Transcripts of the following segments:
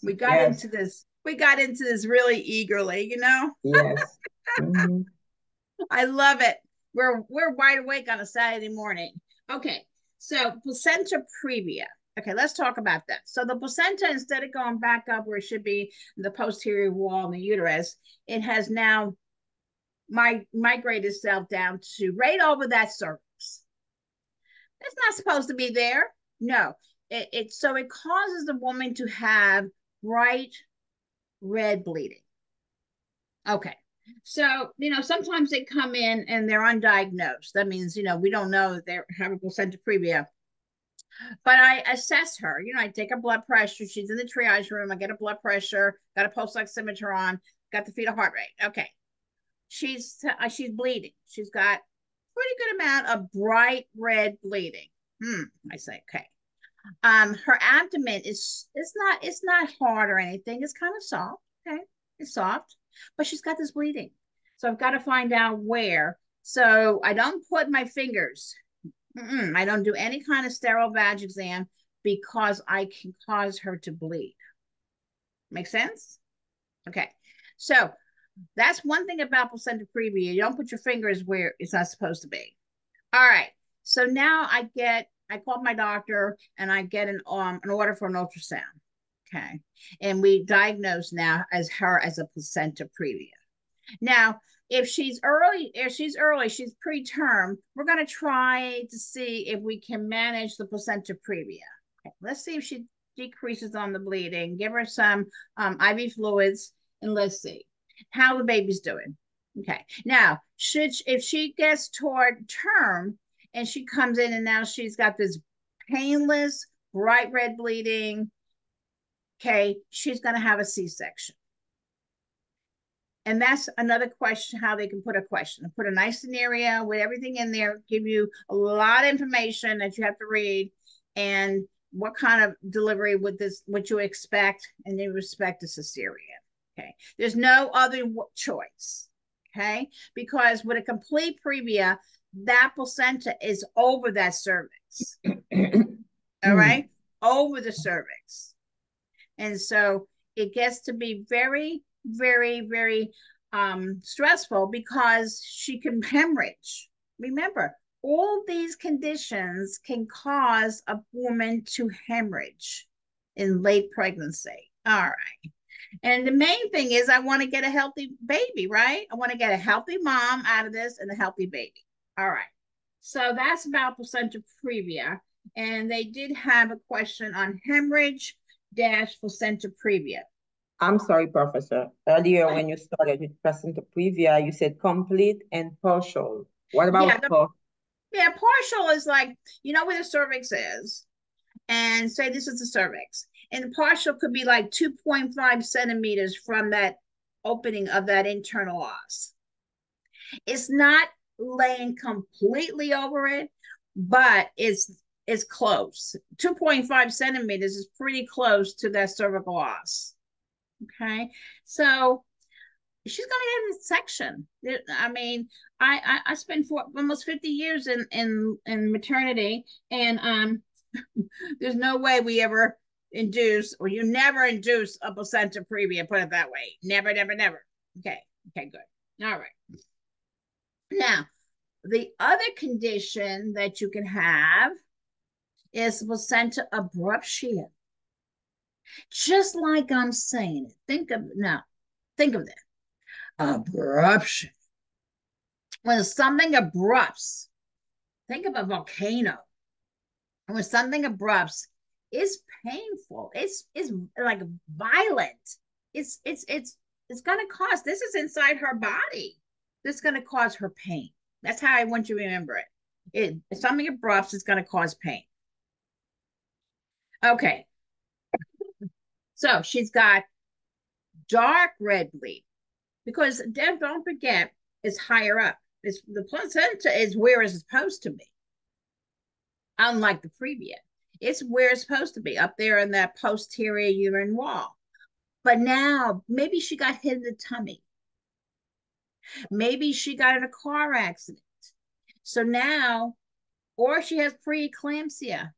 We got Yes. into this. We got into this really eagerly, you know. Yes. Mm-hmm. I love it. We're wide awake on a Saturday morning. Okay, so placenta previa. Okay, let's talk about that. So the placenta, instead of going back up where it should be, the posterior wall in the uterus, it has now migrated itself down to right over that cervix. It's not supposed to be there. No, so it causes the woman to have bright red bleeding. Okay. So, sometimes they come in and they're undiagnosed. That means, we don't know that they have a placenta previa. But I assess her. I take her blood pressure. She's in the triage room. I get a blood pressure, got a pulse oximeter on, got the fetal heart rate. Okay. She's bleeding. She's got pretty good amount of bright red bleeding. I say, okay. Her abdomen is it's not hard or anything. It's kind of soft. Okay, it's soft, but she's got this bleeding. So I've got to find out where. So I don't put my fingers. I don't do any kind of sterile vag exam because I can cause her to bleed. Make sense? Okay. So that's one thing about placenta previa. You don't put your fingers where it's not supposed to be. All right. So now I called my doctor and I get an order for an ultrasound. Okay. And we diagnose now as her as a placenta previa. Now, if she's preterm, we're going to try to see if we can manage the placenta previa. Okay. Let's see if she decreases on the bleeding. Give her some IV fluids and let's see how the baby's doing. Okay. Now, if she gets toward term and she comes in and now she's got this painless, bright red bleeding, okay, she's going to have a C-section. And that's another question, how they can put a question. Put a nice scenario with everything in there, give you a lot of information that you have to read, and what kind of delivery would you expect, and they respect a cesarean. Okay. There's no other choice. Okay. Because with a complete previa, that placenta is over that cervix. All right. Over the cervix. And so it gets to be very, very, very stressful because she can hemorrhage. Remember, all these conditions can cause a woman to hemorrhage in late pregnancy. All right. And the main thing is, I want to get a healthy baby, right? I want to get a healthy mom out of this and a healthy baby. All right. So that's about placenta previa. And they did have a question on hemorrhage dash placenta previa. I'm sorry, Professor. Earlier, when you started with placenta previa, you said complete and partial. What Yeah, about partial? yeah, partial is like, where the cervix is, and say this is the cervix. And the partial could be like 2.5 centimeters from that opening of that internal os. It's not laying completely over it, but it's close. 2.5 centimeters is pretty close to that cervical os. Okay. So she's going to get a section. I mean, I spent almost 50 years in maternity, and there's no way we ever induce, or you never induce a placenta previa. Put it that way. Never, never, never. Okay. Okay. Good. All right. Now, the other condition that you can have is placenta abruptia. Just like I'm saying it. Think of that. Abruption. When something abrupts, think of a volcano. When something abrupts, it's painful. It's like violent. It's gonna cause, this is inside her body. This is gonna cause her pain. That's how I want you to remember it. If something abrupts, it's gonna cause pain. Okay, so she's got dark red bleed because don't forget it's higher up. It's the placenta is where it's supposed to be, unlike the previa. It's where it's supposed to be, up there in that posterior uterine wall. But now maybe she got hit in the tummy. Maybe she got in a car accident. So now, or she has preeclampsia.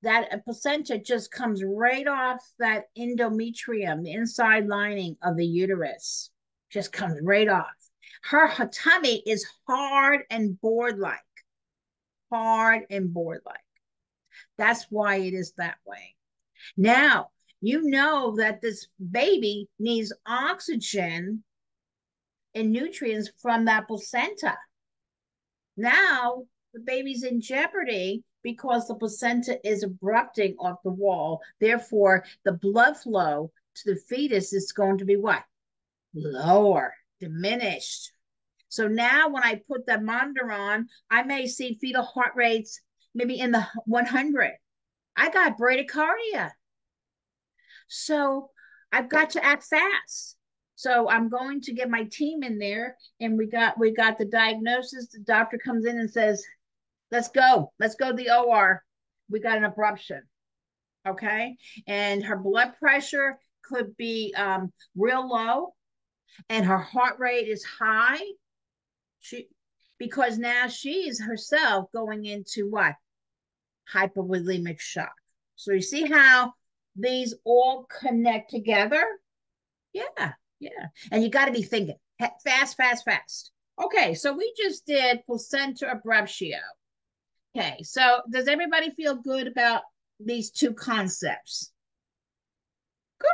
that a placenta just comes right off that endometrium, the inside lining of the uterus, just comes right off. Her tummy is hard and board like, hard and board like. That's why it is that way. Now, you know that this baby needs oxygen and nutrients from that placenta. Now, the baby's in jeopardy because the placenta is abrupting off the wall. Therefore, the blood flow to the fetus is going to be what? Lower, diminished. So now when I put the monitor on, I may see fetal heart rates maybe in the 100. I got bradycardia. So I've got to act fast. So I'm going to get my team in there, and we got the diagnosis. The doctor comes in and says, let's go. Let's go to the OR. We got an abruption. Okay. And her blood pressure could be real low, and her heart rate is high. She Because now she's herself going into what? Hypovolemic shock. So you see how these all connect together? Yeah, yeah. And you got to be thinking fast, fast, fast. Okay, so we just did placenta abruptio. Okay, so does everybody feel good about these two concepts?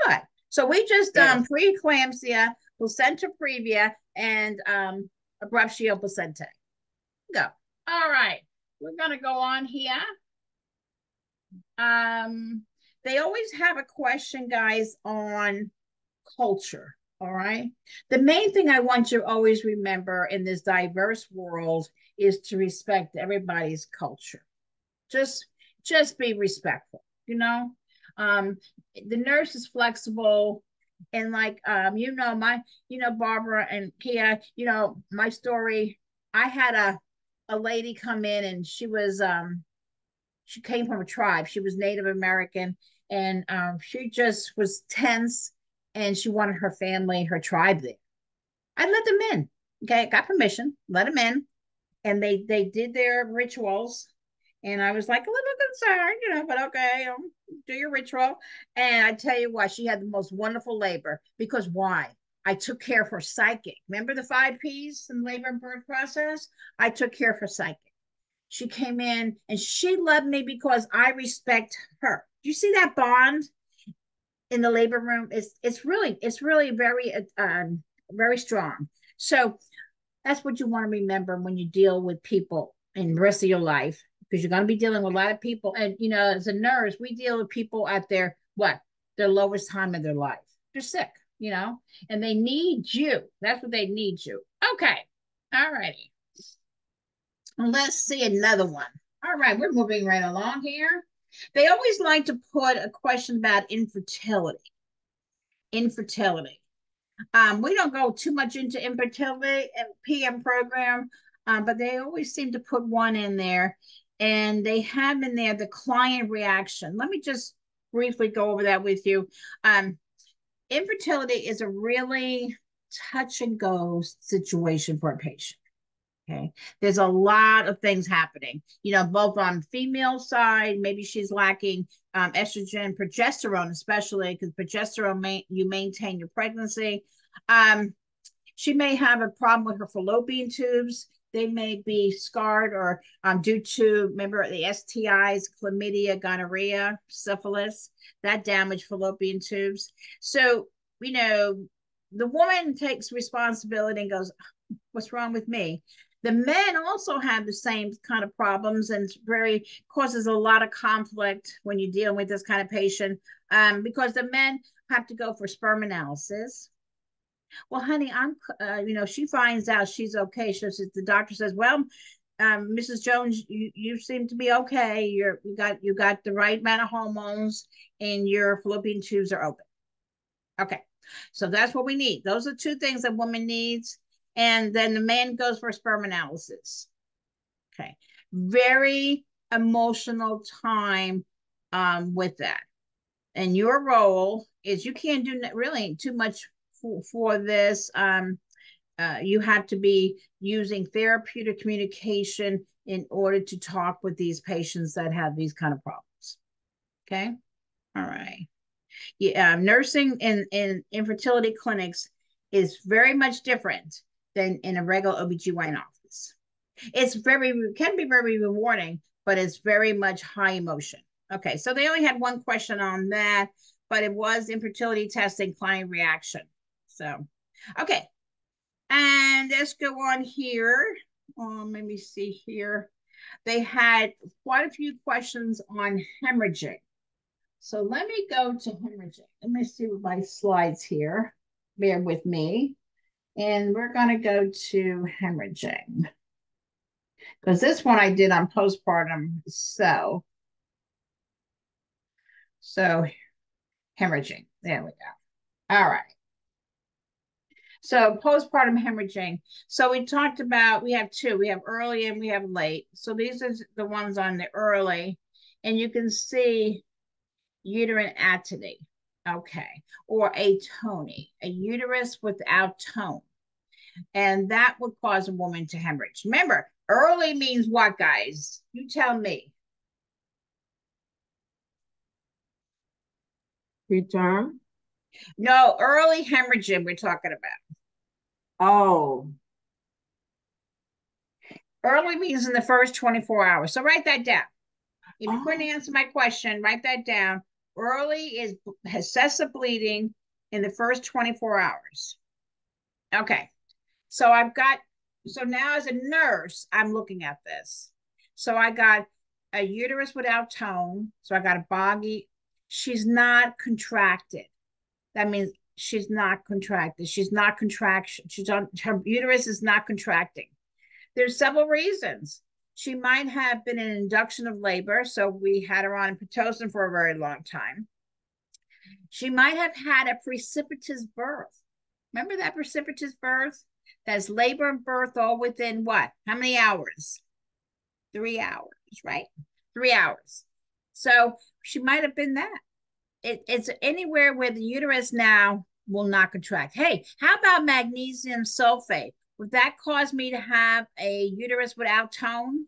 Good. So we just Yes. preeclampsia, placenta previa, and abruptio placentae. Go. All right. We're gonna go on here. Um, they always have a question, guys, on culture. All right. The main thing I want you to always remember in this diverse world is to respect everybody's culture. Just just be respectful, you know. Um, the nurse is flexible, and like my Barbara and Kia, my story. I had a lady come in, and she came from a tribe. She was Native American, and she just was tense, and she wanted her family, her tribe there. I let them in. Okay, got permission, let them in, and they did their rituals, and I was like a little concerned, but okay, do your ritual. And I tell you what, she had the most wonderful labor. Because why? I took care of her psychic. Remember the 5 Ps in labor and birth process? I took care of her psychic. She came in and she loved me because I respect her. Do you see that bond in the labor room? It's really very strong. So that's what you want to remember when you deal with people in the rest of your life, because you're going to be dealing with a lot of people. And as a nurse, we deal with people at their lowest time of their life. They're sick, and they need you. That's what they need you. Okay. All righty. Let's see another one. All right, we're moving right along here. They always like to put a question about infertility. Infertility. We don't go too much into infertility and PM program, but they always seem to put one in there, and they have in there the client reaction. Let me just briefly go over that with you. Infertility is a really touch and go situation for a patient. Okay. There's a lot of things happening, both on female side. Maybe she's lacking estrogen, progesterone, especially because progesterone, you maintain your pregnancy. She may have a problem with her fallopian tubes. They may be scarred or due to, remember, the STIs, chlamydia, gonorrhea, syphilis, that damage fallopian tubes. So, the woman takes responsibility and goes, what's wrong with me? The men also have the same kind of problems, and causes a lot of conflict when you deal with this kind of patient, because the men have to go for sperm analysis. Well, honey, she finds out she's okay. The doctor says, well, Mrs. Jones, you seem to be okay. You got the right amount of hormones, and your fallopian tubes are open. Okay, so that's what we need. Those are two things a woman needs. And then the man goes for sperm analysis. Okay, very emotional time with that. And your role is you can't do really too much for this. You have to be using therapeutic communication in order to talk with these patients that have these kind of problems. Okay. All right. Yeah, nursing in infertility clinics is very much different than in a regular OBGYN office. It's very can be very rewarding, but it's very much high emotion. Okay, so they only had one question on that, but it was infertility testing client reaction. So, okay, and let's go on here. Let me see here. They had quite a few questions on hemorrhaging. So let me go to hemorrhaging. Let me see with my slides here. Bear with me. And we're going to go to hemorrhaging because this one I did on postpartum. So hemorrhaging. There we go. All right. So postpartum hemorrhaging. So we talked about, we have two. We have early and we have late. So these are the ones on the early. And you can see uterine atony. Okay. Or atony, a uterus without tone. And that would cause a woman to hemorrhage. Remember, early means what, guys? You tell me. Preterm? No, early hemorrhaging we're talking about. Oh, Early means in the first 24 hours. So write that down. If you couldn't oh, answer my question, write that down. Early is excessive bleeding in the first 24 hours. Okay. So so now as a nurse, I'm looking at this. So I got a uterus without tone. So I got a boggy. She's not contracted. That means she's not contracted. She's not contraction. Her uterus is not contracting. There's several reasons. She might have been an induction of labor. So we had her on Pitocin for a very long time. She might have had a precipitous birth. Remember that precipitous birth? That's labor and birth all within what? How many hours? 3 hours, right? 3 hours. So she might have been that. It's anywhere where the uterus now will not contract. Hey, how about magnesium sulfate? Would that cause me to have a uterus without tone?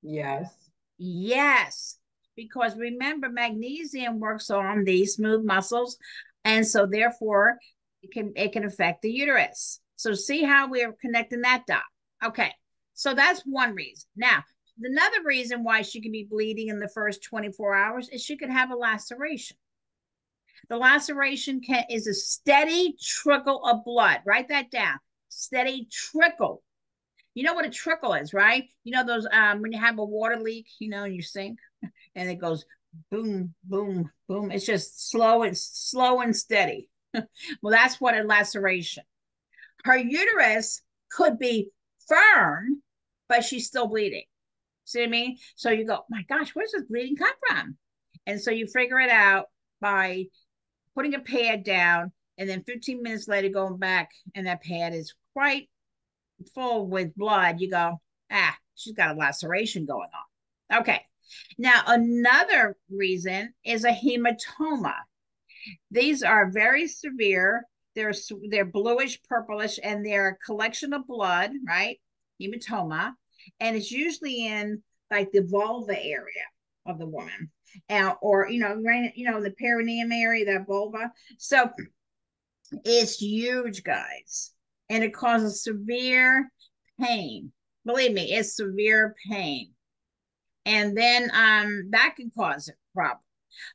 yes. Yes, because remember, magnesium works on the smooth muscles, and so therefore it can affect the uterus. So see how we're connecting that dot. Okay, so that's one reason. Now, another reason why she could be bleeding in the first 24 hours is she could have a laceration. The laceration is a steady trickle of blood. Write that down. Steady trickle. You know what a trickle is, right? You know those when you have a water leak, in your sink, and it goes boom, boom, boom. It's just slow and steady. Well, that's what a laceration. Her uterus could be firm, but she's still bleeding. See what I mean? So you go, my gosh, where's this bleeding come from? And so you figure it out by putting a pad down, and then 15 minutes later going back, and that pad is quite full with blood. You go, she's got a laceration going on. Okay. Now, another reason is a hematoma. These are very severe. They're bluish purplish, and they're a collection of blood, right? Hematoma, and it's usually in like the vulva area of the woman, or right, the perineum area, that vulva. So it's huge, guys, and it causes severe pain. Believe me, it's severe pain, and then that can cause a problem.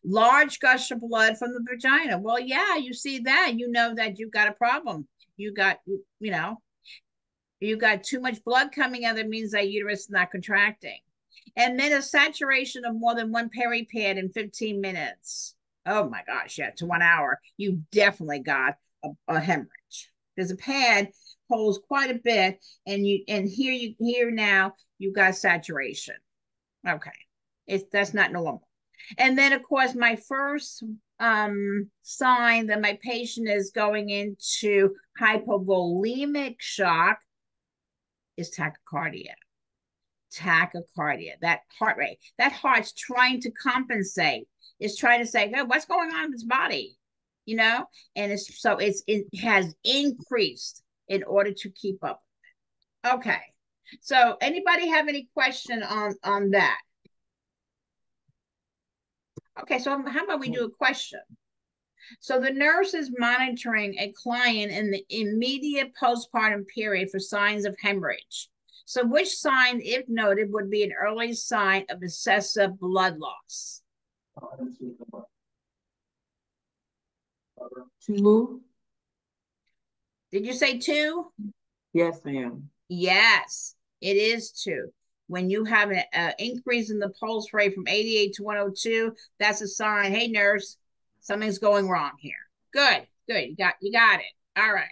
Large gush of blood from the vagina. Well, yeah, you see that, you know that you've got a problem. You got, you know, you got too much blood coming out. That means that uterus is not contracting. And then a saturation of more than one peri-pad in 15 minutes. Oh my gosh, yeah, to 1 hour. You definitely got a hemorrhage. Because a pad holds quite a bit, and here now you got saturation. Okay. That's not normal. And then of course my first sign that my patient is going into hypovolemic shock is tachycardia. Tachycardia, that heart rate, that heart's trying to compensate. It's trying to say, hey, what's going on in this body? And it has increased in order to keep up. Okay. So anybody have any question on that? Okay, so how about we do a question? So the nurse is monitoring a client in the immediate postpartum period for signs of hemorrhage. So which sign, if noted, would be an early sign of excessive blood loss? Two. Did you say two? Yes, ma'am. Yes, it is two. When you have an increase in the pulse rate from 88 to 102, that's a sign. Hey, nurse, something's going wrong here. Good, good. You got it. All right.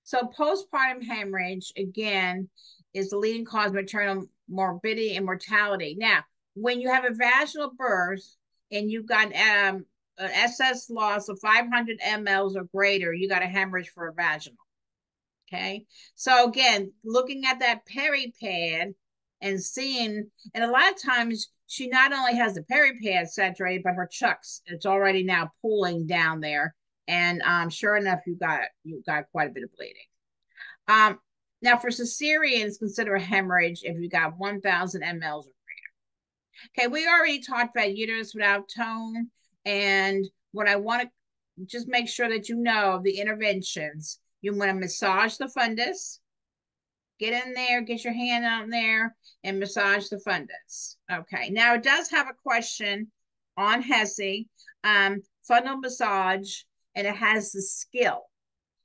So postpartum hemorrhage again is the leading cause of maternal morbidity and mortality. Now, when you have a vaginal birth and you've got an SS loss of 500 mLs or greater, you got a hemorrhage for a vaginal. Okay. So again, looking at that peri pad and seeing, and a lot of times she not only has the peri pad saturated, but her chucks, it's already now pooling down there. And sure enough, you got quite a bit of bleeding. Um, Now for cesareans, consider a hemorrhage if you got 1,000 mLs or greater. Okay, we already talked about uterus without tone, and what I want to just make sure that you know the interventions. You want to massage the fundus, get in there, get your hand out there, and massage the fundus. Okay, now it does have a question on HESI, fundal massage, and it has the skill.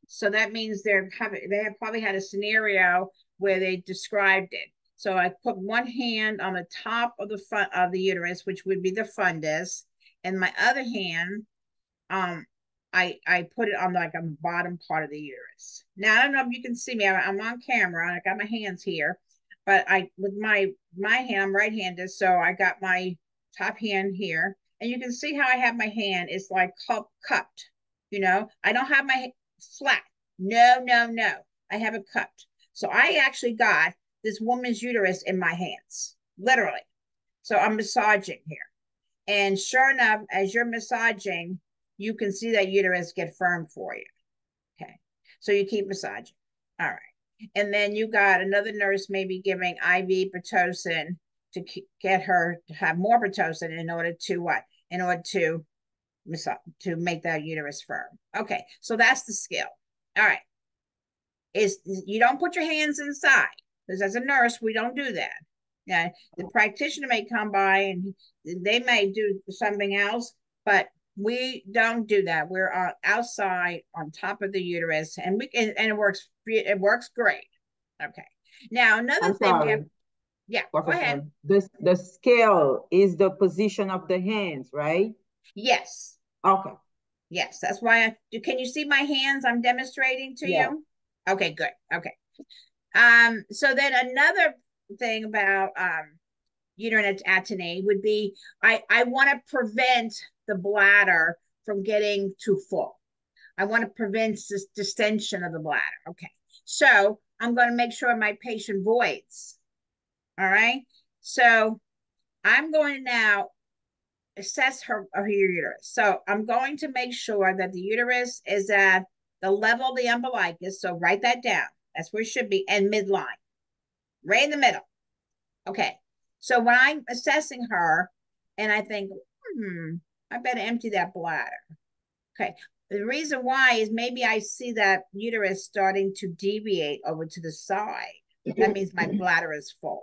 So that means they have probably had a scenario where they described it. So I put one hand on the top of the uterus, which would be the fundus, and my other hand, um, I put it on like on the bottom part of the uterus. Now I don't know if you can see me. I'm on camera. I got my hands here, but I with my hand, I'm right-handed, so I got my top hand here, and you can see how I have my hand. It's like cupped. I don't have my flat. No, no, no. I have it cupped. So I actually got this woman's uterus in my hands, literally. So I'm massaging here. And sure enough, as you're massaging, you can see that uterus get firm for you. Okay. So you keep massaging. All right. And then you got another nurse maybe giving IV Pitocin to get her to have more Pitocin in order to what? In order to make that uterus firm. Okay. So that's the skill. All right. Is you don't put your hands inside because as a nurse, we don't do that. Yeah, the practitioner may come by and they may do something else, but we don't do that. We're outside on top of the uterus, and and it works. It works great. Okay. Now another I'm thing we have. sorry, Yeah, go ahead. Professor. The scale is the position of the hands, right? Yes, Okay. yes. That's why can you see my hands? I'm demonstrating to Yeah. you. Okay, good. Okay. So then another thing about uterine atony would be I want to prevent the bladder from getting too full. I want to prevent this distension of the bladder. Okay. So I'm going to make sure my patient voids. All right. So I'm going to now assess her uterus. So I'm going to make sure that the uterus is at the level of the umbilicus. So write that down. That's where it should be, and midline, right in the middle. Okay. So when I'm assessing her and I think, I better empty that bladder. Okay. The reason why is maybe I see that uterus starting to deviate over to the side. That means my bladder is full.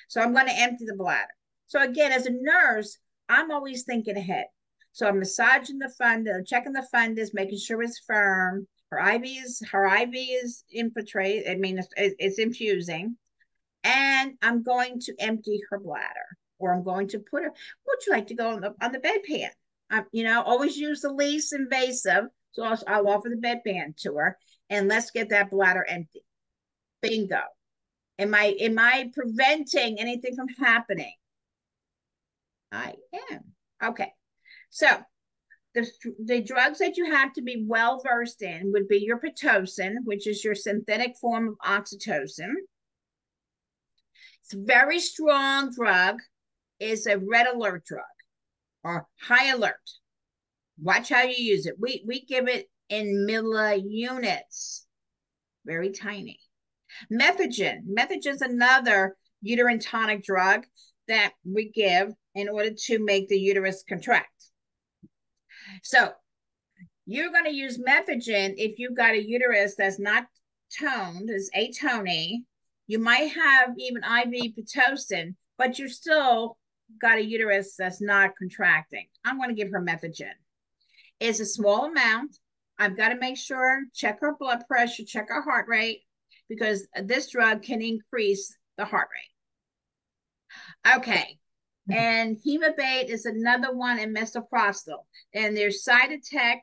So I'm going to empty the bladder. So again, as a nurse, I'm always thinking ahead. So I'm massaging the fundus, checking the fundus, making sure it's firm. Her IV is infiltrate. I mean, it's infusing, and I'm going to empty her bladder, or I'm going to put her. Would you like to go on the bedpan? Always use the least invasive. So I'll offer the bedpan to her, and let's get that bladder empty. Bingo. Am I preventing anything from happening? I am. Okay. So the drugs that you have to be well versed in would be your Pitocin, which is your synthetic form of oxytocin. It's a very strong drug. Is a red alert drug or high alert. Watch how you use it. We give it in milliunits, very tiny. Methogen. Methogen is another uterine tonic drug. that we give in order to make the uterus contract. So you're going to use Methogen if you've got a uterus that's not toned, is atony. You might have even IV Pitocin, but you still got a uterus that's not contracting. I'm going to give her Methogen. It's a small amount. I've got to make sure, check her blood pressure, check her heart rate, because this drug can increase the heart rate. Okay. And Hemabate is another one, and misoprostol. And there's Cytotec.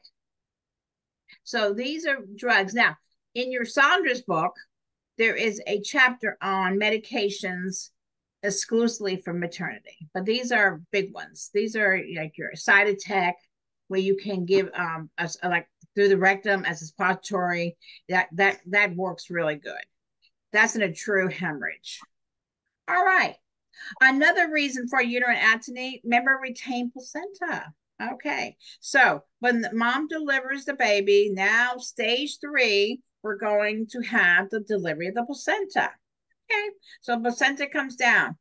So these are drugs. Now, in your Saunders book, there is a chapter on medications exclusively for maternity, but these are big ones. These are like your Cytotec, where you can give like through the rectum as a suppository. That works really good. That's in a true hemorrhage. All right. Another reason for uterine atony, remember, retained placenta. Okay. So when the mom delivers the baby, now stage 3, we're going to have the delivery of the placenta. Okay. So placenta comes down.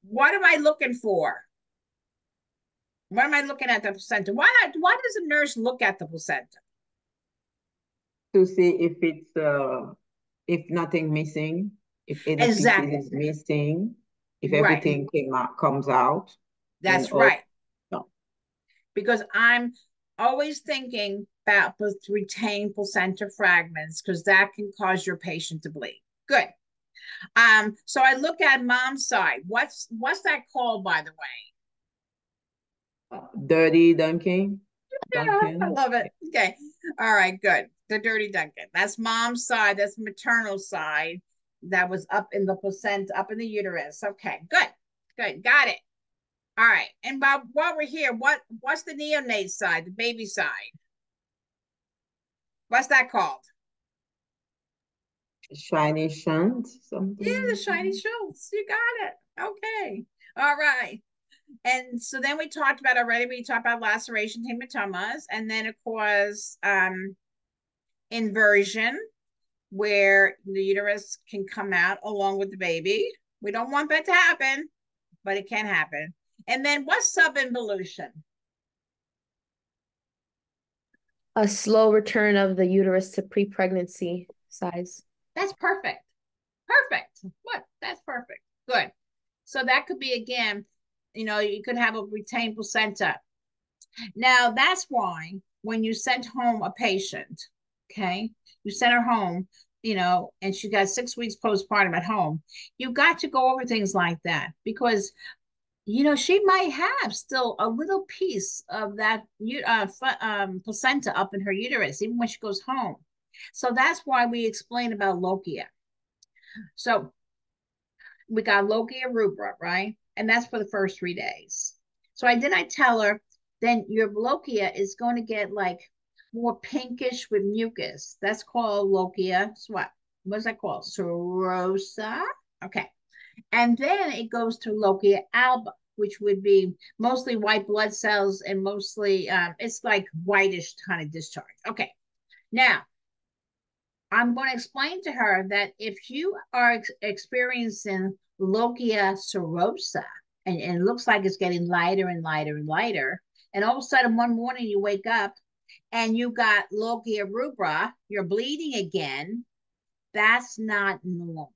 What am I looking for? What am I looking at the placenta? Why does a nurse look at the placenta? To see if nothing missing, if any Exactly. pieces is missing, if Right. everything comes out, and That's all. right. No. Because I'm always thinking about retained placenta fragments, because that can cause your patient to bleed. Good. So I look at mom's side. What's that called, by the way? Dirty Duncan. Yeah, I Duncan. love it. Okay. All right, good. The dirty Duncan. That's mom's side. That's maternal side. That was up in the placenta, up in the uterus. Okay, good. Good. Got it. All right. And while we're here, what's the neonate side, the baby side? What's that called? Shiny shunt, Yeah, the something. shiny shoes. You got it. Okay. All right. And so then we talked about already, we talked about laceration hematomas, and then of course inversion, where the uterus can come out along with the baby. We don't want that to happen, but it can happen. And then what's subinvolution? A slow return of the uterus to pre-pregnancy size. That's perfect. Perfect. What? That's perfect. Good. So that could be, again, you could have a retained placenta. Now, that's why when you sent home a patient, okay, you sent her home, and she got 6 weeks postpartum at home, you got to go over things like that, because she might have still a little piece of that placenta up in her uterus, even when she goes home. So that's why we explain about lochia. So we got lochia rubra, right? And that's for the first 3 days. So I tell her, then your lochia is going to get like more pinkish with mucus. That's called lochia. What's that called? Serosa. Okay. And then it goes to lochia alba, which would be mostly white blood cells, and mostly it's like whitish kind of discharge. Okay. Now, I'm going to explain to her that if you are experiencing lochia serosa, and it looks like it's getting lighter and lighter and lighter, and all of a sudden one morning you wake up and you got lochia rubra, you're bleeding again, that's not normal.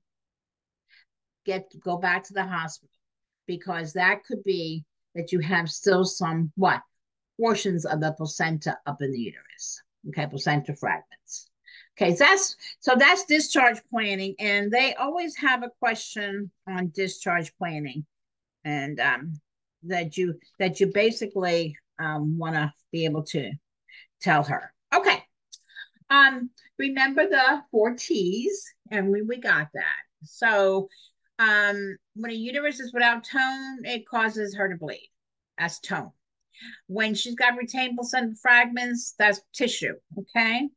Go back to the hospital, because that could be that you have still some portions of the placenta up in the uterus. Okay, placenta fragments. Okay, so that's discharge planning, and they always have a question on discharge planning, and that you basically want to be able to tell her. Okay, remember the 4 T's, and we got that. So when a uterus is without tone, it causes her to bleed. That's tone. When she's got retained placenta fragments, that's tissue. Okay.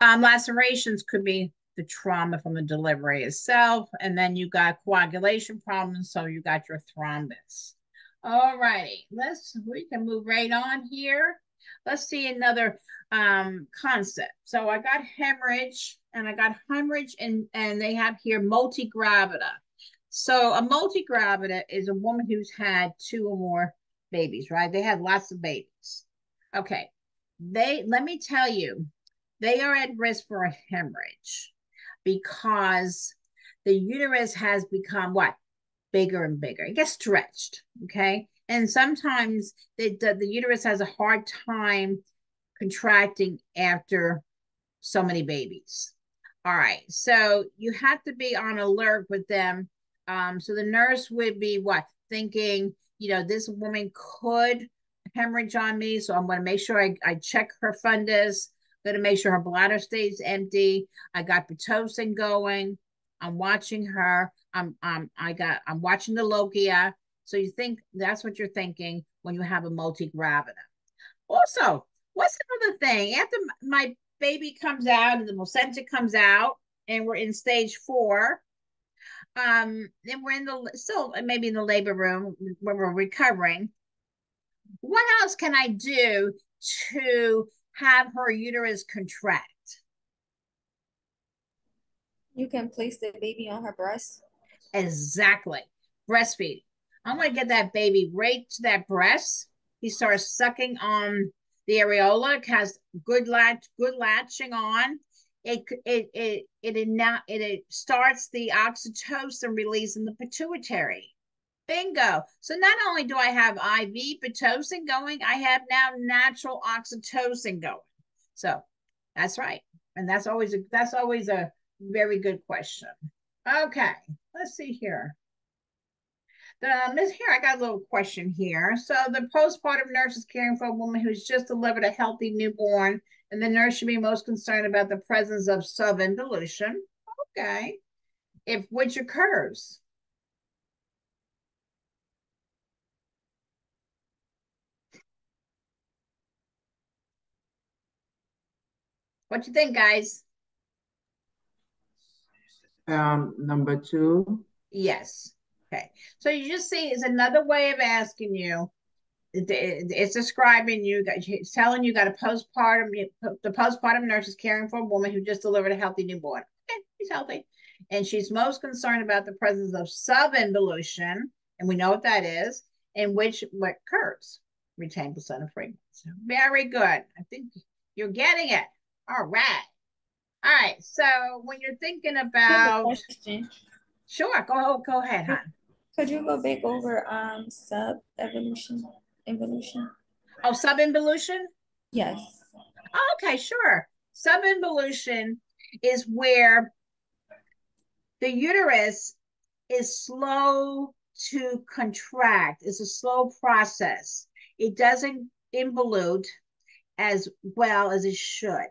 Lacerations could be the trauma from the delivery itself, and then you got coagulation problems, so you got your thrombus. All righty, we can move right on here. Let's see another concept. So I got hemorrhage, and I got hemorrhage, and they have here multigravida. So a multigravida is a woman who's had two or more babies, right? They had lots of babies. Okay. Let me tell you, they are at risk for a hemorrhage because the uterus has become what? Bigger and bigger. It gets stretched. Okay. And sometimes the uterus has a hard time contracting after so many babies. All right. So you have to be on alert with them. So the nurse would be what? Thinking, this woman could hemorrhage on me. So I'm going to make sure I check her fundus. I'm going to make sure her bladder stays empty. I got Pitocin going. I'm watching her. I'm watching the lochia. So you think that's what you're thinking when you have a multigravida. Also, what's another thing? After my baby comes out and the placenta comes out, and we're in stage 4, then we're in the still maybe in the labor room when we're recovering. What else can I do to have her uterus contract? You can place the baby on her breast. Exactly. Breastfeeding. I'm going to get that baby right to that breast. He starts sucking on the areola. It has good latching on. It starts the oxytocin release in the pituitary. Bingo. So not only do I have IV Pitocin going, I have now natural oxytocin going. So that's right. And that's always a very good question. Okay, let's see here. Here, I got a little question here. So the postpartum nurse is caring for a woman who's just delivered a healthy newborn, and the nurse should be most concerned about the presence of subinvolution. Okay. If which occurs. What you think, guys? Number 2. Yes. Okay. So you just see is another way of asking you. It's describing it's telling you got a postpartum. The postpartum nurse is caring for a woman who just delivered a healthy newborn. Okay, she's healthy, and she's most concerned about the presence of subinvolution, and we know what that is, in which what occurs retained placenta fragments. Very good. I think you're getting it. All right. All right. So when you're thinking I have a about, question. sure, go ahead, hon. Could you go back over sub evolution evolution? Oh, subinvolution. Yes. Oh, okay, sure. Subinvolution is where the uterus is slow to contract. It's a slow process. It doesn't involute as well as it should.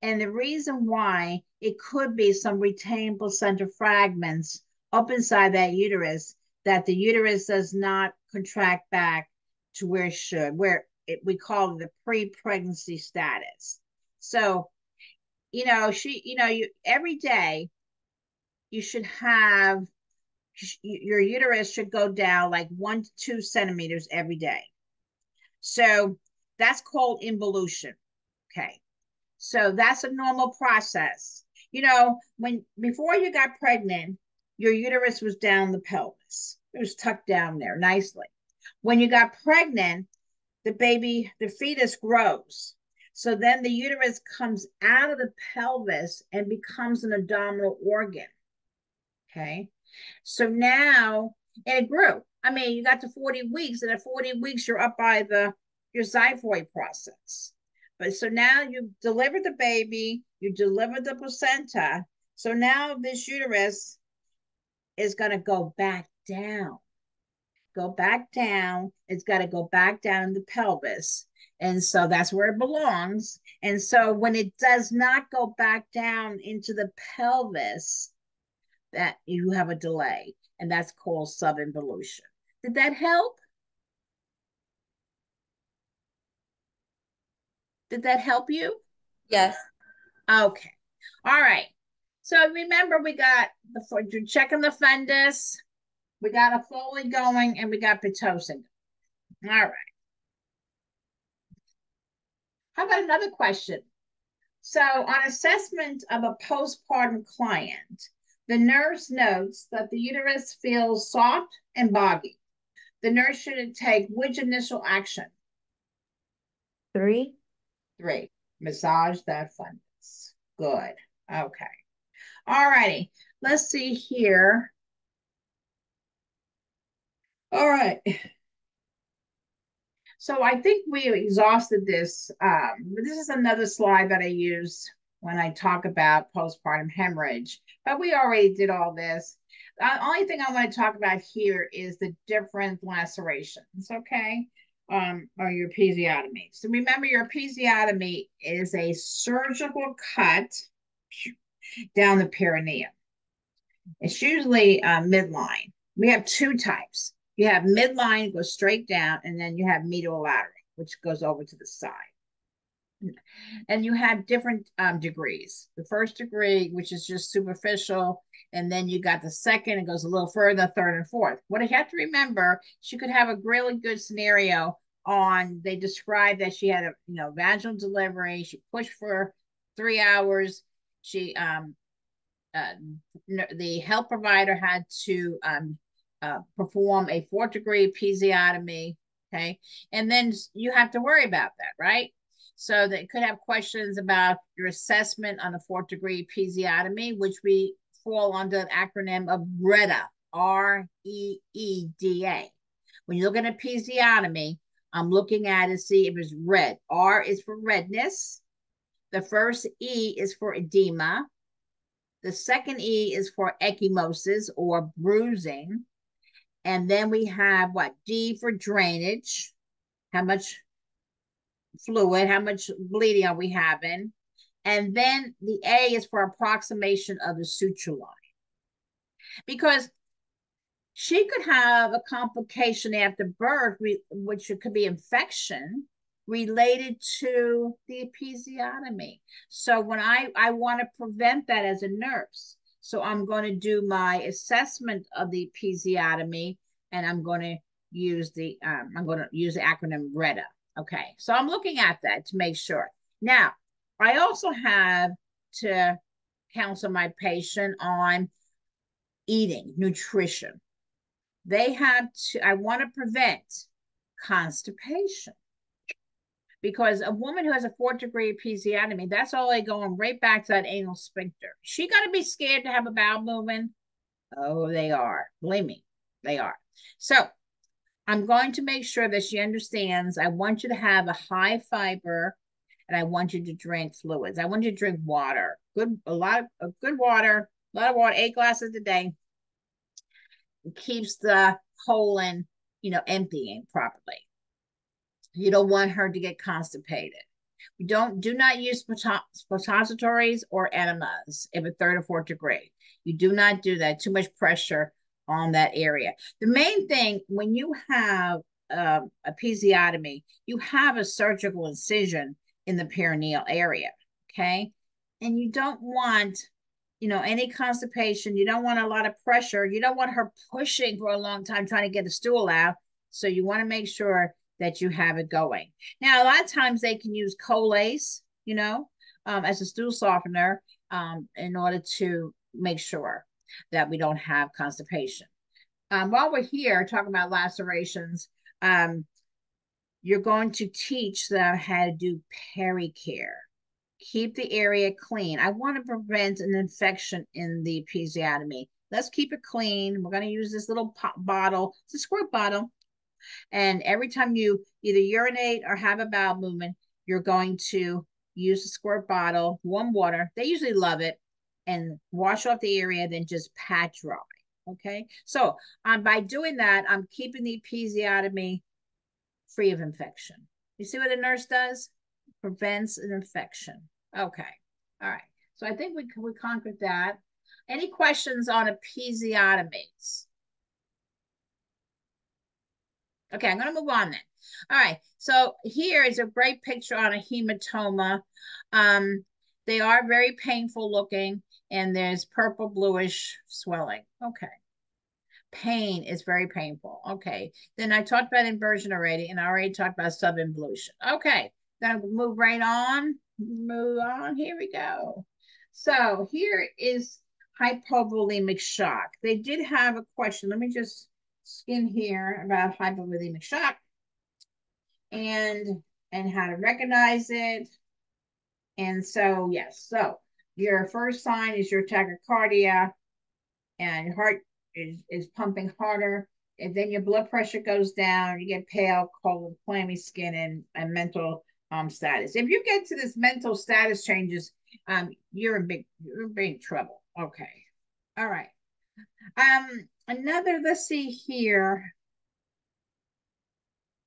And the reason why it could be some retained placenta fragments up inside that uterus, that the uterus does not contract back to where it should, we call it the pre-pregnancy status. So, every day you should have your uterus should go down like 1 to 2 centimeters every day. So that's called involution. Okay. So that's a normal process. When before you got pregnant, your uterus was down the pelvis. It was tucked down there nicely. When you got pregnant, the fetus grows. So then the uterus comes out of the pelvis and becomes an abdominal organ. Okay. So now, and it grew. I mean, you got to 40 weeks, and at 40 weeks, you're up by your xiphoid process. But so now you delivered the baby, you delivered the placenta. So now this uterus is going to go back down. Go back down. It's got to go back down in the pelvis. And so that's where it belongs. And so when it does not go back down into the pelvis, that you have a delay, and that's called subinvolution. Did that help? Did that help you? Yes. Okay. All right. So remember, we got you're checking the fundus, we got a Foley going, and we got Pitocin. All right. How about another question? So on assessment of a postpartum client, The nurse notes that the uterus feels soft and boggy. The nurse should take which initial action? 3. 3. Massage that fundus. Good. Okay. All righty. Let's see here. All right. So I think we exhausted this. This is another slide that I use when I talk about postpartum hemorrhage, but we already did all this. The only thing I want to talk about here is the different lacerations, okay? Or your episiotomy. So remember, your episiotomy is a surgical cut down the perineum. It's usually midline. We have 2 types. You have midline, goes straight down, and then you have medial lateral, which goes over to the side. And you have different degrees. The first degree, which is just superficial, and then you got the second, it goes a little further, third and fourth. What you have to remember, she could have a really good scenario on, they described that she had a vaginal delivery, she pushed for 3 hours, she the health provider had to perform a 4th degree episiotomy, okay? And then you have to worry about that, right? So they could have questions about your assessment on the 4th degree episiotomy, which we fall under the acronym of REDA, REEDA. When you look at episiotomy, I'm looking at it to see if it's red. R is for redness. The first E is for edema. The second E is for ecchymosis or bruising. And then we have what? D for drainage. How much fluid, how much bleeding are we having? And then the A is for approximation of the suture line. Because she could have a complication after birth, which could be infection related to the episiotomy. So when I want to prevent that as a nurse, so I'm going to do my assessment of the episiotomy, and I'm going to use the acronym REDA. Okay, so I'm looking at that to make sure. Now, I also have to counsel my patient on eating, nutrition. They have to, I want to prevent constipation. Because a woman who has a 4th degree episiotomy, that's all they going right back to that anal sphincter. She got to be scared to have a bowel movement. Oh, they are. Believe me, they are. So I'm going to make sure that she understands I want you to have a high fiber, and I want you to drink fluids. I want you to drink water. A lot of good water, 8 glasses a day. It keeps the colon, emptying properly. You don't want her to get constipated. Do not use suppositories or enemas if a 3rd or 4th degree. You do not do that. Too much pressure on that area. The main thing, when you have a episiotomy, you have a surgical incision in the perineal area, okay? And you don't want, any constipation. You don't want a lot of pressure. You don't want her pushing for a long time trying to get the stool out. So you want to make sure that you have it going. Now, a lot of times they can use Colace, as a stool softener in order to make sure that we don't have constipation. While we're here talking about lacerations, you're going to teach them how to do pericare. Keep the area clean. I want to prevent an infection in the episiotomy. Let's keep it clean. We're going to use this little bottle. It's a squirt bottle. And every time you either urinate or have a bowel movement, you're going to use a squirt bottle, warm water. They usually love it. And wash off the area, then just pat dry. Okay. So by doing that, I'm keeping the episiotomy free of infection. You see what a nurse does? Prevents an infection. Okay. All right. So I think we conquered that. Any questions on episiotomies? Okay, I'm going to move on then. All right, so here is a great picture on a hematoma. They are very painful looking, and there's purple bluish swelling. Okay. Pain is very painful. Okay. Then I talked about inversion already, and I already talked about subinvolution. Okay. Gonna move right on. Move on. Here we go. So here is hypovolemic shock. They did have a question. Let me just skim here about hypovolemic shock and how to recognize it. And so, yes, so your first sign is your tachycardia and your heart is pumping harder. And then your blood pressure goes down, you get pale, cold, clammy skin, and mental status. If you get to this mental status changes, you're in big trouble. Okay. All right. Another, let's see here.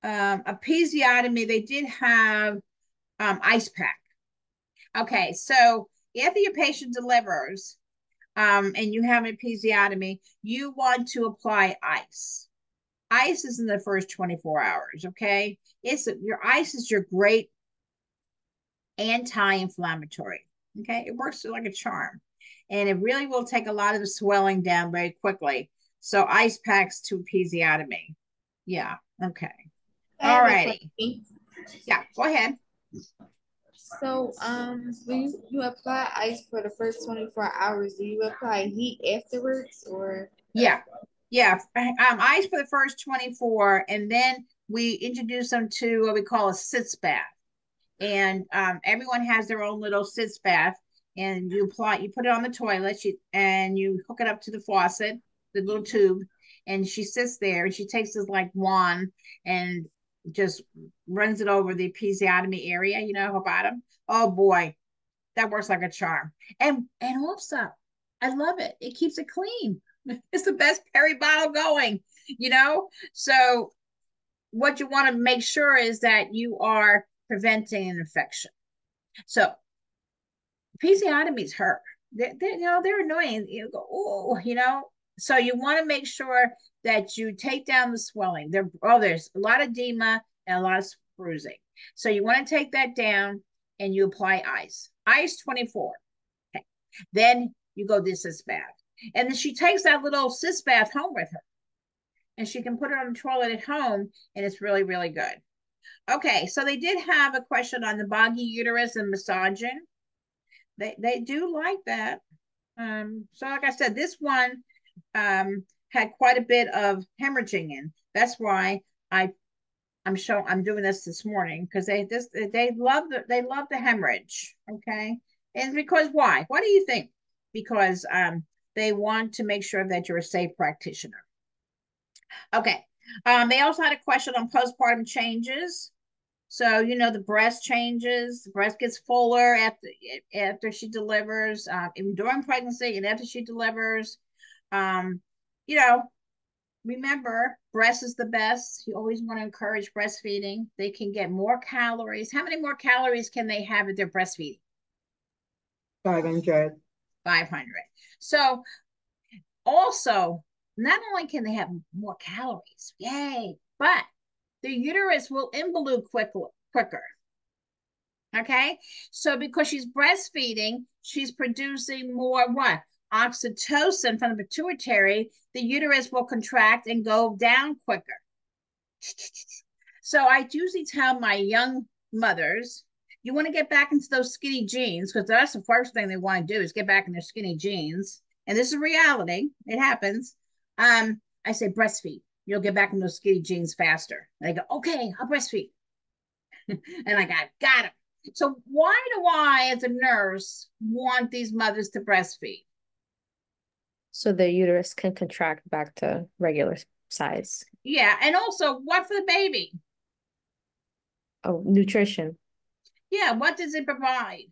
Episiotomy, they did have ice pack. Okay, so after your patient delivers, and you have an episiotomy, you want to apply ice. Ice is in the first 24 hours, okay? Your ice is your great anti-inflammatory, okay? It works like a charm, and it really will take a lot of the swelling down very quickly. So ice packs to episiotomy. Yeah, okay. All righty. Yeah, go ahead. So, when you apply ice for the first 24 hours, do you apply heat afterwards or? Yeah, yeah. Ice for the first 24, and then we introduce them to what we call a sitz bath. And everyone has their own little sitz bath, and you put it on the toilet, and you hook it up to the faucet, the little tube, and she sits there, and she takes this like wand and just runs it over the episiotomy area, her bottom. Oh boy, that works like a charm. And also, I love it. It keeps it clean. It's the best peri bottle going, So what you want to make sure is that you are preventing an infection. So episiotomies hurt. They're annoying. You go, oh. So you want to make sure that you take down the swelling. There's a lot of edema and a lot of bruising. So you want to take that down and you apply ice. Ice 24. Okay. Then you go to sitz bath. And then she takes that little sitz bath home with her. And she can put it on the toilet at home, and it's really, really good. Okay, so they did have a question on the boggy uterus and massaging. They do like that. So like I said, this one had quite a bit of hemorrhaging in. That's why I'm doing this morning, because they love the hemorrhage. Okay, and because why? What do you think? Because they want to make sure that you're a safe practitioner. Okay. They also had a question on postpartum changes. So, the breast changes, the breast gets fuller after she delivers, even during pregnancy and after she delivers. You know, remember, breast is the best. You always want to encourage breastfeeding. They can get more calories. How many more calories can they have if they're breastfeeding? 500. 500. So also, not only can they have more calories, yay, but the uterus will involute quicker. Okay, so because she's breastfeeding, she's producing more what? Oxytocin from the pituitary. The uterus will contract and go down quicker. So I usually tell my young mothers, you want to get back into those skinny jeans, because that's the first thing they want to do is get back in their skinny jeans. And this is reality. It happens. I say breastfeed. You'll get back in those skinny jeans faster. And they go, okay, I'll breastfeed. And I got it. So why do I, as a nurse, want these mothers to breastfeed? So the uterus can contract back to regular size. Yeah, and also, what for the baby? Oh, nutrition. Yeah, what does it provide?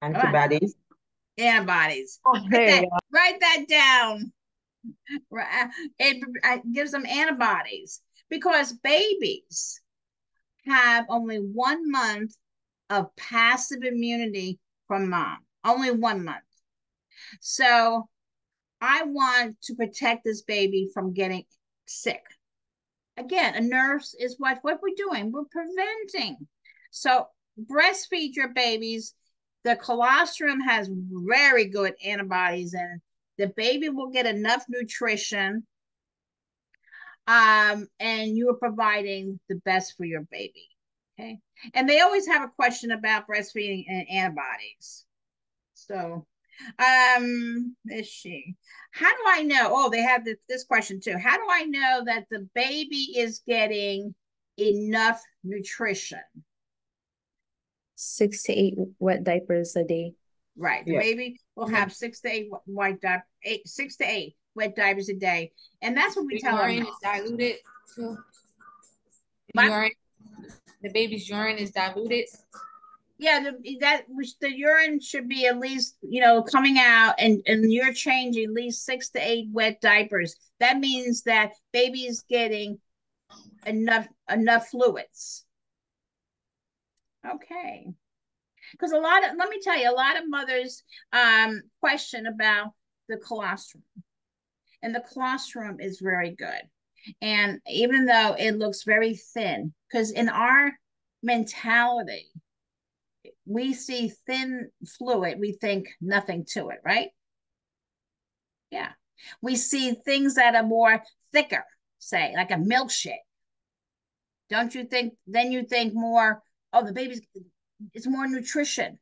Antibodies. Antibodies. Oh, there you go. Write that down. It gives them antibodies, because babies have only 1 month of passive immunity from mom. Only 1 month. So I want to protect this baby from getting sick. Again, a nurse is what we're doing. We're preventing. So breastfeed your babies. The colostrum has very good antibodies, and the baby will get enough nutrition. And you are providing the best for your baby. Okay. And they always have a question about breastfeeding and antibodies. So Is she? How do I know? Oh, they have this question too. How do I know that the baby is getting enough nutrition? 6 to 8 wet diapers a day. Right. The Yeah. baby will have 6 to 8 white diapers, 6 to 8 wet diapers a day. And that's what we The tell them. urine is diluted too. But, The baby's urine is diluted. yeah, the urine should be at least, coming out, and you're changing at least 6 to 8 wet diapers. That means that baby is getting enough fluids. Okay. Because let me tell you, a lot of mothers question about the colostrum. And the colostrum is very good. And even though it looks very thin, because in our mentality, we see thin fluid, we think nothing to it, right? Yeah. We see things that are more thicker, say, like a milkshake. Don't you think? Then you think more, oh, the baby's, it's more nutrition.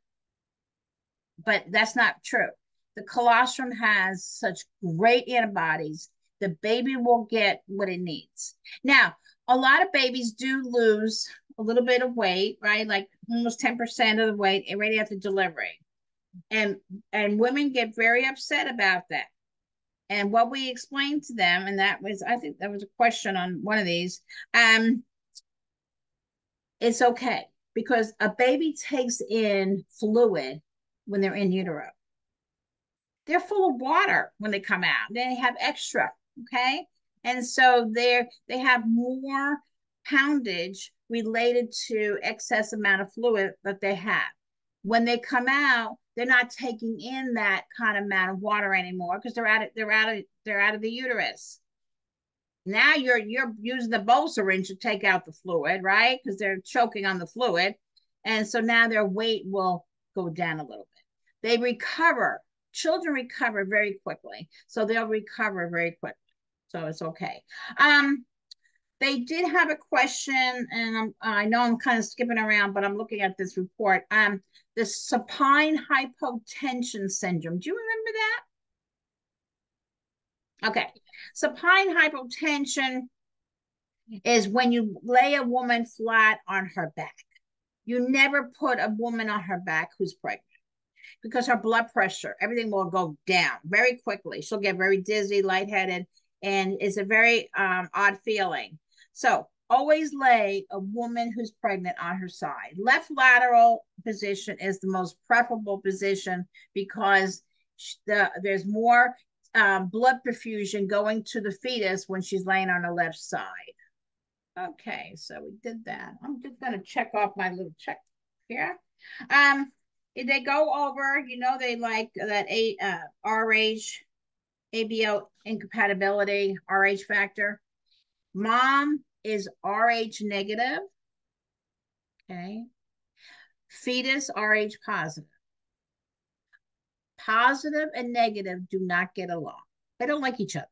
But that's not true. The colostrum has such great antibodies. The baby will get what it needs. Now, a lot of babies do lose a little bit of weight, right? Like almost 10% of the weight right after delivery. And women get very upset about that. And what we explained to them, and I think that was a question on one of these, it's okay because a baby takes in fluid when they're in utero. They're full of water when they come out. They have extra, okay? And so they have more poundage related to excess amount of fluid that they have. When they come out, they're not taking in that kind of amount of water anymore because they're out of the uterus. Now you're using the bowl syringe to take out the fluid, right? Because they're choking on the fluid. And so now their weight will go down a little bit. They recover. Children recover very quickly. So they'll recover very quickly. So it's okay. They did have a question, and I know I'm kind of skipping around, but I'm looking at this report. The supine hypotension syndrome. Do you remember that? Okay. Supine hypotension is when you lay a woman flat on her back. You never put a woman on her back who's pregnant because her blood pressure, everything will go down very quickly. She'll get very dizzy, lightheaded, and it's a very odd feeling. So always lay a woman who's pregnant on her side. Left lateral position is the most preferable position because there's more blood perfusion going to the fetus when she's laying on the left side. Okay, so we did that. I'm just going to check off my little check here. They go over, they like that RH, ABO incompatibility, RH factor. Mom is RH negative. Okay. Fetus RH positive. Positive and negative do not get along. They don't like each other.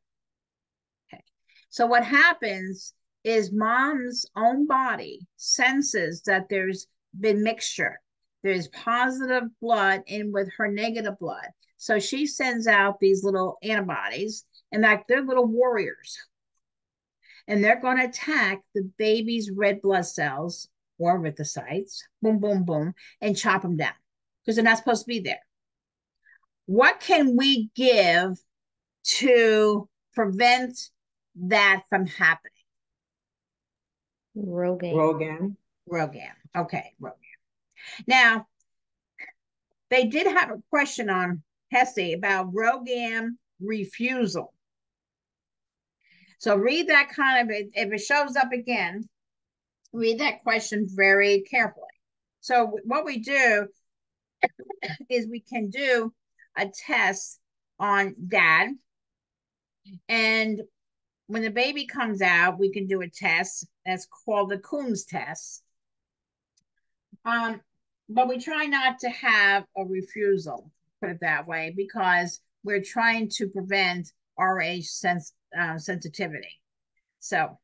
Okay. So what happens is mom's own body senses that there's been mixture. There's positive blood in with her negative blood. So she sends out these little antibodies, and like they're little warriors. And they're going to attack the baby's red blood cells or erythrocytes, boom, boom, boom, and chop them down because they're not supposed to be there. What can we give to prevent that from happening? Rogaine. Okay, Rogaine. Now, they did have a question on HESI about Rogaine refusal. So read that kind of, if it shows up again, read that question very carefully. So what we do is we can do a test on dad. And when the baby comes out, we can do a test that's called the Coombs test. But we try not to have a refusal, put it that way, because we're trying to prevent RH sensitivity. So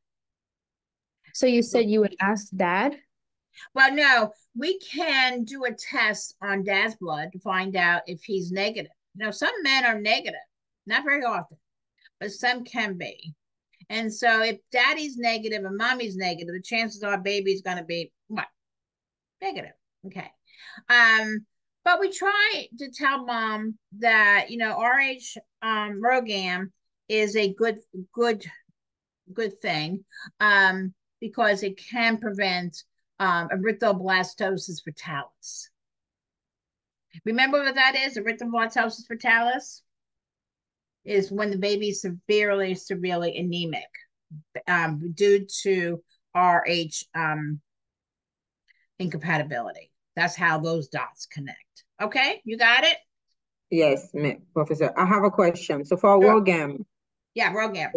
you said you would ask dad? Well, no, we can do a test on dad's blood to find out if he's negative. Now, some men are negative, not very often, but some can be. And so if daddy's negative and mommy's negative, the chances are baby's going to be what? Negative. Okay. But we try to tell mom that, RH ROGAM is a good thing, because it can prevent erythroblastosis fetalis. Remember what that is? Erythroblastosis fetalis is when the baby is severely anemic, due to RH incompatibility. That's how those dots connect. Okay, you got it? Yes, Professor. I have a question. So for Sure. ROGAM, Yeah, ROGAM.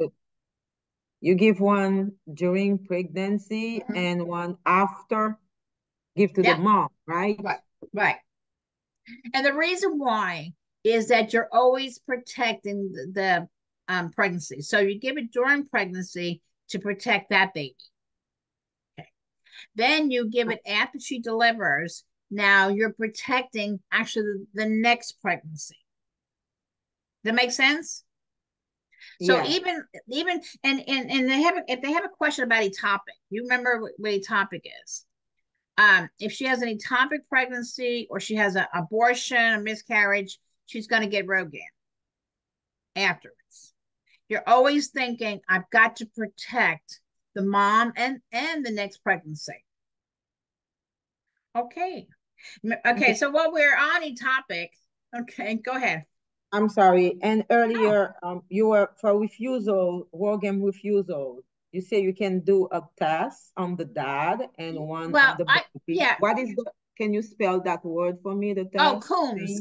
you give one during pregnancy and one after, give to the mom, right? Right. And the reason why is that you're always protecting the pregnancy. So you give it during pregnancy to protect that baby. Okay. Then you give it after she delivers. Now you're protecting actually the next pregnancy. Does that make sense? So Yeah. even and if they have a question about ectopic, you remember what ectopic is. If she has an ectopic pregnancy or she has an abortion, a miscarriage, she's going to get ROGAM afterwards. You're always thinking, I've got to protect the mom and the next pregnancy. Okay. Okay, so while we're on ectopic, okay, go ahead. I'm sorry. And earlier, you were for refusal, ROGAM refusal. You say you can do a test on the dad and one on the baby. Yeah. What is the? Can you spell that word for me? The test. Oh, Coombs.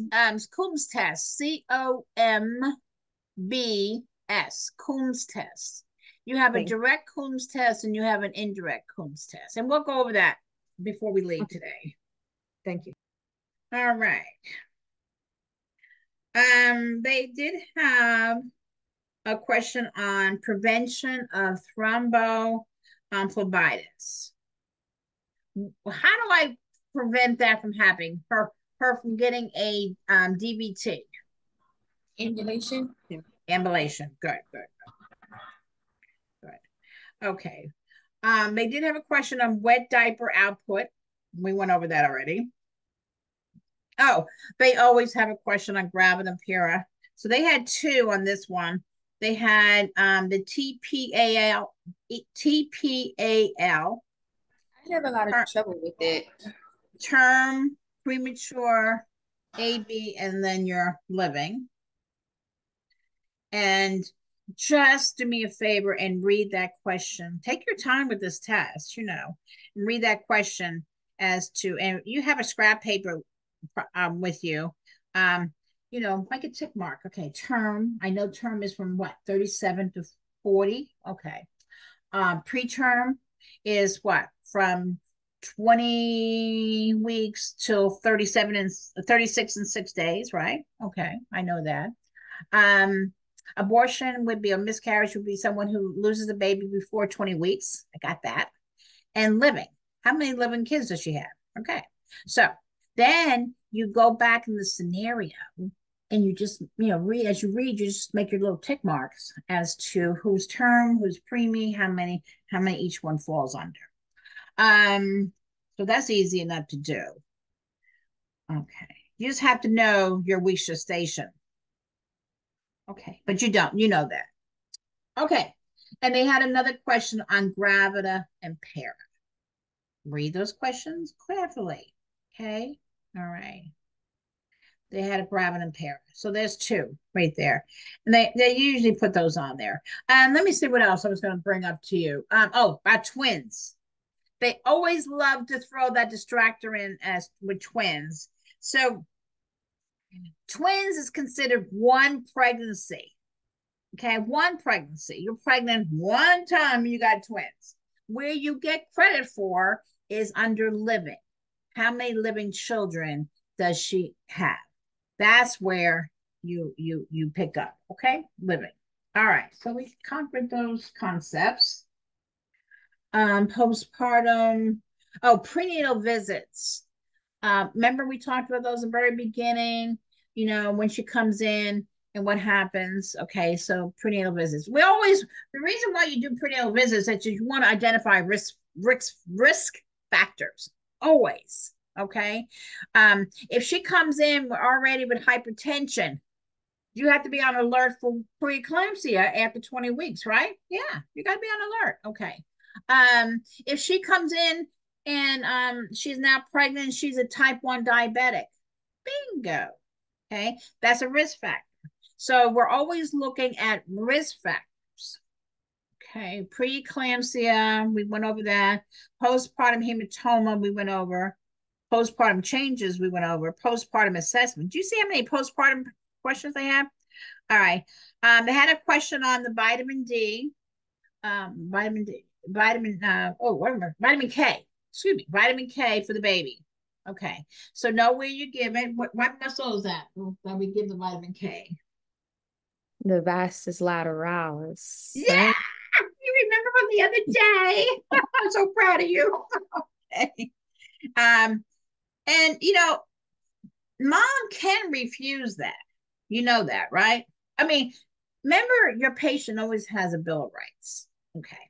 Coombs test. COMBS. Coombs test. You have a direct Coombs test and you have an indirect Coombs test, and we'll go over that before we leave today. Thank you. All right. They did have a question on prevention of thrombophlebitis. How do I prevent that from happening? Her from getting a DVT. Ambulation. Ambulation. Good. Okay. They did have a question on wet diaper output. We went over that already. Oh, they always have a question on gravid Pura. So they had two on this one. They had the TPAL. I have a lot of trouble with it. Term, premature, AB, and then you're living. And just do me a favor and read that question. Take your time with this test, and read that question as to, and you have a scrap paper with you. Like a tick mark. Okay, term. I know term is from what, 37 to 40. Okay. Preterm is what, from 20 weeks till 37 and 36 and 6 days, right? Okay, I know that. Abortion would be, a miscarriage would be someone who loses a baby before 20 weeks. I got that. And living. How many living kids does she have? Okay. So then you go back in the scenario and you just, read, as you read, you just make your little tick marks as to who's term, who's preemie, how many each one falls under. So that's easy enough to do. Okay. You just have to know your week gestation. Okay, but you don't, that. Okay, and they had another question on gravida and para. Read those questions carefully. Okay, all right. They had a gravida and para. So there's two right there. And they usually put those on there. And let me see what else I was going to bring up to you. About twins. They always love to throw that distractor in as with twins. So twins is considered one pregnancy. Okay, one pregnancy. You're pregnant one time, you got twins. Where you get credit for is under living. How many living children does she have? That's where you pick up. Okay, living. All right, so we conquered those concepts. Postpartum. Oh, prenatal visits. Remember we talked about those in the very beginning. you know, when she comes in and what happens. Okay, so prenatal visits. We always, the reason why you do prenatal visits is that you want to identify risk factors, always. Okay. If she comes in already with hypertension, you have to be on alert for preeclampsia after 20 weeks, right? Yeah, you got to be on alert. Okay. If she comes in and she's now pregnant, she's a type 1 diabetic, bingo. Okay, that's a risk factor. So we're always looking at risk factors. Okay, preeclampsia, we went over that. Postpartum hematoma, we went over. Postpartum changes, we went over. Postpartum assessment. Do you see how many postpartum questions they have? All right. They had a question on the vitamin D, vitamin D, vitamin K. Excuse me, vitamin K for the baby. Okay. So know where you give it. What muscle is that we give the vitamin K? The vastus lateralis. Yeah, you remember from the other day. I'm so proud of you. Okay. And you know, mom can refuse that. You know that, right? I mean, remember your patient always has a bill of rights. Okay.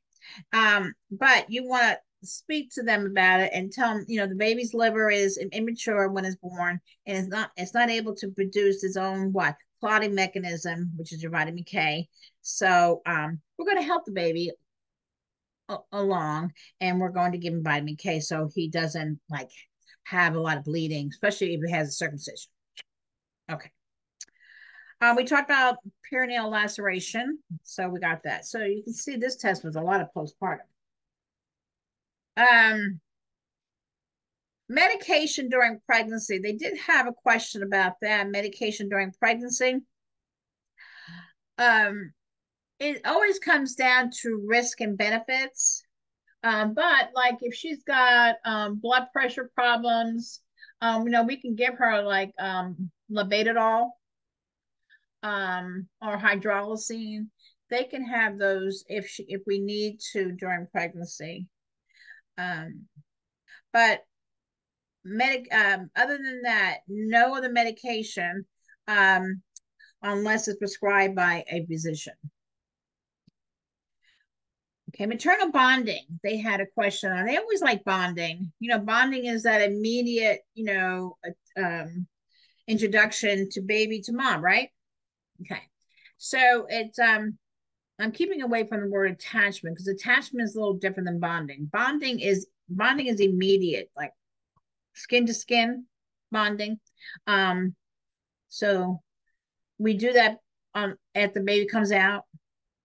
But you want to speak to them about it and tell them, you know, the baby's liver is immature when it's born and it's not able to produce its own what clotting mechanism, which is your vitamin K. So we're going to help the baby along, and we're going to give him vitamin K so he doesn't like have a lot of bleeding, especially if he has a circumcision. Okay. We talked about perineal laceration, so we got that. So you can see this test was a lot of postpartum. Medication during pregnancy. They did have a question about that, medication during pregnancy. It always comes down to risk and benefits. But like if she's got blood pressure problems, you know, we can give her like labetalol or hydralazine. They can have those if we need to during pregnancy. But other than that, no other medication unless it's prescribed by a physician. Okay, maternal bonding. They had a question on. They always like bonding. You know, bonding is that immediate, you know, introduction to baby to mom, right? Okay, so it's I'm keeping away from the word attachment because attachment is a little different than bonding. Bonding is immediate, like skin to skin bonding. So we do that at the baby comes out.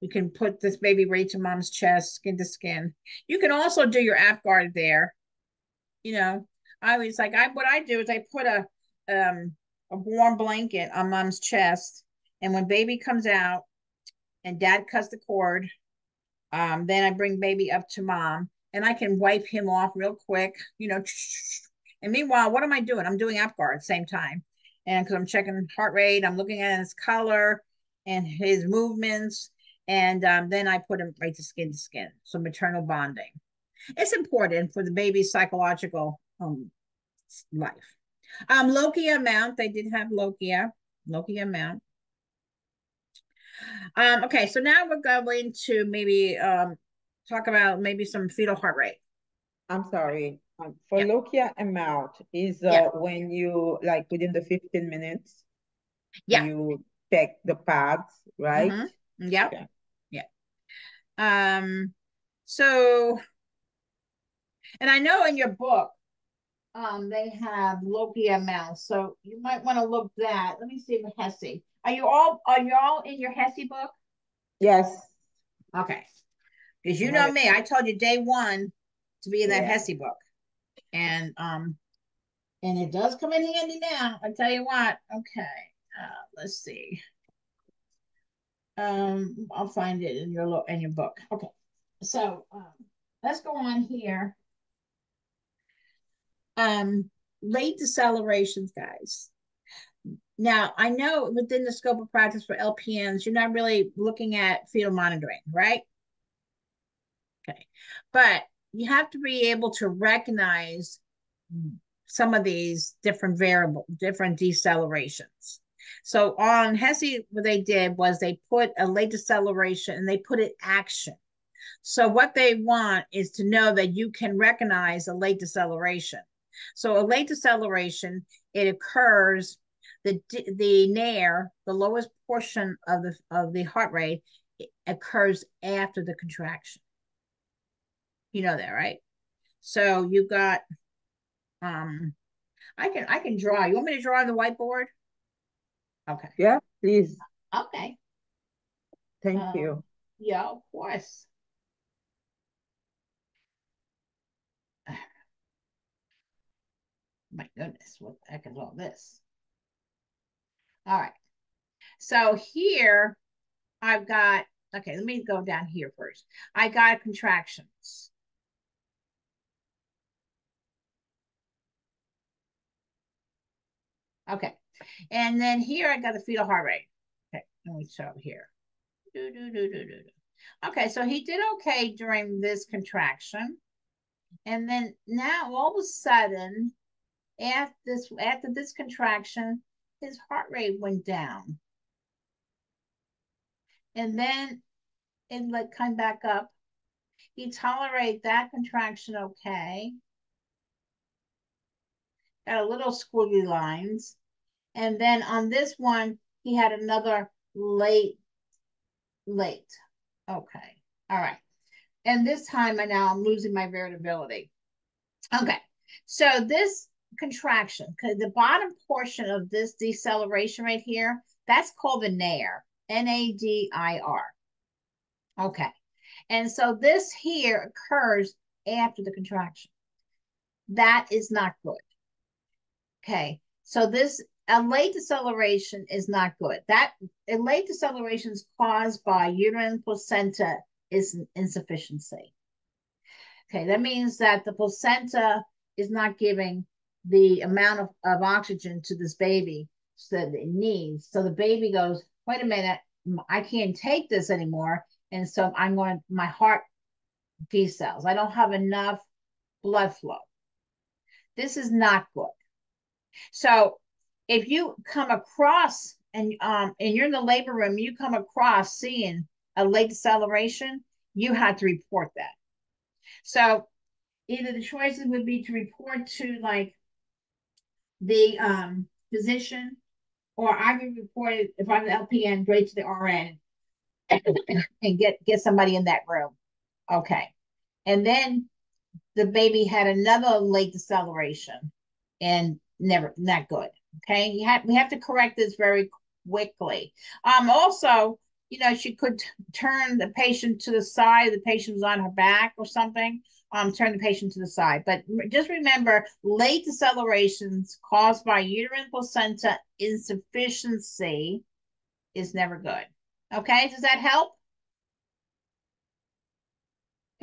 You can put this baby right to mom's chest, skin to skin. You can also do your Apgar there. You know, I was like, what I do is I put a warm blanket on mom's chest, and when baby comes out, and dad cuts the cord, then I bring baby up to mom, and I can wipe him off real quick. You know, and meanwhile, what am I doing? I'm doing Apgar at the same time, and because I'm checking heart rate, I'm looking at his color and his movements. And then I put him right to skin. So maternal bonding. It's important for the baby's psychological life. Lochia mount. They did have Lochia mount. Okay, so now we're going to maybe talk about maybe some fetal heart rate. I'm sorry. For Lochia amount is when you like within the 15 minutes, you check the pads, right? Mm-hmm. Yeah. Okay. So, and I know in your book, they have Lochia mouse, so you might want to look that. Let me see the HESI. Are you all in your HESI book? Yes. Okay. Because you know me, I told you day one to be in that HESI book. And it does come in handy now. I tell you what. Okay. Let's see. I'll find it in your book. Okay. So let's go on here. Late decelerations, guys. Now, I know within the scope of practice for LPNs, you're not really looking at fetal monitoring, right? Okay. But you have to be able to recognize some of these different decelerations. So on HESI, what they did was they put a late deceleration and they put it action. So what they want is to know that you can recognize a late deceleration. So a late deceleration, it occurs, the nair, the lowest portion of the heart rate, occurs after the contraction. You know that, right? So you've got I can draw. You want me to draw on the whiteboard? Okay. Yeah, please. Okay. Thank you. Yeah, of course. My goodness, what the heck is all this? All right. So here I've got, okay, let me go down here first. I got contractions. Okay. And then here I got the fetal heart rate. Okay, let me show here. Okay, so he did okay during this contraction. And then now all of a sudden, after this contraction, his heart rate went down. And then it like came back up. He tolerated that contraction okay. Got a little squiggly lines. And then on this one, he had another late. Okay. All right. And this time I'm losing my variability. Okay. So this contraction, because the bottom portion of this deceleration right here, that's called the nadir, Nadir. Okay. And so this here occurs after the contraction. That is not good. Okay. So this a late deceleration is not good. That a late deceleration is caused by uterine placenta is insufficiency. Okay, that means that the placenta is not giving the amount of oxygen to this baby that it needs. So the baby goes, wait a minute, I can't take this anymore. And so my heart decels. I don't have enough blood flow. This is not good. So if you come across and you're in the labor room, you come across seeing a late deceleration, you had to report that. So either the choices would be to report to like the physician, or I would report it if I'm the LPN straight to the RN and get somebody in that room. Okay. And then the baby had another late deceleration and never not good. Okay. We have to correct this very quickly. Also, she could turn the patient to the side, the patient was on her back or something. Turn the patient to the side. But just remember, late decelerations caused by uterine placenta insufficiency is never good. Okay, does that help?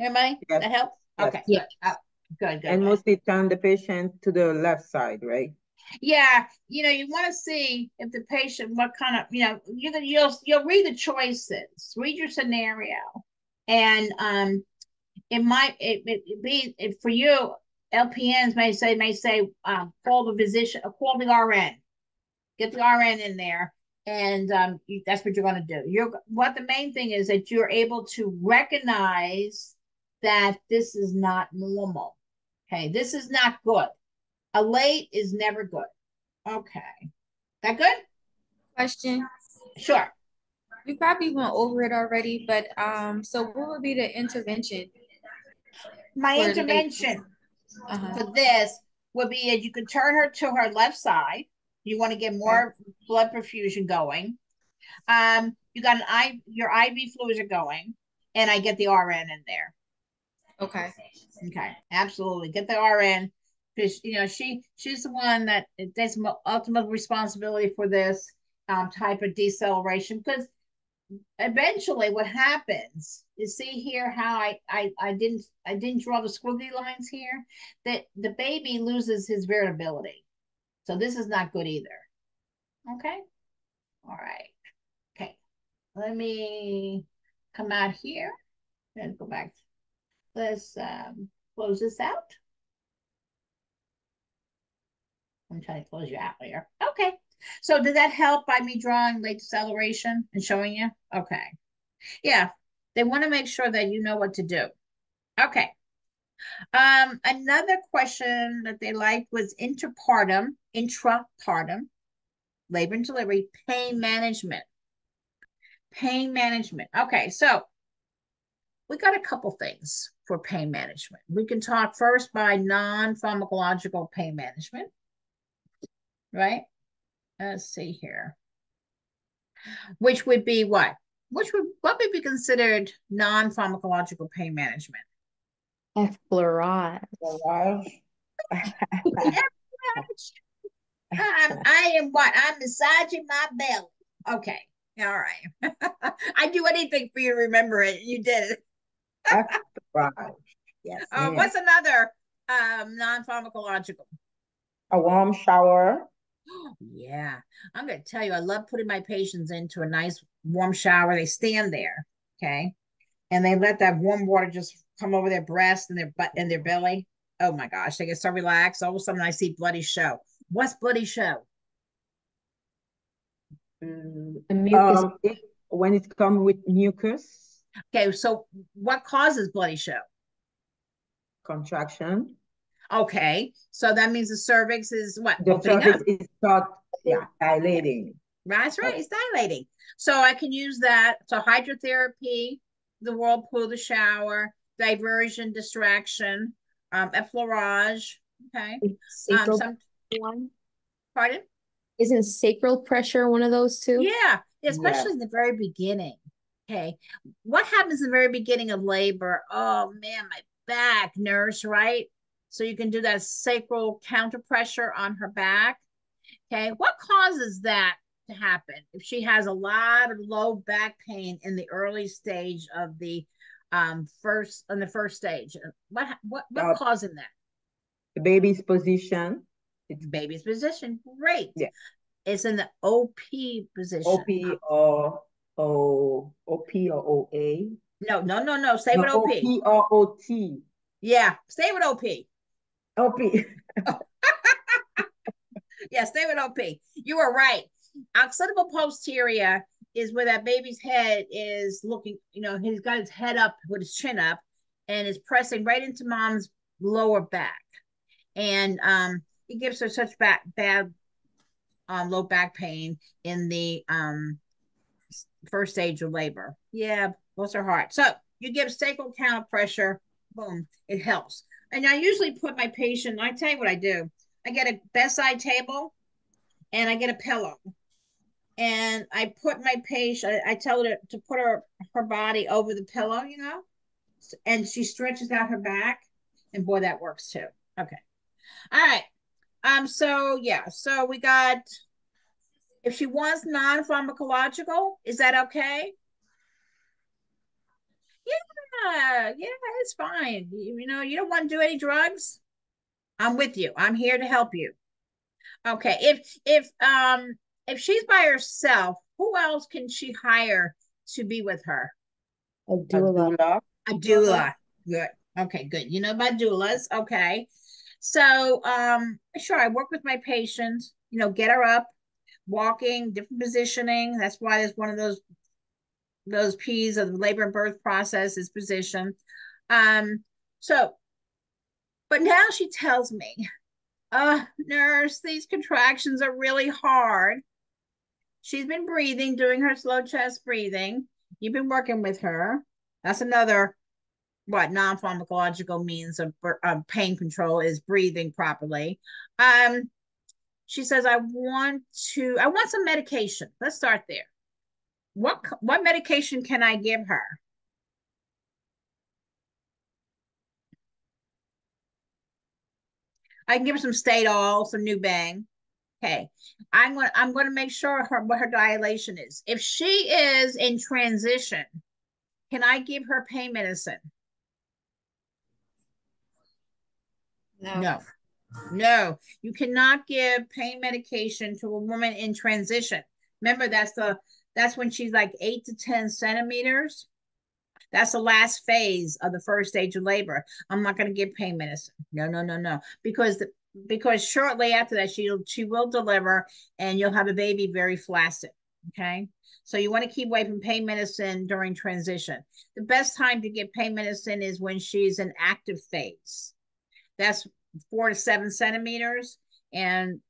Everybody, Yes. that help? Yes. Okay, Yeah. good. And mostly turn the patient to the left side, right? Yeah, you want to see if the patient, what kind of, you'll read the choices, read your scenario, and it be for you. LPNs may say call the physician, call the RN, get the RN in there, and that's what you're going to do. What the main thing is that you're able to recognize that this is not normal. Okay, this is not good. A late is never good. Okay. That good? Question. Sure. We probably went over it already, but so what would be the intervention My for intervention Uh-huh. for this would be that you could turn her to her left side. You want to get more blood perfusion going. You got your IV fluids are going, and I get the RN in there. Okay. Okay, absolutely. Get the RN because she's the one that takes ultimate responsibility for this type of deceleration, because eventually what happens, you see here how I didn't draw the squiggly lines here, that the baby loses his variability. So this is not good either. Okay. All right. Okay. Let me come out here and go back. Let's close this out. I'm trying to close you out here. Okay. So did that help by me drawing late deceleration and showing you? Okay. Yeah. They want to make sure that you know what to do. Okay. Another question that they liked was intrapartum, labor and delivery, pain management. Pain management. Okay, so we got a couple things for pain management. We can talk first by non-pharmacological pain management, right? Let's see here. Which would be what? What would be considered non-pharmacological pain management? Effleurage. I am what? I'm massaging my belly. Okay. All right. I do anything for you to remember it. You did it. Yes, What's another non-pharmacological? a warm shower. Yeah. I'm going to tell you, I love putting my patients into a nice warm shower. They stand there, okay? And they let that warm water just come over their breast and their butt and their belly. Oh my gosh, they get so relaxed. All of a sudden I see bloody show. What's bloody show? A mucus. When it comes with mucus. Okay, so what causes bloody show? Contraction. Okay, so that means the cervix is what? The Opening cervix up. is start, dilating. That's right, it's dilating. So I can use that. So hydrotherapy, the whirlpool, the shower, diversion, distraction, effleurage. Okay. Sacral Some one. pardon? Isn't sacral pressure one of those two? Yeah, especially in the very beginning. Okay. What happens in the very beginning of labor? Oh man, my back, nurse, right? So you can do that sacral counter pressure on her back. Okay. What causes that to happen? If she has a lot of low back pain in the early stage of the first stage, what causing that? The baby's position. It's baby's position. Great. Yeah. It's in the OP position. OP or OA. No. Stay with OP. OP or OT. Yeah, stay with OP. OP. Yeah, stay with OP. You were right. Occipital posterior is where that baby's head is looking, he's got his head up with his chin up and is pressing right into mom's lower back. And it gives her such bad low back pain in the first stage of labor. Yeah, bless her heart. So you give sacral counter pressure, boom, it helps. And I usually put my patient, I tell you what I do. I get a bedside table and I get a pillow. And I put my patient, I tell her to put her body over the pillow, and she stretches out her back. And boy, that works too. Okay. All right. So yeah, so we got, if she wants non-pharmacological, is that okay? Yeah, it's fine. You don't want to do any drugs? I'm with you. I'm here to help you. Okay. If she's by herself, who else can she hire to be with her? A doula. A doula. Good. Okay, good. You know about doulas. Okay. So sure, I work with my patients, get her up, walking, different positioning. That's why there's one of those P's of the labor and birth process is position. So, but now she tells me, nurse, these contractions are really hard. She's been breathing, doing her slow chest breathing. You've been working with her. That's another non-pharmacological means of pain control is breathing properly. She says, I want some medication. Let's start there. What medication can I give her? I can give her some Stadol, some New Bang. Okay. I'm going to make sure what her dilation is. If she is in transition, can I give her pain medicine? No. You cannot give pain medication to a woman in transition. Remember, that's when she's like 8 to 10 centimeters. That's the last phase of the first stage of labor. I'm not going to give pain medicine. No. Because because shortly after that, she will deliver and you'll have a baby very flaccid. Okay. So you want to keep away from pain medicine during transition. The best time to get pain medicine is when she's in active phase. That's 4 to 7 centimeters. And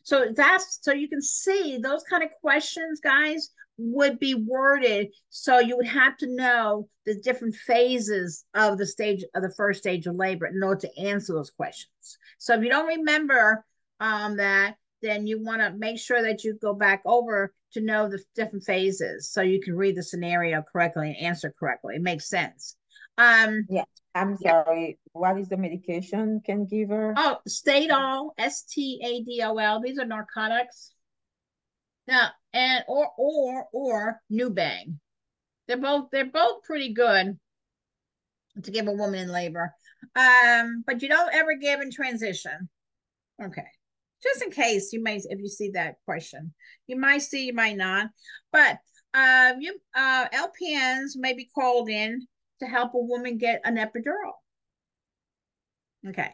so you can see those kind of questions, guys, would be worded. So you would have to know the different phases of the first stage of labor in order to answer those questions. So if you don't remember that, then you want to make sure that you go back over to know the different phases so you can read the scenario correctly and answer correctly. It makes sense. Yeah, I'm sorry. What is the medication can give her? Oh, Stadol, Stadol. These are narcotics. Now, and or Nubang. They're both pretty good to give a woman in labor. But you don't ever give in transition. Okay. Just in case if you see that question. You might see, you might not. But LPNs may be called in to help a woman get an epidural. Okay.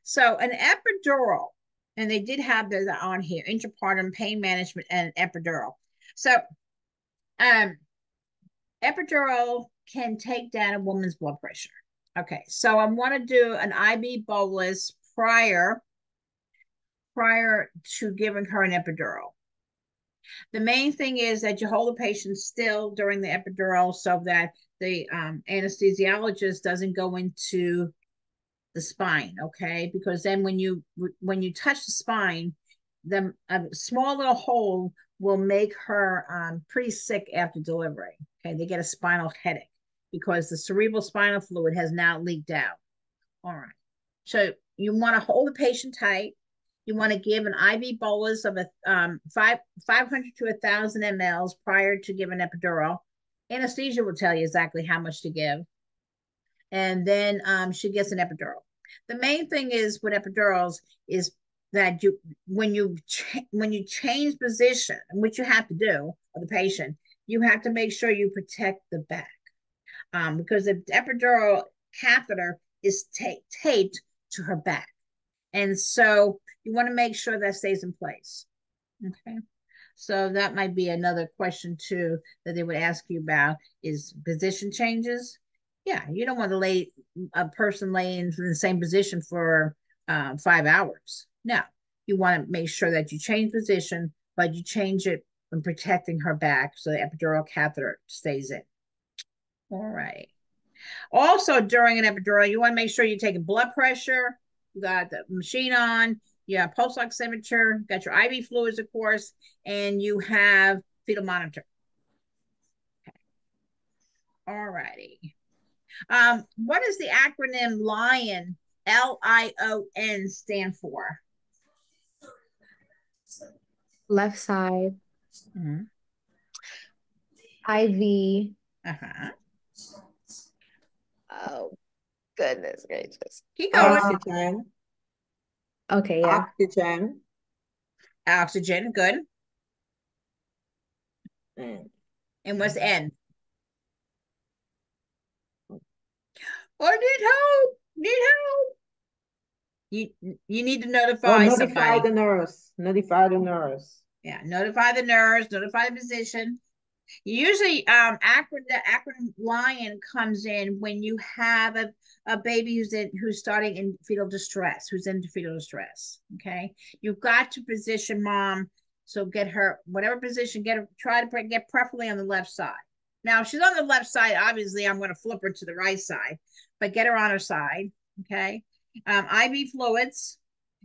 So an epidural, and they did have this on here, intrapartum pain management and epidural. So epidural can take down a woman's blood pressure. Okay, so I want to do an IV bolus prior to giving her an epidural. The main thing is that you hold the patient still during the epidural so that the anesthesiologist doesn't go into the spine, okay? Because then when you touch the spine, a small little hole will make her pretty sick after delivery. Okay, they get a spinal headache because the cerebral spinal fluid has now leaked out. All right, so you want to hold the patient tight. You want to give an IV bolus of 500 to 1,000 mLs prior to giving epidural. Anesthesia will tell you exactly how much to give, and then she gets an epidural. The main thing is with epidurals is that when you change position, which you have to do of the patient, you have to make sure you protect the back, because the epidural catheter is taped to her back, and so you want to make sure that stays in place. Okay. So that might be another question too that they would ask you about is position changes. Yeah, you don't want to lay a person laying in the same position for 5 hours. No, you want to make sure that you change position, but you change it when protecting her back so the epidural catheter stays in. All right. Also, during an epidural, you want to make sure you're taking blood pressure. You got the machine on. You have pulse oximeter. Got your IV fluids, of course, and you have fetal monitor. Okay. All righty. What does the acronym LION, LION, stand for? Left side, Mm-hmm. IV. Uh-huh. Oh, goodness gracious. Keep going. Oxygen. Okay, yeah. Oxygen. Oxygen, good. Mm. And what's N? Oh, need help. Need help. You need to notify somebody. The nurse. Notify the nurse. Yeah, notify the nurse, notify the physician. Usually, the acronym LION comes in when you have a baby who's starting in fetal distress, who's in fetal distress. Okay, you've got to position mom. So get her whatever position. Try to get preferably on the left side. Now, if she's on the left side, obviously I'm going to flip her to the right side, but get her on her side. Okay, IV fluids.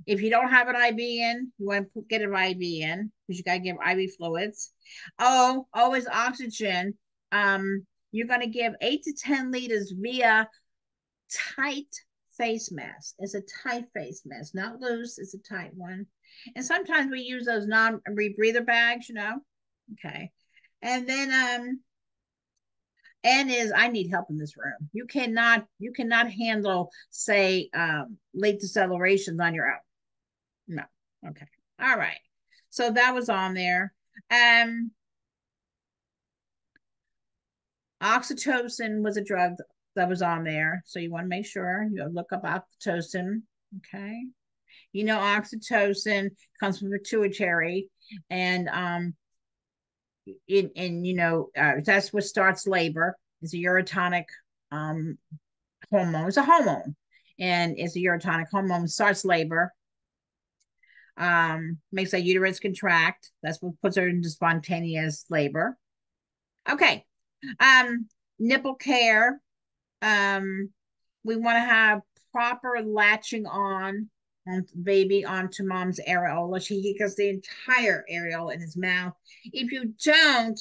If you don't have an IV in, you want to get an IV in because you got to give IV fluids. Always oxygen. You're going to give 8 to 10 liters via tight face mask. It's a tight face mask, not loose. It's a tight one. And sometimes we use those non-rebreather bags, Okay. And then N is I need help in this room. You cannot handle, say, late decelerations on your own. No. Okay. All right. So that was on there. Oxytocin was a drug that was on there. So you want to make sure you look up oxytocin. Okay. You know, oxytocin comes from pituitary, and that's what starts labor. It's a urotonic hormone. It's a hormone, and it's a urotonic hormone. Starts labor. Makes that uterus contract. That's what puts her into spontaneous labor. Okay. Nipple care. We want to have proper latching on the baby onto mom's areola. She gets the entire areola in his mouth. If you don't,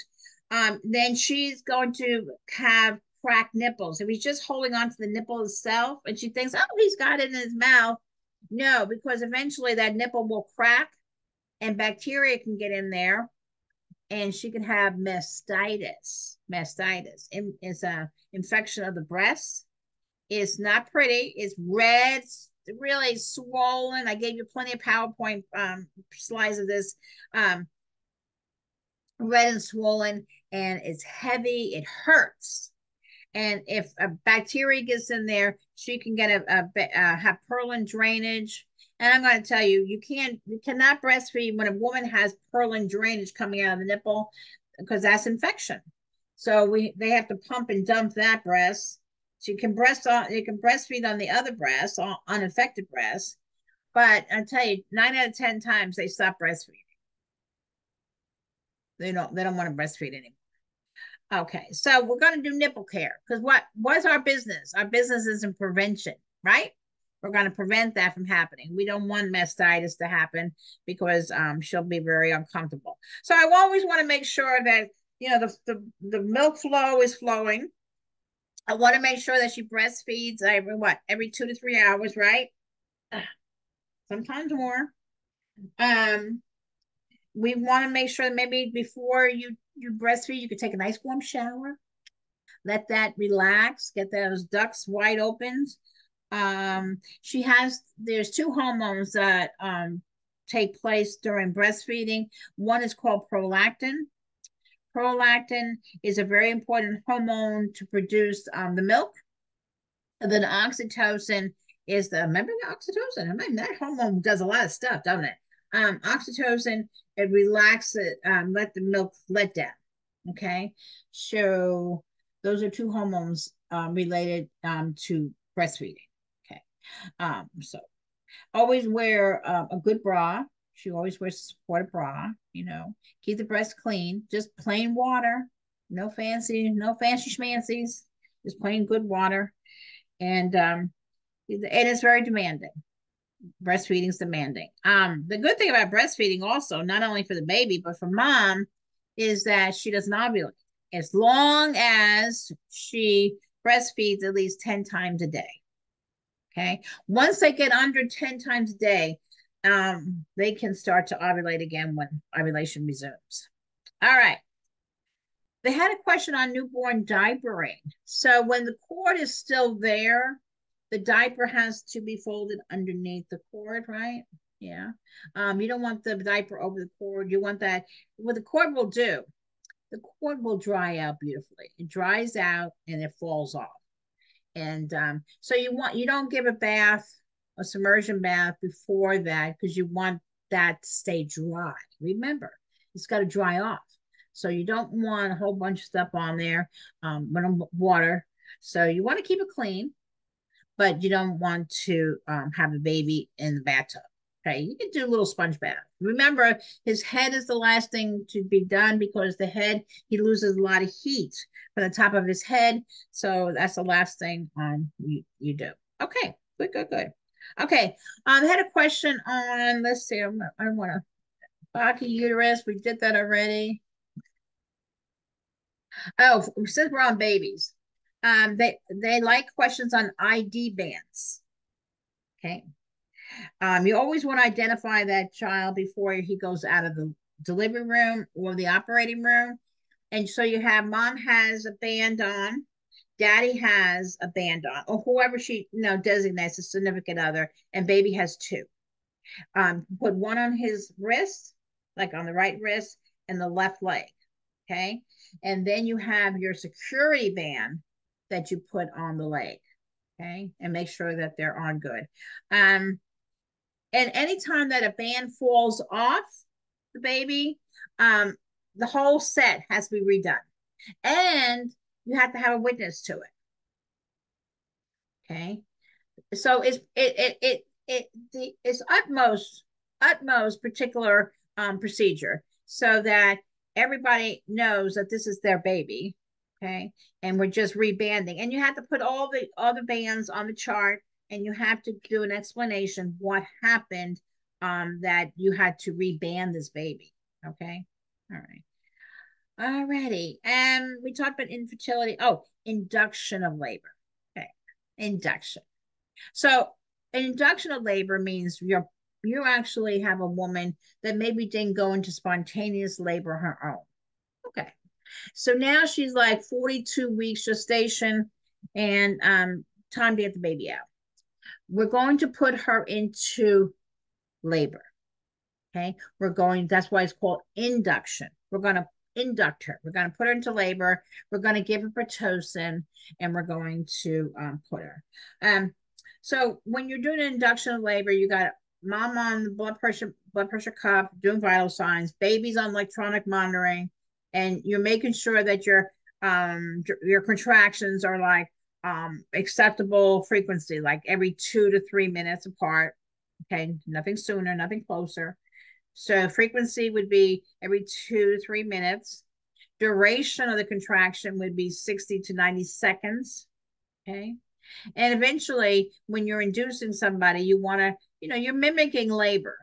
then she's going to have cracked nipples. If he's just holding on to the nipple itself and she thinks, oh, he's got it in his mouth. No, because eventually that nipple will crack and bacteria can get in there and she can have mastitis. Mastitis is an infection of the breast. It's not pretty. It's red, really swollen. I gave you plenty of PowerPoint slides of this. Red and swollen, and it's heavy. It hurts. And if a bacteria gets in there, she can get have purulent drainage. And I'm going to tell you, you cannot breastfeed when a woman has purulent drainage coming out of the nipple because that's infection. So they have to pump and dump that breast. So you can breastfeed on the other breast, unaffected breast. But I tell you, 9 out of 10 times they stop breastfeeding. They don't want to breastfeed anymore. Okay, so we're going to do nipple care because what's our business? Our business is in prevention, right? We're going to prevent that from happening. We don't want mastitis to happen because she'll be very uncomfortable. So I always want to make sure that the milk flow is flowing. I want to make sure that she breastfeeds every 2 to 3 hours, right? Sometimes more. We want to make sure that maybe before you breastfeed, you could take a nice warm shower, let that relax, get those ducts wide open. There's 2 hormones that take place during breastfeeding. One is called prolactin. Prolactin is a very important hormone to produce the milk. And then oxytocin remember the oxytocin? I mean, that hormone does a lot of stuff, doesn't it? Oxytocin, it relaxes, let the milk let down. Okay, so those are 2 hormones related to breastfeeding. Okay, so always wear a good bra. She always wears a supportive bra. Keep the breast clean. Just plain water. No fancy schmancies. Just plain good water, and it's very demanding. Breastfeeding is demanding. The good thing about breastfeeding also, not only for the baby, but for mom, is that she doesn't ovulate as long as she breastfeeds at least 10 times a day. Okay. Once they get under 10 times a day, they can start to ovulate again when ovulation resumes. All right. They had a question on newborn diapering. So when the cord is still there, the diaper has to be folded underneath the cord, right? Yeah. You don't want the diaper over the cord. You want that. What the cord will do, the cord will dry out beautifully. It dries out and it falls off. And so you don't give a submersion bath before that because you want that to stay dry. Remember, it's got to dry off. So you don't want a whole bunch of stuff on there, water. So you want to keep it clean, but you don't want to have a baby in the bathtub. Okay, you can do a little sponge bath. Remember, his head is the last thing to be done because he loses a lot of heat from the top of his head. So that's the last thing you do. Okay, good. Okay, I had a question on, let's see, I want to, Baki uterus, we did that already. Oh, since we're on babies, they like questions on ID bands. Okay. You always want to identify that child before he goes out of the delivery room or the operating room. And so you have mom has a band on, daddy has a band on, or whoever she designates a significant other, and baby has 2. Put one on his wrist, like on the right wrist, and the left leg. Okay. And then you have your security band that you put on the leg. Okay. And make sure that they're on good. And anytime that a band falls off the baby, the whole set has to be redone. And you have to have a witness to it. Okay. So it's utmost particular procedure so that everybody knows that this is their baby. Okay. And we're just rebanding. And you have to put all the bands on the chart, and you have to do an explanation what happened that you had to reband this baby. Okay. All right. Alrighty. And we talked about infertility. Oh, induction of labor. Okay. Induction. So an induction of labor means you actually have a woman that maybe didn't go into spontaneous labor her own. Okay. So now she's like 42 weeks gestation and time to get the baby out. We're going to put her into labor. Okay. That's why it's called induction. We're going to induct her. We're going to put her into labor. We're going to give her Pitocin, and we're going to put her. So when you're doing an induction of labor, you got mom on the blood pressure cuff, doing vital signs, baby's on electronic monitoring, and you're making sure that your contractions are like acceptable frequency, like every 2 to 3 minutes apart. Okay, nothing sooner, nothing closer. So frequency would be every 2 to 3 minutes. Duration of the contraction would be 60 to 90 seconds. Okay. And eventually, when you're inducing somebody, you want to, you're mimicking labor.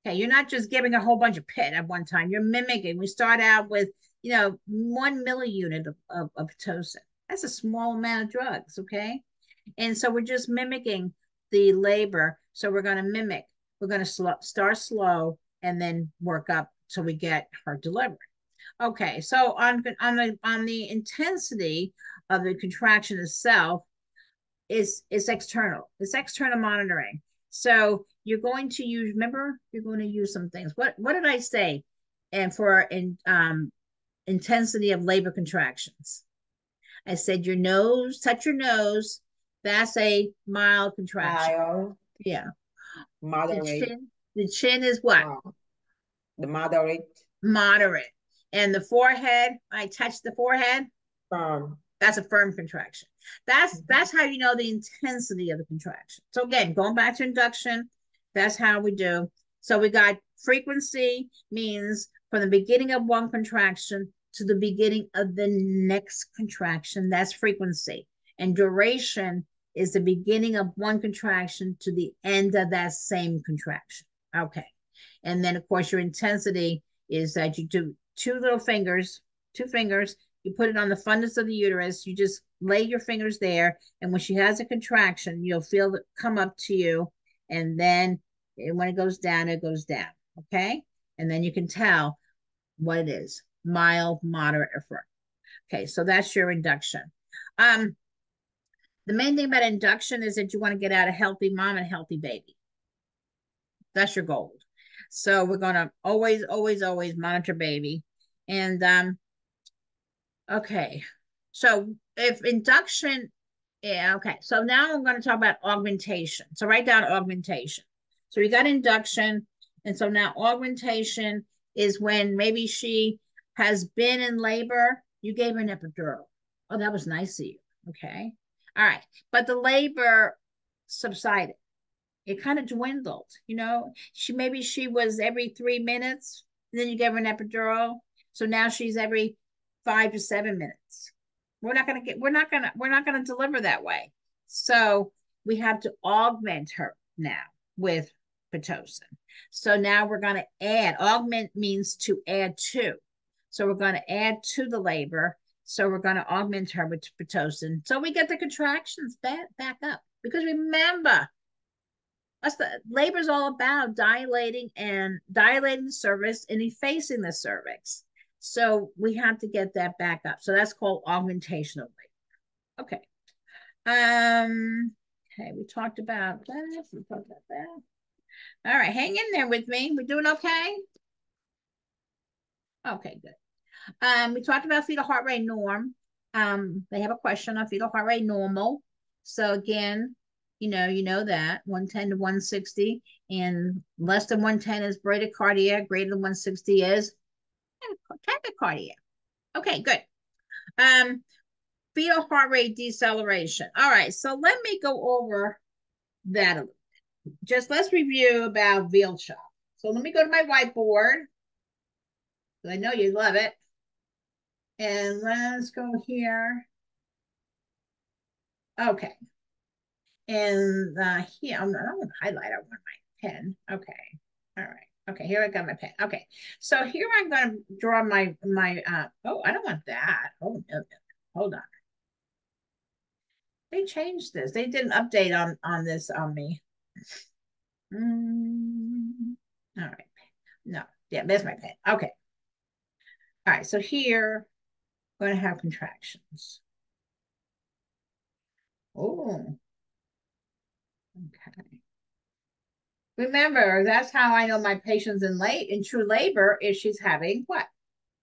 Okay. You're not just giving a whole bunch of pit at one time. You're mimicking. We start out with, 1 milliunit of Pitocin. That's a small amount of drugs. Okay. And so we're just mimicking the labor. So we're going to mimic. We're going to start slow and then work up till we get her delivered. Okay, so on the intensity of the contraction itself is external. It's external monitoring. So you're going to use. Remember, you're going to use some things. What did I say? And for intensity of labor contractions, I said your nose. Touch your nose. That's a mild contraction. Mild, Yeah. moderate. The chin is what? The moderate. Moderate. And the forehead, I touch the forehead. Firm. That's a firm contraction. That's how you know the intensity of the contraction. So again, going back to induction, that's how we do. So we got frequency means from the beginning of one contraction to the beginning of the next contraction. That's frequency. And duration is the beginning of one contraction to the end of that same contraction. Okay. And then of course your intensity is that you do two fingers, you put it on the fundus of the uterus, you just lay your fingers there, and when she has a contraction, you'll feel it come up to you, and then when it goes down, okay? And then you can tell what it is, mild, moderate, or firm. Okay, so that's your induction. The main thing about induction is that you want to get out a healthy mom and a healthy baby. That's your goal. So we're going to always monitor baby. And okay, so if induction, yeah, okay. So now I'm going to talk about augmentation. So write down augmentation. So we got induction, and so now augmentation is when maybe she has been in labor, you gave her an epidural. Oh, that was nice of you. Okay. All right. But the labor subsided. It kind of dwindled, she was every 3 minutes, and then you gave her an epidural. So now she's every 5 to 7 minutes. We're not gonna deliver that way. So we have to augment her now with Pitocin. So now we're gonna add. Augment means to add to. So we're gonna add to the labor. So we're gonna augment her with Pitocin. So we get the contractions back up. Because remember, that's labor is all about dilating the cervix and effacing the cervix. So we have to get that back up. So that's called augmentation of labor. Okay. Okay, we talked about that. All right, hang in there with me. We're doing okay? Okay, good. We talked about fetal heart rate norm. They have a question on fetal heart rate normal. So again, You know that 110 to 160, and less than 110 is bradycardia, greater than 160 is tachycardia. Okay, good. Fetal heart rate deceleration. All right, so let me go over that a little bit. Just let's review about veal chop. So let me go to my whiteboard. I know you love it. And let's go here. Okay. And here, I'm going to highlight. I want my pen. Okay. All right. Okay, here I got my pen. Okay. So here I'm going to draw my, oh, I don't want that. Oh, no. Hold on. They changed this. They did an update on this on me. All right. No. Yeah, there's my pen. Okay. All right. So here, I'm going to have contractions. Oh. Okay. Remember, that's how I know my patient's in true labor is she's having what?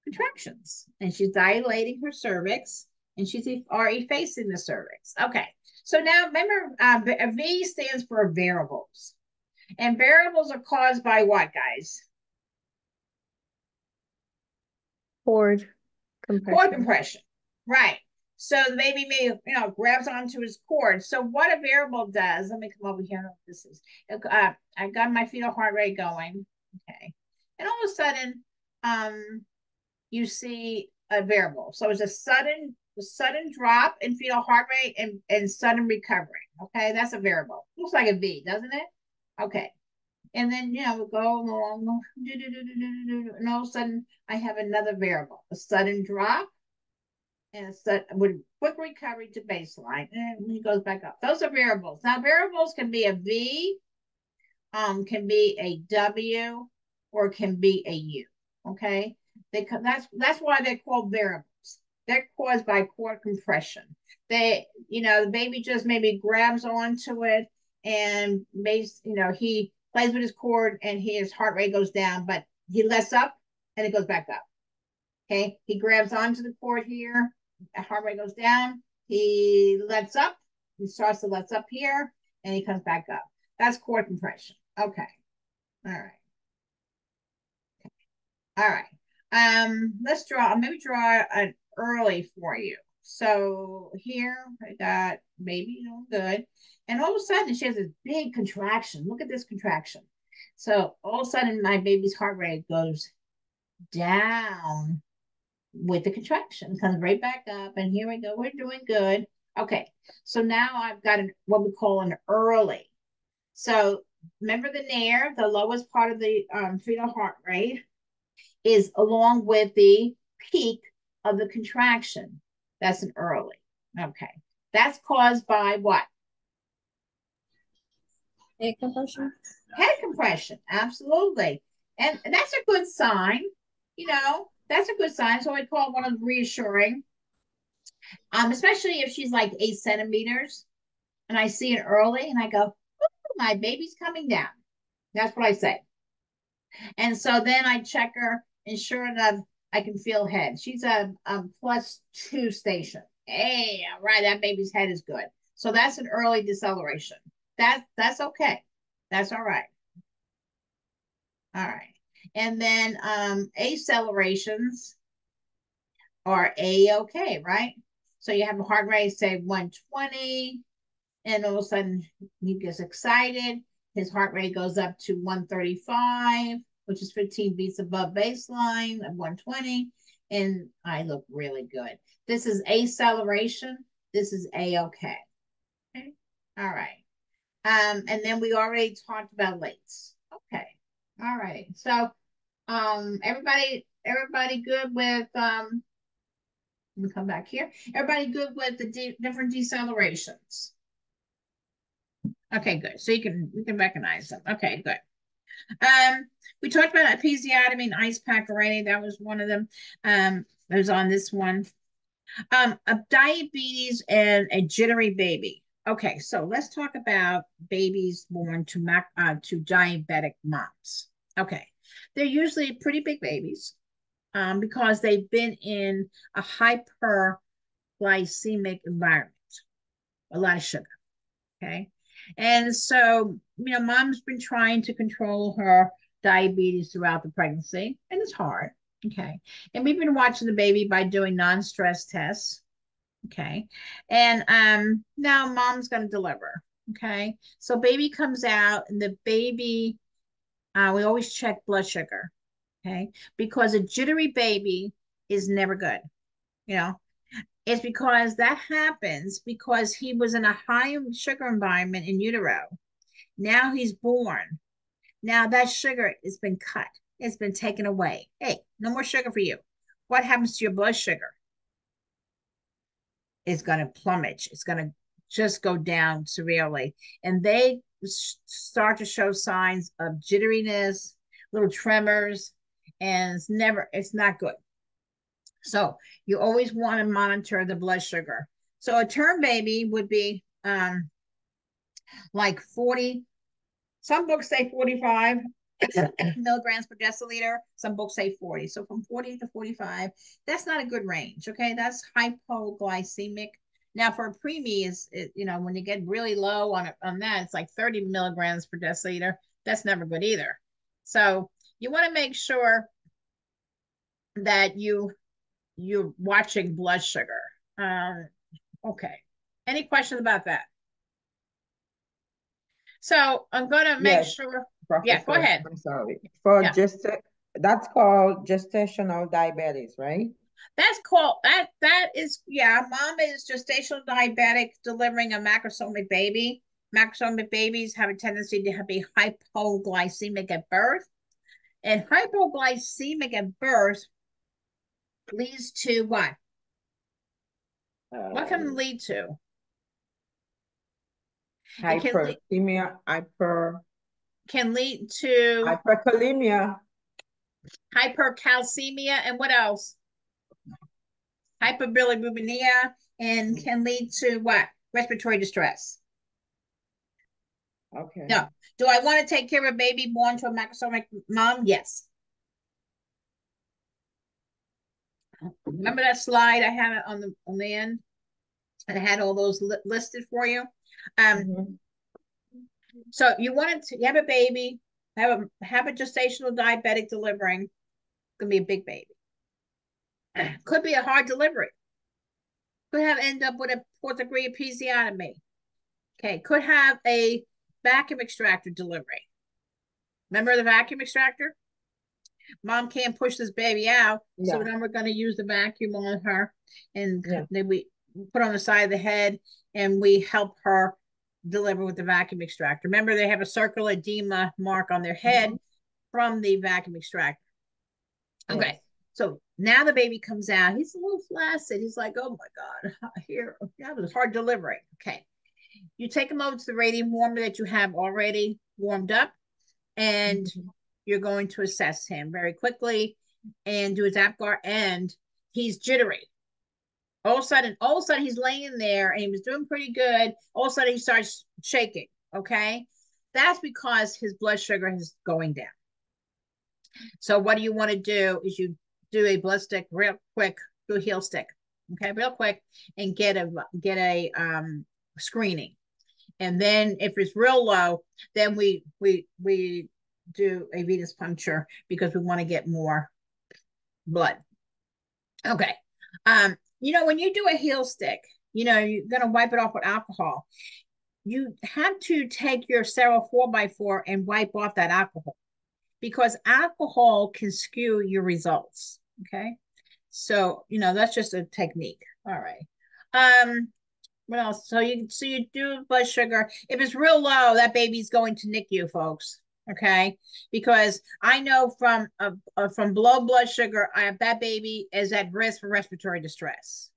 Contractions. And she's dilating her cervix and she's effacing the cervix. Okay. So now remember, V stands for variables. And variables are caused by what, guys? Cord Cord compression. compression. Right. So the baby may, grabs onto his cord. So what a variable does, let me come over here. This is, I got my fetal heart rate going. Okay. And all of a sudden, you see a variable. So it's a sudden drop in fetal heart rate and sudden recovery. Okay. That's a variable. Looks like a V, doesn't it? Okay. And then, we go along, and all of a sudden I have another variable, a sudden drop and with quick recovery to baseline, and he goes back up. Those are variables. Now, variables can be a V, can be a W, or can be a U. Okay, that's why they're called variables. They're caused by cord compression. The baby just maybe grabs onto it and he plays with his cord and his heart rate goes down, but he lets up and it goes back up. Okay, he grabs onto the cord here, heart rate goes down, he lets up, he starts to let up here, and he comes back up. That's cord compression. Okay. All right. All right. Let's maybe draw an early for you. So here I got baby doing good. And all of a sudden she has this big contraction. Look at this contraction. So all of a sudden my baby's heart rate goes down with the contraction, comes right back up. And here we go. We're doing good. Okay. So now I've got what we call an early. So remember the nair, the lowest part of the fetal heart rate, is along with the peak of the contraction. That's an early. Okay. That's caused by what? Head compression. Head compression. Absolutely. And that's a good sign. That's a good sign. So I call one of the reassuring. Especially if she's like 8 centimeters and I see it early and I go, my baby's coming down. That's what I say. And so then I check her, and sure enough, I can feel head. She's a +2 station. Hey, all right, that baby's head is good. So that's an early deceleration. That's okay. That's all right. All right. And then accelerations are A-okay, right? So you have a heart rate, say 120, and all of a sudden he gets excited. His heart rate goes up to 135, which is 15 beats above baseline of 120. And I look really good. This is acceleration. This is A-okay. Okay. All right. And then we already talked about lates. Okay. All right. So everybody good with let me come back here. Everybody good with the different decelerations? Okay, good. So we can recognize them. Okay, good. We talked about episiotomy and ice pack already. That was one of them. It was on this one. Diabetes and a jittery baby. Okay, so let's talk about babies born to diabetic moms. Okay, they're usually pretty big babies because they've been in a hyperglycemic environment, a lot of sugar. Okay. And so, mom's been trying to control her diabetes throughout the pregnancy, and it's hard. Okay. And we've been watching the baby by doing non-stress tests. Okay. And now mom's gonna deliver. Okay. So baby comes out, and the baby, we always check blood sugar. Okay. Because a jittery baby is never good. You know, it's because that happens because he was in a high sugar environment in utero. Now he's born. Now that sugar has been cut. It's been taken away. Hey, no more sugar for you. What happens to your blood sugar? It's going to plummet. It's going to just go down severely. And they start to show signs of jitteriness, little tremors, and it's not good. So you always want to monitor the blood sugar. So a term baby would be like 40, some books say 45 milligrams per deciliter. Some books say 40. So from 40 to 45, that's not a good range. Okay. That's hypoglycemic. Now for a preemie when you get really low on that, it's like 30 milligrams per deciliter. That's never good either. So you want to make sure that you're watching blood sugar. Okay. Any questions about that? So I'm going to make Yes, sure. Yeah, go Professor, ahead. I'm sorry. For Yeah. that's called gestational diabetes, right? That's called that is mom is gestational diabetic delivering a macrosomic baby. Macrosomic babies have a tendency to be hypoglycemic at birth. And hypoglycemic at birth leads to what? What can it lead to? It Hyperthemia, can lead to hyperkalemia. hypercalcemia, and what else? Hyperbilirubinemia, and can lead to what? Respiratory distress. Okay. No. Do I want to take care of a baby born to a macrosomic mom? Yes. Remember that slide I had on the end? And I had all those listed for you. So you have a baby, have a gestational diabetic delivering. It's gonna be a big baby. Could be a hard delivery. Could end up with a 4th degree episiotomy. Okay, could have a vacuum extractor delivery. Remember the vacuum extractor? Mom can't push this baby out, so then we're going to use the vacuum on her, and then we put on the side of the head, and we help her deliver with the vacuum extractor. Remember, they have a circular edema mark on their head from the vacuum extractor. Okay, so now the baby comes out. He's a little flaccid. He's like, oh my God, here, that was hard delivery. Okay, you take him over to the radiant warmer that you have already warmed up, and you're going to assess him very quickly and do his APGAR, and he's jittery. All of a sudden he's laying there and he was doing pretty good. All of a sudden he starts shaking. Okay. That's because his blood sugar is going down. So what do you want to do is you do a blood stick real quick, do a heel stick. Okay, real quick, and get a screening. And then if it's real low, then we do a venous puncture because we want to get more blood. Okay. When you do a heel stick, you're going to wipe it off with alcohol. You have to take your sterile 4x4 and wipe off that alcohol because alcohol can skew your results. Okay. So, that's just a technique. All right. What else? So you do blood sugar. If it's real low, that baby's going to NICU, folks. Okay, because I know from low blood sugar, that baby is at risk for respiratory distress.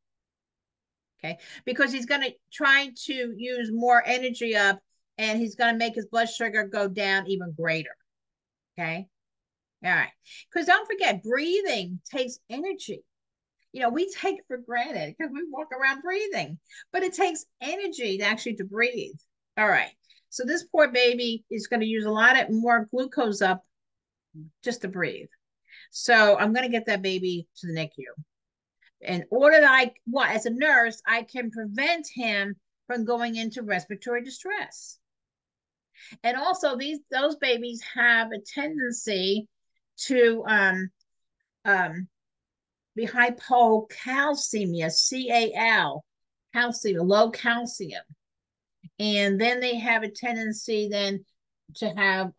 Okay, because he's going to try to use more energy up, and he's going to make his blood sugar go down even greater. Okay, all right. Because don't forget, breathing takes energy. We take it for granted because we walk around breathing, but it takes energy to breathe. All right. So this poor baby is going to use a lot more glucose up just to breathe. So I'm going to get that baby to the NICU. In order that as a nurse, I can prevent him from going into respiratory distress. And also those babies have a tendency to be hypocalcemia, CAL, calcium, low calcium. And then they have a tendency then to have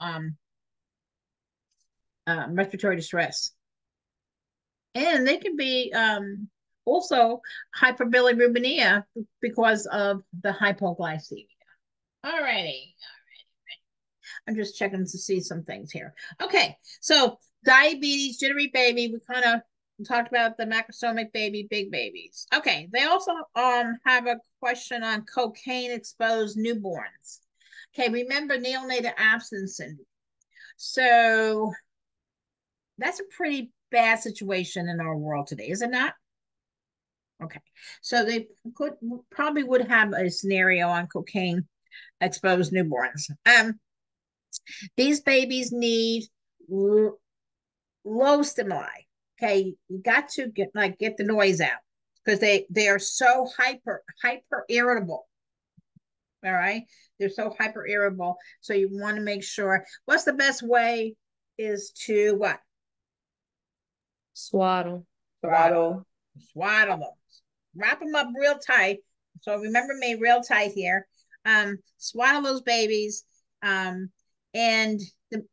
respiratory distress. And they can be also hyperbilirubinemia because of the hypoglycemia. All righty. I'm just checking to see some things here. Okay, so diabetes, jittery baby, we kind of talked about the macrosomic baby, big babies. Okay, they also have a question on cocaine exposed newborns. Okay, remember neonatal abstinence syndrome. So that's a pretty bad situation in our world today, is it not? Okay, so they probably would have a scenario on cocaine exposed newborns. These babies need low stimuli. Okay, you got to get the noise out because they are so hyper irritable. All right, they're so hyper irritable. So you want to make sure. What's the best way is to what? Swaddle. Swaddle. Swaddle them. Wrap them up real tight. So remember me, real tight here. Swaddle those babies. And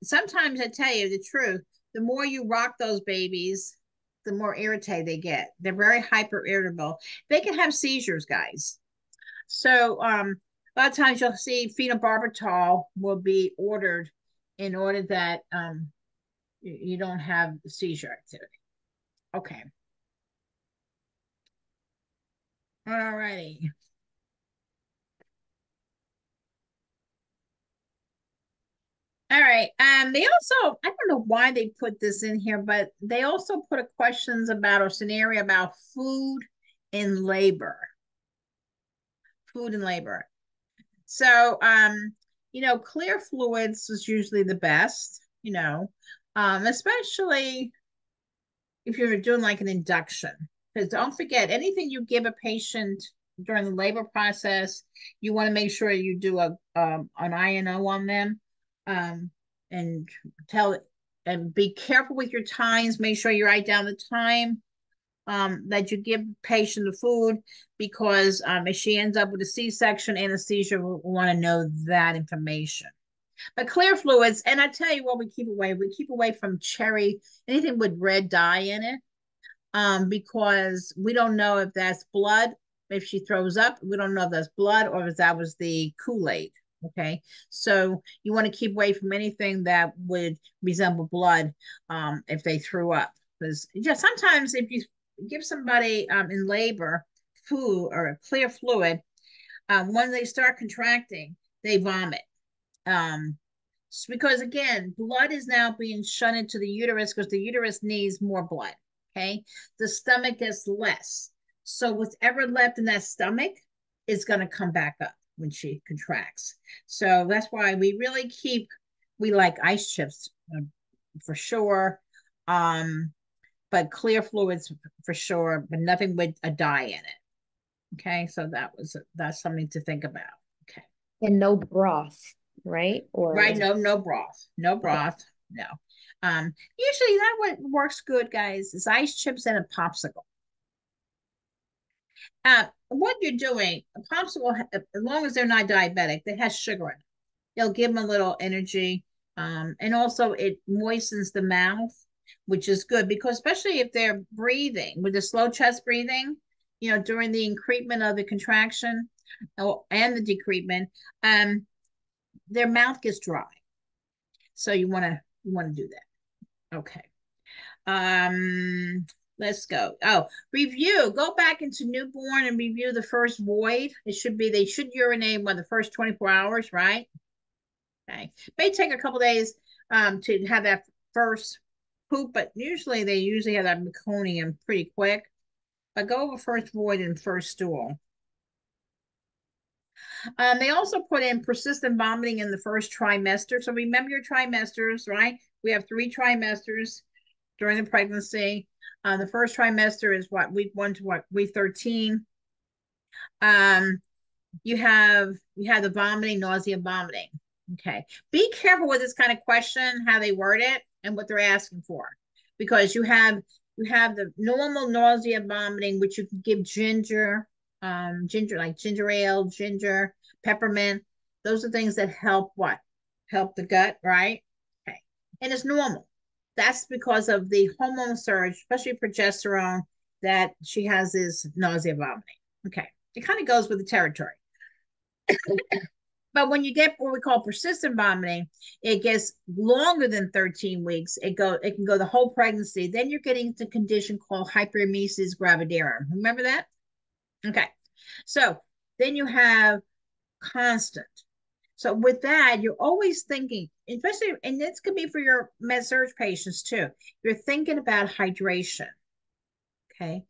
sometimes I tell you the truth, the more you rock those babies, the more irritated they get. They're very hyper irritable. They can have seizures, guys. So a lot of times you'll see phenobarbital will be ordered in order that you don't have seizure activity. Okay. All righty. All right. They also, I don't know why they put this in here, but they also put a questions about a scenario about food in labor. Food and labor. So, clear fluids is usually the best, especially if you're doing like an induction. Because don't forget, anything you give a patient during the labor process, you want to make sure you do an INO on them, and and be careful with your times. Make sure you write down the time that you give patient the food, because if she ends up with a C-section, anesthesia will want to know that information. But clear fluids, and I tell you what, we keep away from cherry, anything with red dye in it, because we don't know if that's blood. If she throws up, we don't know if that's blood or if that was the Kool-Aid. Okay, so you want to keep away from anything that would resemble blood if they threw up, because just sometimes if you give somebody in labor food or a clear fluid, when they start contracting, they vomit. Because again, blood is now being shut into the uterus because the uterus needs more blood. Okay, the stomach gets less. So whatever left in that stomach is going to come back up when she contracts. So that's why we like ice chips for sure. But clear fluids for sure, but nothing with a dye in it. Okay, so that's something to think about. Okay. And no broth, right? Right, no broth. No broth. No. Usually that what works good, guys, is ice chips and a popsicle. What you're doing, a popsicle, as long as they're not diabetic, that has sugar in it. It'll give them a little energy. And also it moistens the mouth, which is good because especially if they're breathing with the slow chest breathing, during the increment of the contraction and the decrement, their mouth gets dry. So you want to do that. Okay. Let's go. Oh, review. Go back into newborn and review the first void. They should urinate the first 24 hours, right? Okay. May take a couple days to have that first poop, but usually they have that meconium pretty quick. But go over first void and first stool. They also put in persistent vomiting in the first trimester. So remember your trimesters, right? We have 3 trimesters during the pregnancy. The first trimester is week 1 to week 13. You have the vomiting, nausea, vomiting. Okay. Be careful with this kind of question, how they word it and what they're asking for. Because you have the normal nausea, vomiting, which you can give ginger, ginger, like ginger ale, ginger, peppermint. Those are things that help what? Help the gut, right? Okay. And it's normal. That's because of the hormone surge, especially progesterone, that she has this nausea, vomiting. Okay. It kind of goes with the territory. But when you get what we call persistent vomiting, it gets longer than 13 weeks. It can go the whole pregnancy. Then you're getting the condition called hyperemesis gravidarum. Remember that? Okay. So then you have constant. So with that, you're always thinking, especially, and this could be for your med surg patients too. You're thinking about hydration. Okay.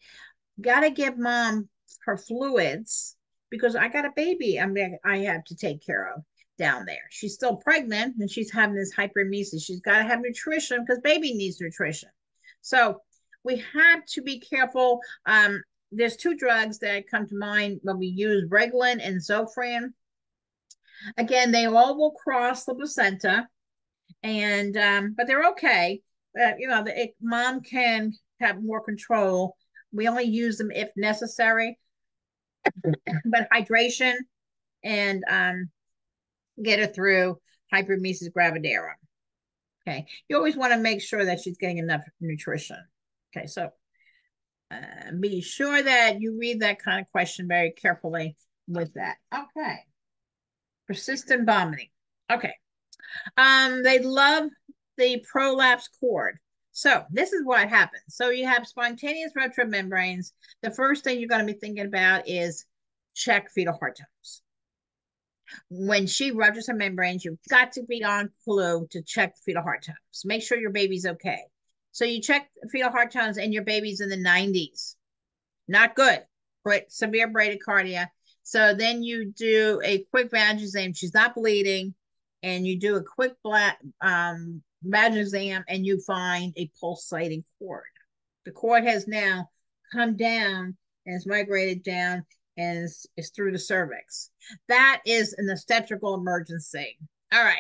Got to give mom her fluids because I got a baby I have to take care of down there. She's still pregnant and she's having this hyperemesis. She's got to have nutrition because baby needs nutrition. So we have to be careful. There's two drugs that come to mind when we use Reglan and Zofran. Again, they all will cross the placenta, and but they're okay. Mom can have more control. We only use them if necessary, but hydration and get her through hyperemesis gravidarum. Okay, you always want to make sure that she's getting enough nutrition. Okay, so be sure that you read that kind of question very carefully with that. Okay, persistent vomiting. Okay, they love the prolapse cord. So this is what happens. So you have spontaneous rupture of membranes. The first thing you're going to be thinking about is check fetal heart tones. When she ruptures her membranes, you've got to be on clue to check fetal heart tones. Make sure your baby's okay. So you check fetal heart tones and your baby's in the 90s. Not good. Severe bradycardia. So then you do a quick vaginal exam. She's not bleeding. And you do a quick vaginal exam and you find a pulsating cord. The cord has now come down and is migrated down and is through the cervix. That is an obstetrical emergency. All right.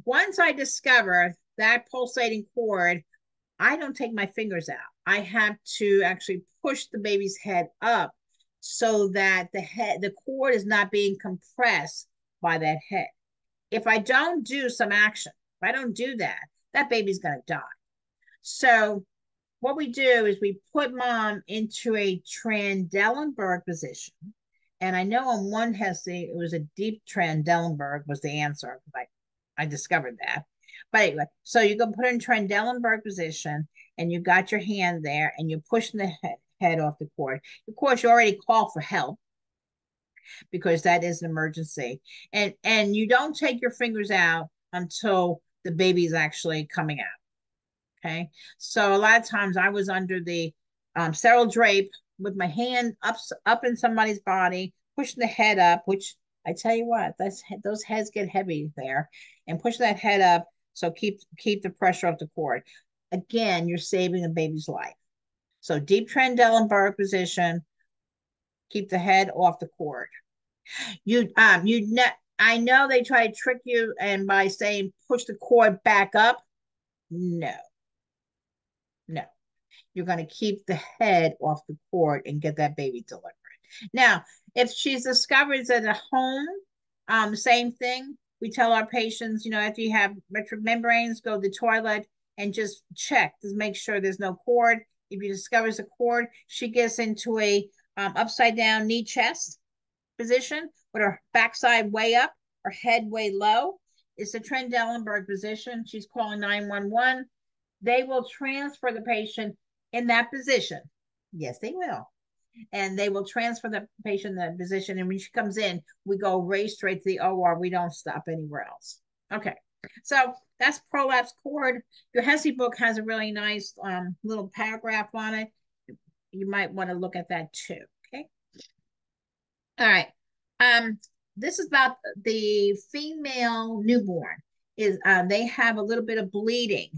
Once I discover that pulsating cord, I don't take my fingers out. I have to actually push the baby's head up so that the cord is not being compressed by that head. If I don't do some action, if I don't do that, that baby's going to die. So what we do is we put mom into a Trendelenburg position. And I know on one HESI, it was a deep Trendelenburg was the answer. I discovered that. But anyway, so you can put in Trendelenburg position and you got your hand there and you're pushing the head off the cord. Of course, you already call for help because that is an emergency. And you don't take your fingers out until the baby's actually coming out. Okay. So a lot of times I was under the sterile drape with my hand up in somebody's body, pushing the head up, which I tell you what, those heads get heavy there, and push that head up. So keep the pressure off the cord. Again, you're saving a baby's life. So deep Trendelenburg position, keep the head off the cord. I know they try to trick you and by saying push the cord back up. No. You're going to keep the head off the cord and get that baby delivered. Now, if she's discovered that at home, same thing. We tell our patients, after you have ruptured membranes, go to the toilet and just check to make sure there's no cord. If you discover a cord, she gets into a upside down knee chest position with her backside way up, her head way low. It's a Trendelenburg position. She's calling 911. They will transfer the patient in that position. Yes, they will. And they will transfer the patient in that position. And when she comes in, we go right straight to the OR. We don't stop anywhere else. Okay. So that's prolapse cord. Your HESI book has a really nice little paragraph on it. You might want to look at that too. Okay. All right. This is about the female newborn. They have a little bit of bleeding.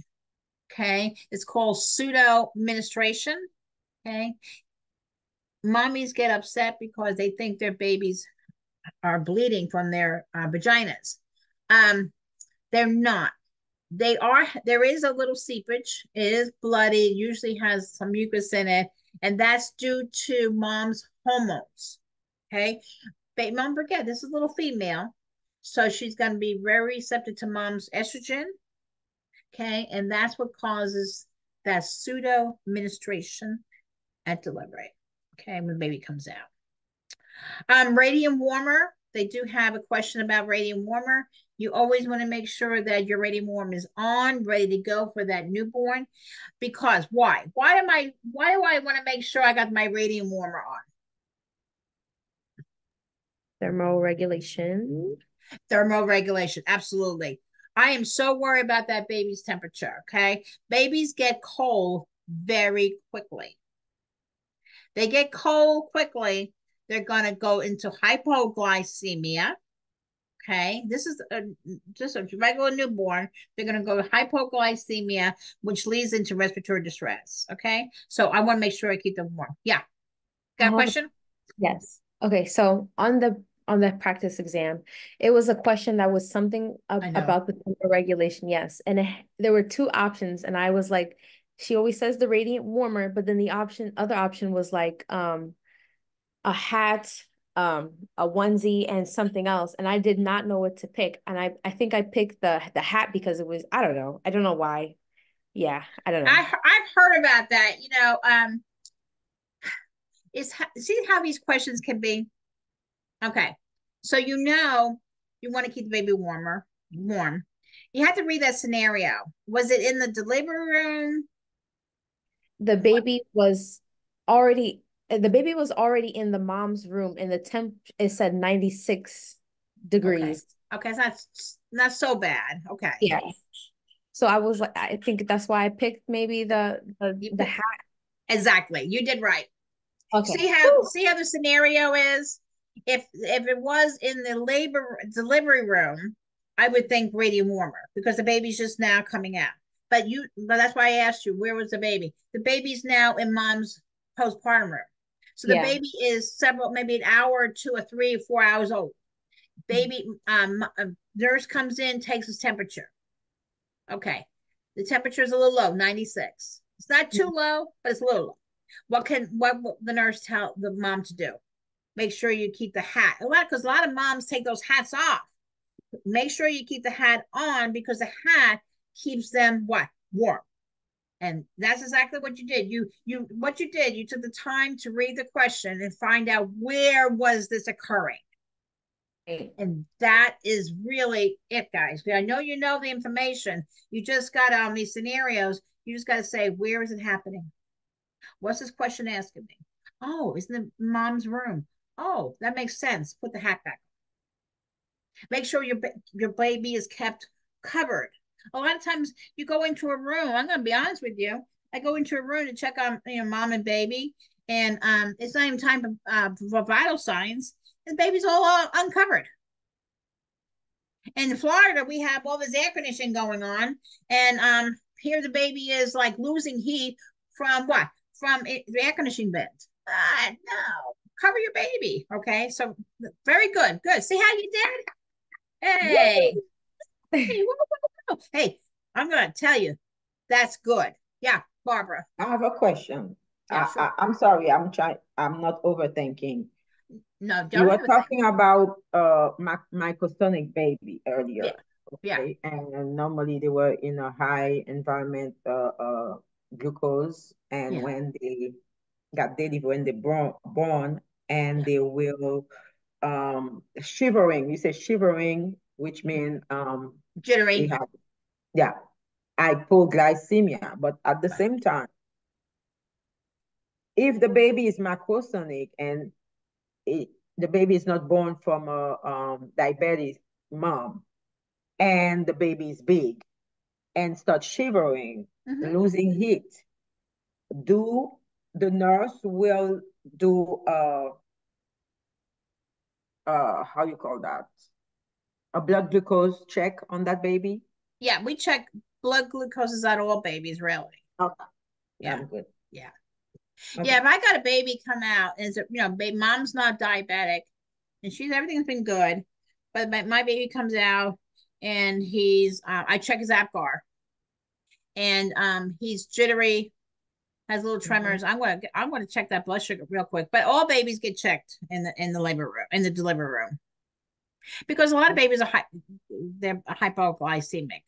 Okay, it's called pseudo menstruation. Okay, mommies get upset because they think their babies are bleeding from their vaginas. They're not. They are, there is a little seepage. It is bloody. It usually has some mucus in it, and that's due to mom's hormones. Okay. But don't forget, this is a little female. So she's going to be very receptive to mom's estrogen. Okay. And that's what causes that pseudo menstruation at delivery. Okay. When the baby comes out. Radiant warmer. They do have a question about radiant warmer. You always want to make sure that your radiant warmer is on, ready to go for that newborn. Because why? Why do I want to make sure I got my radiant warmer on? Thermoregulation. Thermoregulation, absolutely. I am so worried about that baby's temperature. Okay. Babies get cold very quickly. They get cold quickly, they're going to go into hypoglycemia. Okay, this is just a regular newborn. They're going to go to hypoglycemia, which leads into respiratory distress. Okay, so I want to make sure I keep them warm. Yeah, got a question? Yes. Okay, so on the practice exam, it was a question that was something about the thermoregulation. Yes, and there were two options, and I was like, she always says the radiant warmer, but then the other option was like a hat, a onesie, and something else, and I did not know what to pick, and I think I picked the hat because it was, I don't know why. Yeah, I don't know. I've heard about that. See how these questions can be. Okay, so you want to keep the baby warm. You have to read that scenario. Was it in the delivery room? The baby was already in the mom's room, and the temp, it said 96 degrees. Okay, so that's not so bad. Okay. Yeah. So I was like, I think that's why I picked maybe the hat. Exactly. You did right. Okay. See how the scenario is? If it was in the labor delivery room, I would think radiant warmer because the baby's just now coming out. But that's why I asked you, where was the baby? The baby's now in mom's postpartum room. So the baby is maybe an hour or 2 or 3 or 4 hours old. Baby, nurse comes in, takes his temperature. Okay. The temperature is a little low, 96. It's not too low, but it's a little low. What will the nurse tell the mom to do? Make sure you keep the hat. Because a lot of moms take those hats off. Make sure you keep the hat on because the hat keeps them what? Warm. And that's exactly what you did. You took the time to read the question and find out where was this occurring. And that is really it, guys. I know you know the information. You just got on these scenarios. You just got to say, where is it happening? What's this question asking me? Oh, it's in the mom's room. Oh, that makes sense. Put the hat back. Make sure your baby is kept covered. A lot of times you go into a room. I'm going to be honest with you. I go into a room to check on mom and baby, and it's not even time for vital signs. The baby's all uncovered. In Florida, we have all this air conditioning going on, and here the baby is like losing heat from what? From the air conditioning vent. No, cover your baby. Okay, so very good. See how you did? Hey, hey, hey, I'm gonna tell you, that's good. Yeah, Barbara. I have a question. Yeah, sure. I'm sorry, I'm not overthinking. No, you were talking about microsonic baby earlier. Yeah. Okay? And normally they were in a high environment glucose, and when they got delivered, when they born, and they will shivering. You say shivering, which means jittery. Hypoglycemia. But at the same time, if the baby is macrosonic and the baby is not born from a diabetic mom, and the baby is big and starts shivering, losing heat, the nurse will do how you call that? A blood glucose check on that baby? Yeah, we check blood glucoses on all babies, really. Okay. Yeah. I'm good. Yeah. Okay. Yeah, if I got a baby come out and baby mom's not diabetic and everything's been good, but my baby comes out and I check his APGAR, and he's jittery, has little tremors. I'm gonna check that blood sugar real quick. But all babies get checked in the labor room, in the delivery room, because a lot of babies they're hypoglycemic,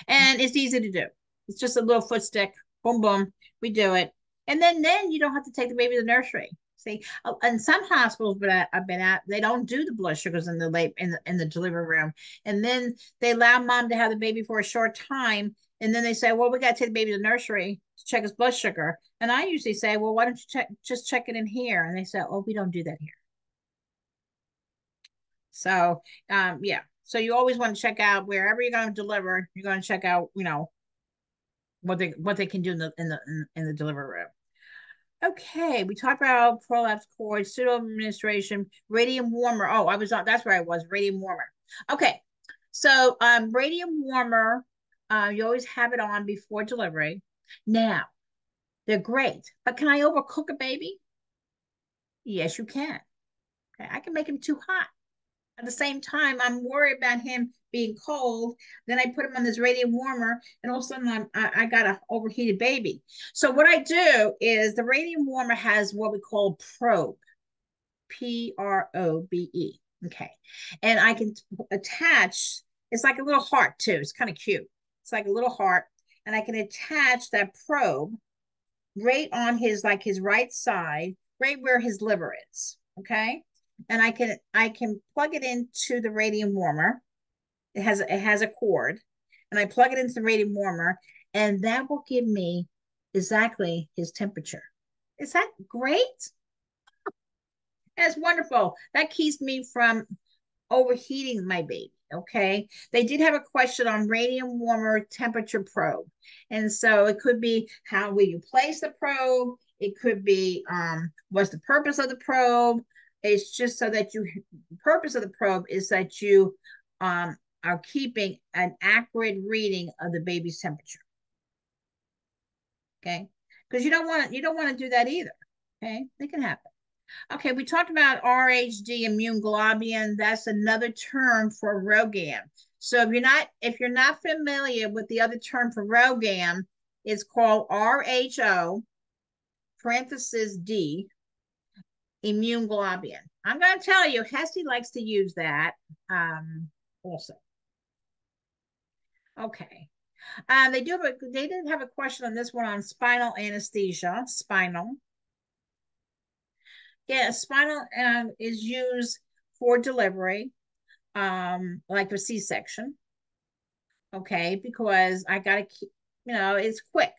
and it's easy to do. It's just a little foot stick, boom, boom, we do it, and then you don't have to take the baby to the nursery. See, in some hospitals, but I've been at, they don't do the blood sugars in the delivery room, and then they allow mom to have the baby for a short time, and then they say, well, we got to take the baby to the nursery to check his blood sugar, and I usually say, well, why don't you just check it in here, and they say, oh, we don't do that here. So, yeah. So you always want to check out wherever you're going to deliver. You're going to check out, what they can do in the delivery room. Okay, we talked about prolapse cord, pseudo administration, radium warmer. Oh, that's where I was, radium warmer. Okay, so radium warmer, you always have it on before delivery. Now, they're great, but can I overcook a baby? Yes, you can. Okay, I can make him too hot. At the same time, I'm worried about him being cold. Then I put him on this radiant warmer, and all of a sudden I got an overheated baby. So what I do is the radiant warmer has what we call probe, PROBE. Okay, and I can attach. It's like a little heart too. It's kind of cute. It's like a little heart, and I can attach that probe right on his right side, right where his liver is. Okay, and I can plug it into the radiant warmer. It has a cord, and I plug it into the radiant warmer, and that will give me exactly his temperature. Is that great? That's wonderful. That keeps me from overheating my baby. Okay. They did have a question on radiant warmer temperature probe. And so it could be, how will you place the probe? It could be, what's the purpose of the probe? It's just so that the purpose of the probe is that you are keeping an accurate reading of the baby's temperature. Okay. Because you don't want to do that either. Okay. It can happen. Okay, we talked about RHD, immune globulin. That's another term for RhoGAM. So if you're not familiar with the other term for RhoGAM, it's called RHO parenthesis D, immune globulin. I'm going to tell you, HESI likes to use that also. Okay. They did have a question on this one on spinal anesthesia. Spinal. Yeah, spinal is used for delivery, like a C-section. Okay, because I gotta keep, it's quick.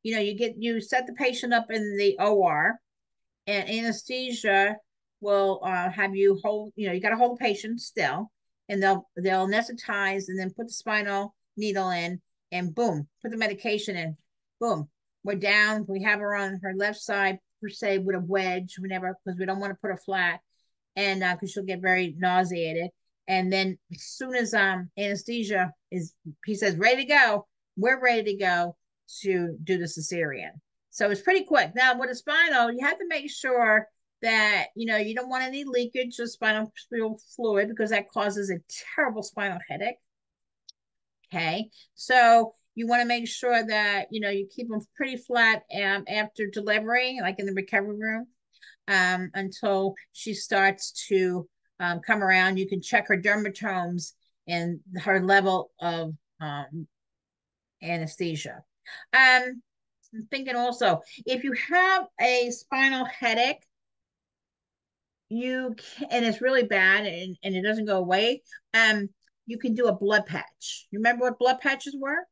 You set the patient up in the OR, and anesthesia will have you hold, you gotta hold the patient still, and they'll anesthetize and then put the spinal needle in, and boom, put the medication in, boom, we're down. We have her on her left side, per se, with a wedge, whenever, because we don't want to put her flat, and because she'll get very nauseated. And then as soon as anesthesia is, he says, ready to go, we're ready to go to do the cesarean. So it's pretty quick. Now with a spinal, you have to make sure that you don't want any leakage of spinal fluid, because that causes a terrible spinal headache. Okay, so you want to make sure that you keep them pretty flat after delivery, like in the recovery room, until she starts to come around. You can check her dermatomes and her level of anesthesia. I'm thinking also, if you have a spinal headache, and it's really bad, and it doesn't go away, you can do a blood patch. You remember what blood patches were?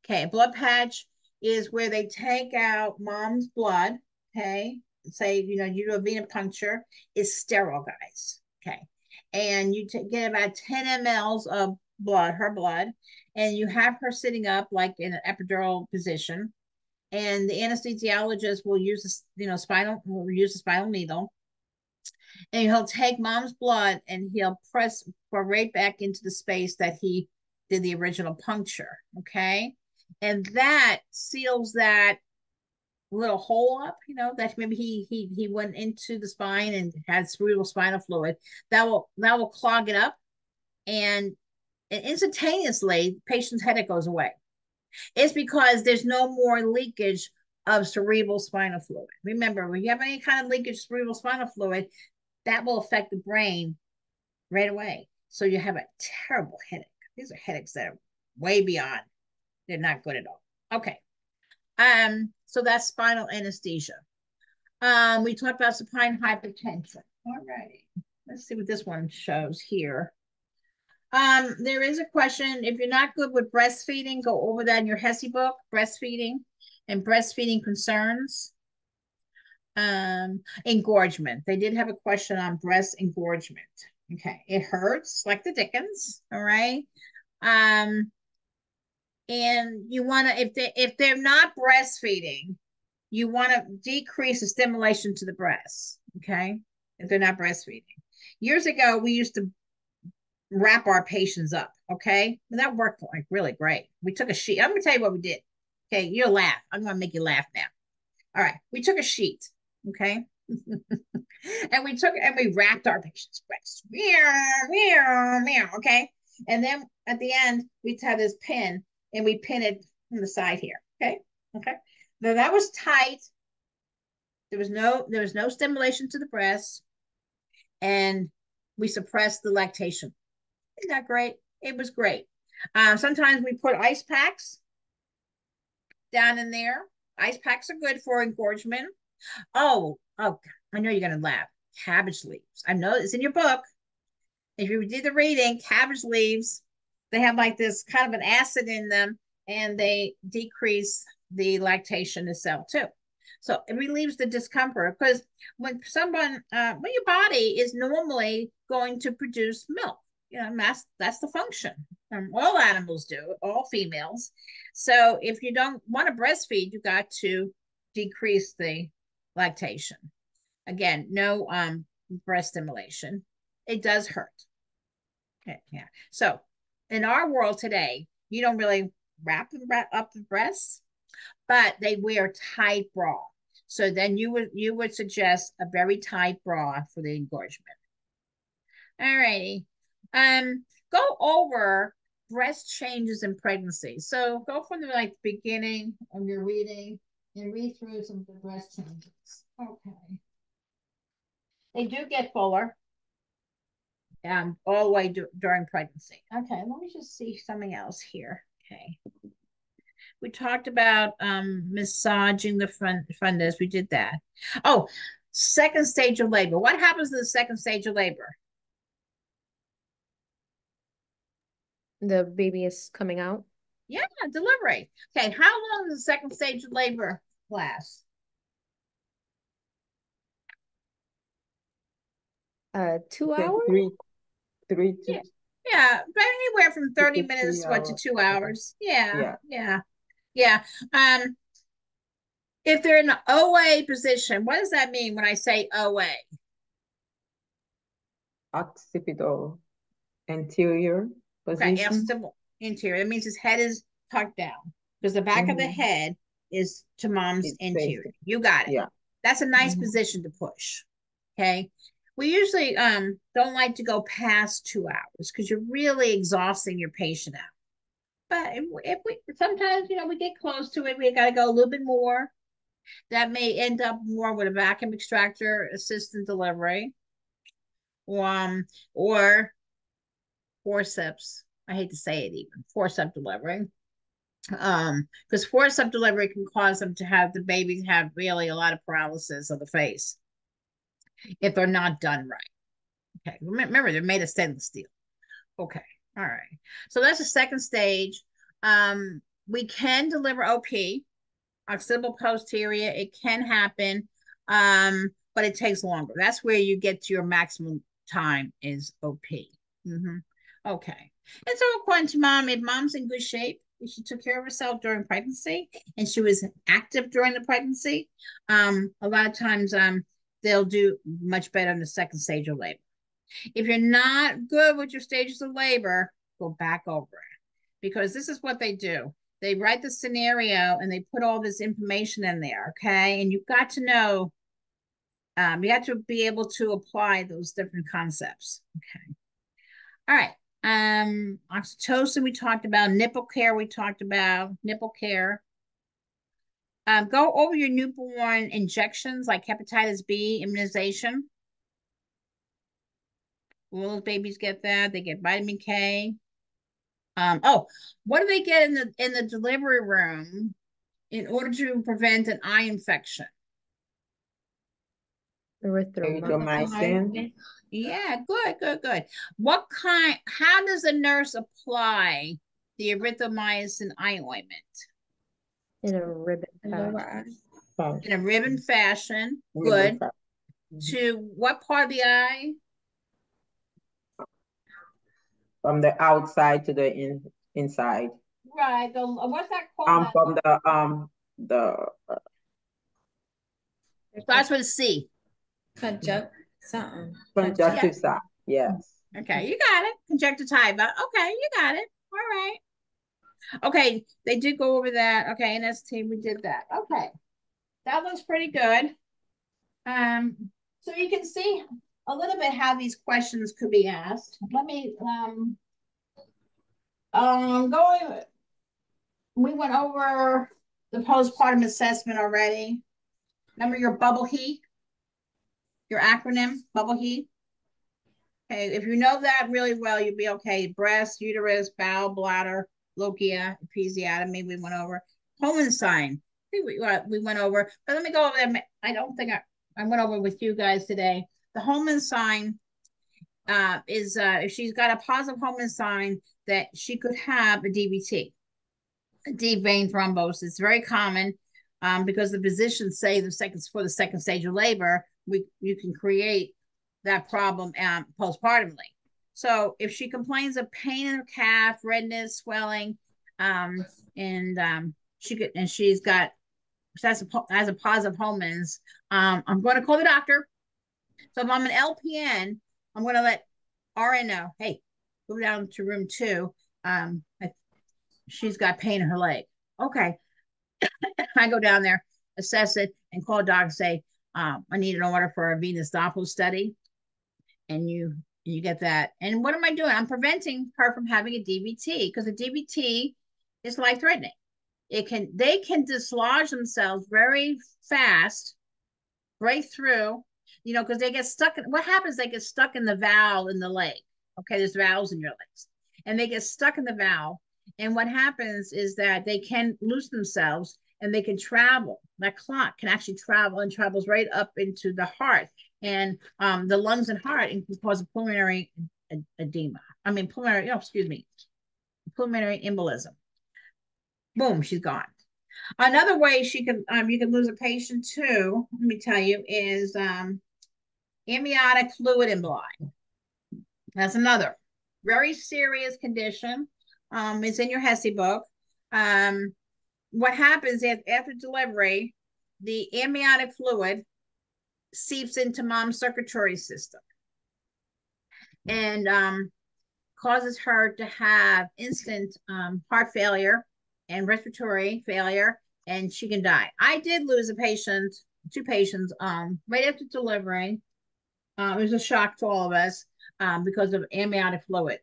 Okay, a blood patch is where they take out mom's blood. Okay, say you do a venipuncture. It's sterile, guys. Okay, and you get about 10 mLs of blood, her blood, and you have her sitting up like in an epidural position, and the anesthesiologist will use the spinal needle, and he'll take mom's blood and he'll press right back into the space that he did the original puncture. Okay, and that seals that little hole up, that maybe he went into the spine and had cerebral spinal fluid. That will clog it up, and instantaneously, patient's headache goes away. It's because there's no more leakage of cerebral spinal fluid. Remember, when you have any kind of leakage of cerebral spinal fluid, that will affect the brain right away. So you have a terrible headache. These are headaches that are way beyond. They're not good at all. Okay. So that's spinal anesthesia. We talked about supine hypertension. All right. Let's see what this one shows here. There is a question. If you're not good with breastfeeding, go over that in your HESI book, breastfeeding and breastfeeding concerns. Engorgement. They did have a question on breast engorgement. Okay. It hurts like the dickens. All right. And you want to, if they're not breastfeeding, you want to decrease the stimulation to the breasts. Okay. If they're not breastfeeding. Years ago, we used to wrap our patients up. Okay. And that worked like really great. We took a sheet. I'm going to tell you what we did. Okay. You'll laugh. I'm going to make you laugh now. All right. We took a sheet. Okay. and we wrapped our patient's breasts. Okay. And then at the end, we'd have this pin and we pin it on the side here. Okay. Okay. Now that was tight. There was no stimulation to the breast, and we suppressed the lactation. Isn't that great? It was great. Sometimes we put ice packs down in there. Ice packs are good for engorgement. Oh, I know you're gonna laugh. Cabbage leaves. I know it's in your book. If you did the reading, cabbage leaves, they have like this kind of an acid in them, and they decrease the lactation itself too. So it relieves the discomfort because when your body is normally going to produce milk, that's the function. All animals do, all females. So if you don't want to breastfeed, you got to decrease the lactation. Again, no breast stimulation. It does hurt. Okay, yeah. So in our world today, you don't really wrap up the breasts, but they wear tight bra. So then you would suggest a very tight bra for the engorgement. All righty. Go over breast changes in pregnancy. So go from the beginning of your reading and read through some of the breast changes. Okay. They do get fuller all the way during pregnancy. Okay, let me just see something else here. Okay. We talked about massaging the fundus. We did that. Oh, second stage of labor. What happens in the second stage of labor? The baby is coming out. Yeah, delivery. Okay, how long does the second stage of labor last? 2 hours? Three to yeah, but anywhere from 30 minutes to 2 hours. Yeah. If they're in an OA position, what does that mean when I say OA? occipital anterior position. Okay, occipital interior. That means his head is tucked down because the back of the head is to mom's interior. You got it. Yeah. That's a nice position to push. Okay. We usually don't like to go past 2 hours because you're really exhausting your patient out. But if we sometimes we get close to it, we got to go a little bit more. That may end up more with a vacuum extractor assisted delivery, or forceps. I hate to say it, even forceps delivery, because forceps delivery can cause them to have the babies have really a lot of paralysis of the face if they're not done right. Okay, remember they're made of stainless steel. Okay, all right. So that's the second stage. We can deliver OP, occipital posterior. It can happen, but it takes longer. That's where you get to your maximum time is OP. Okay. And so according to mom, if mom's in good shape, if she took care of herself during pregnancy and she was active during the pregnancy, a lot of times they'll do much better in the second stage of labor. If you're not good with your stages of labor, go back over it because this is what they do. They write the scenario and they put all this information in there, okay? And you've got to know, you have to be able to apply those different concepts, okay? All right, Oxytocin we talked about, nipple care we talked about, nipple care. Go over your newborn injections like hepatitis B immunization. All those babies get that. They get vitamin K. Oh, what do they get in the delivery room in order to prevent an eye infection? Erythromycin. Yeah, good. What kind, how does a nurse apply the erythromycin eye ointment? In a ribbon fashion. In a ribbon fashion. Good. To what part of the eye? From the outside to the inside. Right. What's that called? From the starts with a C. Conjunctiva. Yes. Okay, you got it. Conjunctiva. Okay, you got it. All right. Okay, they did go over that. Okay, NST, we did that. Okay, that looks pretty good. So you can see a little bit how these questions could be asked. Let me going. We went over the postpartum assessment already. Remember your bubble HE, your acronym bubble HE. Okay, if you know that really well, you'll be okay. Breast, uterus, bowel, bladder, lochia, episiotomy, we went over. Homan sign, we went over. But let me go over them. I don't think I went over with you guys today. The Homan sign is if she's got a positive Homan sign, that she could have a DVT, a deep vein thrombosis. It's very common because the physicians say for the second stage of labor, you can create that problem postpartumly. So if she complains of pain in her calf, redness, swelling, she's got has a positive Homans, I'm going to call the doctor. So if I'm an LPN, I'm going to let RN know, hey, go down to room 2. She's got pain in her leg. Okay. I go down there, assess it, and call a doctor and say, I need an order for a venous Doppler study. And you get that. And what am I doing? I'm preventing her from having a DVT because a DVT is life-threatening. They can dislodge themselves very fast, right through, because they get stuck. What happens? They get stuck in the valve in the leg. Okay, there's valves in your legs, and they get stuck in the valve. And what happens is that they can lose themselves and they can travel. That clot can actually travel and travels right up into the heart and the lungs and heart, and can cause a pulmonary edema. Pulmonary embolism. Boom, she's gone. Another way you can lose a patient too, let me tell you, is amniotic fluid emboli. That's another very serious condition. It's in your HESI book. What happens is after delivery, the amniotic fluid seeps into mom's circulatory system and causes her to have instant heart failure and respiratory failure, and she can die. I did lose two patients, right after delivery. It was a shock to all of us because of amniotic fluid.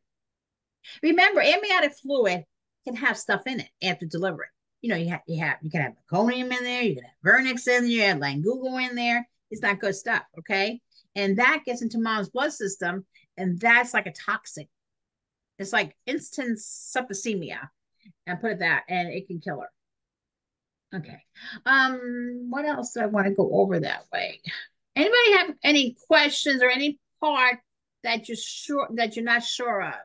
Remember, amniotic fluid can have stuff in it after delivery. You can have meconium in there, you can have vernix in there, you have langugo in there. It's not good stuff, okay? And that gets into mom's blood system, and that's like a toxic. It's like instant septicemia, and put it that, and it can kill her. Okay. What else do I want to go over that way? Anybody have any questions or any part that you're not sure of?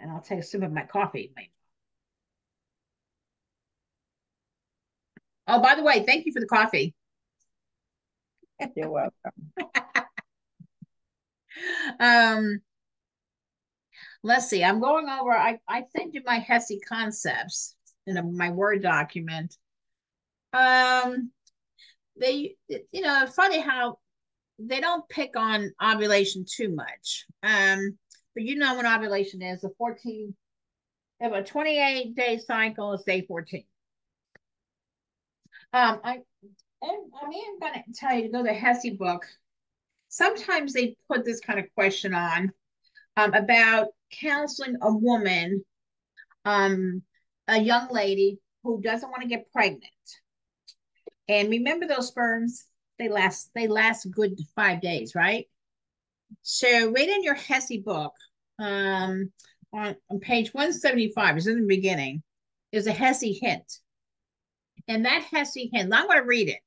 And I'll take a sip of my coffee. Oh, by the way, thank you for the coffee. You're welcome. Let's see. I'm going over. I sent you my HESI concepts in my Word document. They, funny how they don't pick on ovulation too much. But when ovulation is a 28-day cycle is day 14. I'm going to tell you to go to the HESI book, sometimes they put this kind of question on about counseling a woman, a young lady who doesn't want to get pregnant. And remember those sperms, they last good 5 days, right? So right in your HESI book, on page 175, it's in the beginning, is a HESI hint. And that HESI hint, I'm going to read it,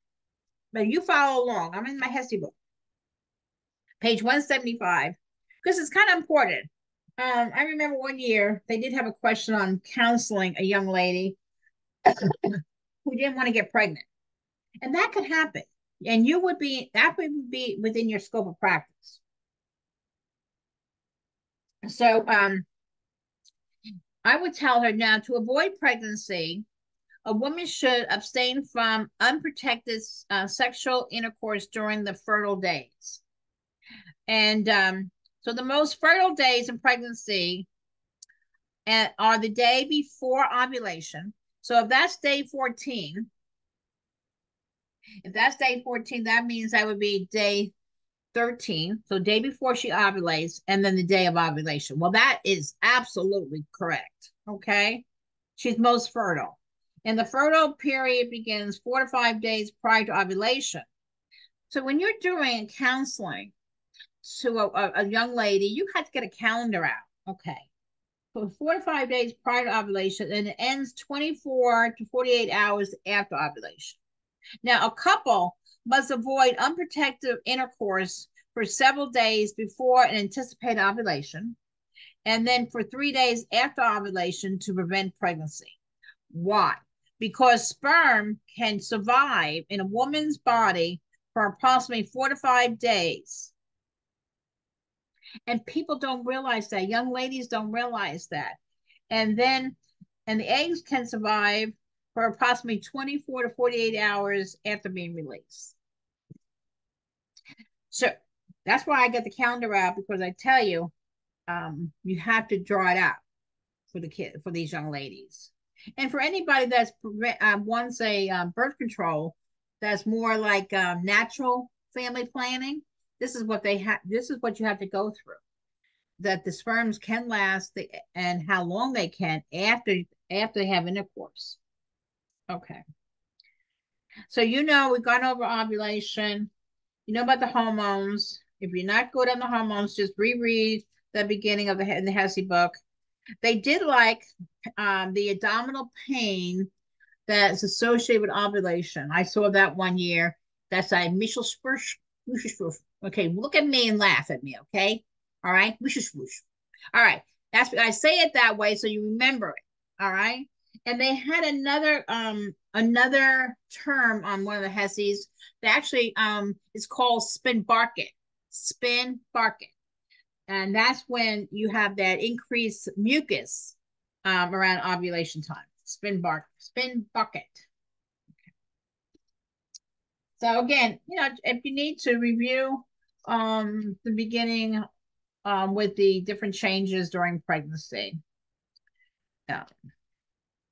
but you follow along. I'm in my HESI book, page 175, because it's kind of important. I remember one year they did have a question on counseling a young lady who didn't want to get pregnant. And that could happen. And that would be within your scope of practice. So I would tell her, now, to avoid pregnancy, a woman should abstain from unprotected sexual intercourse during the fertile days. And so the most fertile days in pregnancy are the day before ovulation. So if that's day 14, that means that would be day 13. So day before she ovulates, and then the day of ovulation. Well, that is absolutely correct. Okay. She's most fertile. And the fertile period begins 4 to 5 days prior to ovulation. So when you're doing counseling to a young lady, you have to get a calendar out. Okay. So 4 to 5 days prior to ovulation, and it ends 24 to 48 hours after ovulation. Now, a couple must avoid unprotected intercourse for several days before an anticipated ovulation, and then for 3 days after ovulation to prevent pregnancy. Why? Because sperm can survive in a woman's body for approximately 4 to 5 days. And people don't realize that. Young ladies don't realize that. And the eggs can survive for approximately 24 to 48 hours after being released. So that's why I get the calendar out, because I tell you, you have to draw it out for these young ladies. And for anybody that's wants a birth control that's more like natural family planning, this is what you have to go through. That the sperms can last, and how long they can after they have intercourse. Okay. So we've gone over ovulation. You know about the hormones. If you're not good on the hormones, just reread the beginning of the HESI book. They did like the abdominal pain that's associated with ovulation. I saw that one year. That's a Michel Sprush. Okay, look at me and laugh at me, okay? All right? All right. That's I say it that way so you remember it. All right. And they had another term on one of the HESIs that actually is called spin barket. Spin barket. And that's when you have that increased mucus around ovulation time. Spin bucket. Okay. So again, if you need to review the beginning with the different changes during pregnancy.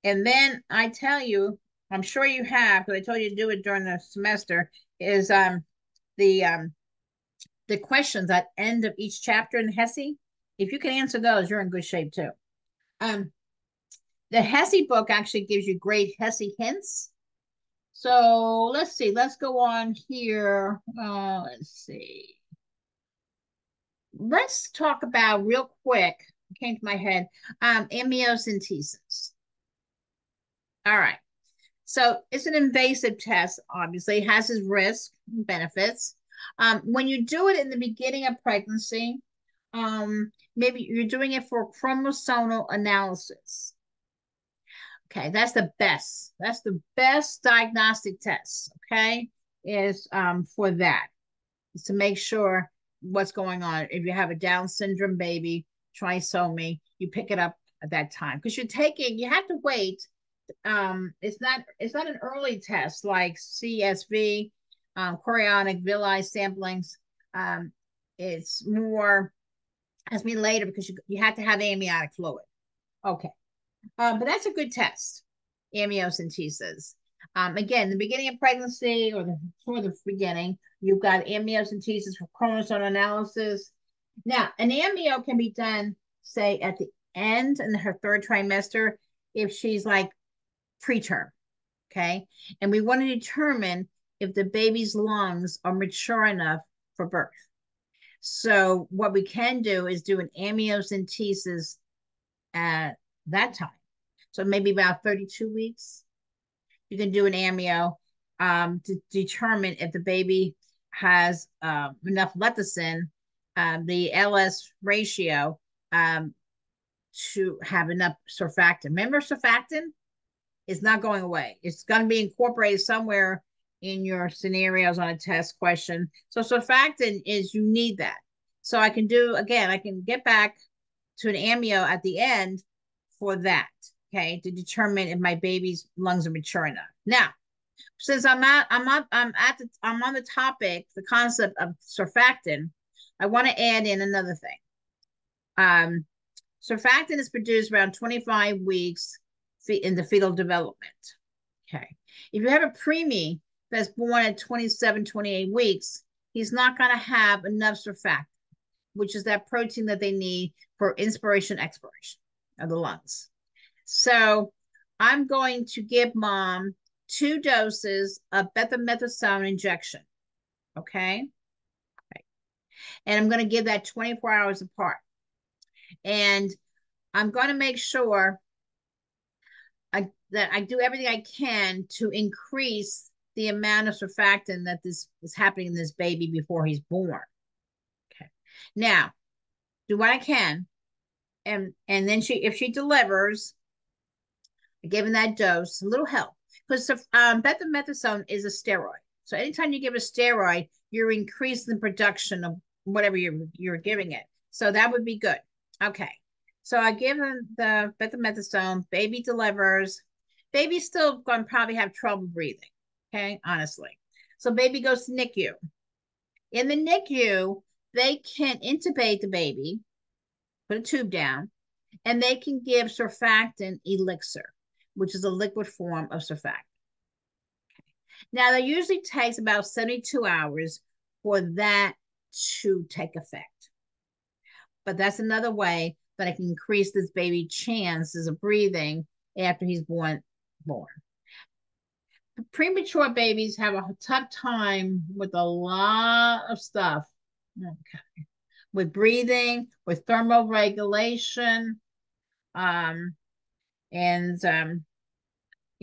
And then I tell you, I'm sure you have, because I told you to do it during the semester, is the questions at end of each chapter in HESI. If you can answer those, you're in good shape too. The HESI book actually gives you great HESI hints. So let's see. Let's go on here. Let's see. Let's talk about real quick. It came to my head. Amniocentesis. All right. So it's an invasive test. Obviously, it has its risks and benefits. When you do it in the beginning of pregnancy, maybe you're doing it for chromosomal analysis. Okay, that's the best. That's the best diagnostic test. Okay, is for that. Is to make sure what's going on. If you have a Down syndrome baby, trisomy, you pick it up at that time, because you have to wait. It's not an early test like CSV, chorionic villi samplings. It's more has me later, because you have to have amniotic fluid. Okay. But that's a good test, amniocentesis. Again, the beginning of pregnancy or toward the beginning, you've got amniocentesis for chromosome analysis. Now, an amnio can be done, say, at the end in her third trimester if she's like preterm, okay? And we want to determine if the baby's lungs are mature enough for birth. So what we can do is do an amniocentesis at that time. So maybe about 32 weeks, you can do an amnio to determine if the baby has enough lecithin, the LS ratio, to have enough surfactant. Remember, surfactant is not going away. It's going to be incorporated somewhere in your scenarios on a test question. So surfactant is, you need that. So I can do, again, I can get back to an amnio at the end for that, okay, to determine if my baby's lungs are mature enough. Now, since I'm on the topic, the concept of surfactant, I want to add in another thing. Surfactant is produced around 25 weeks in the fetal development. Okay. If you have a preemie that's born at 27, 28 weeks, he's not going to have enough surfactant, which is that protein that they need for inspiration, expiration of the lungs. So I'm going to give mom 2 doses of betamethasone injection. Okay. And I'm going to give that 24 hours apart. And I'm going to make sure that I do everything I can to increase the amount of surfactant that this is happening in this baby before he's born. Okay. Now, do what I can. And then if she delivers, given that dose, a little help. Because betamethasone is a steroid. So anytime you give a steroid, you're increasing the production of whatever you're giving it. So that would be good. Okay. So I give him the betamethasone, baby delivers. Baby's still going to probably have trouble breathing, okay, honestly. So baby goes to NICU. In the NICU, they can intubate the baby, put a tube down, and they can give surfactant elixir, which is a liquid form of surfactant. Now, that usually takes about 72 hours for that to take effect. But that's another way that I can increase this baby's chances of breathing after he's born. Premature babies have a tough time with a lot of stuff. Okay. With breathing, with thermal regulation, you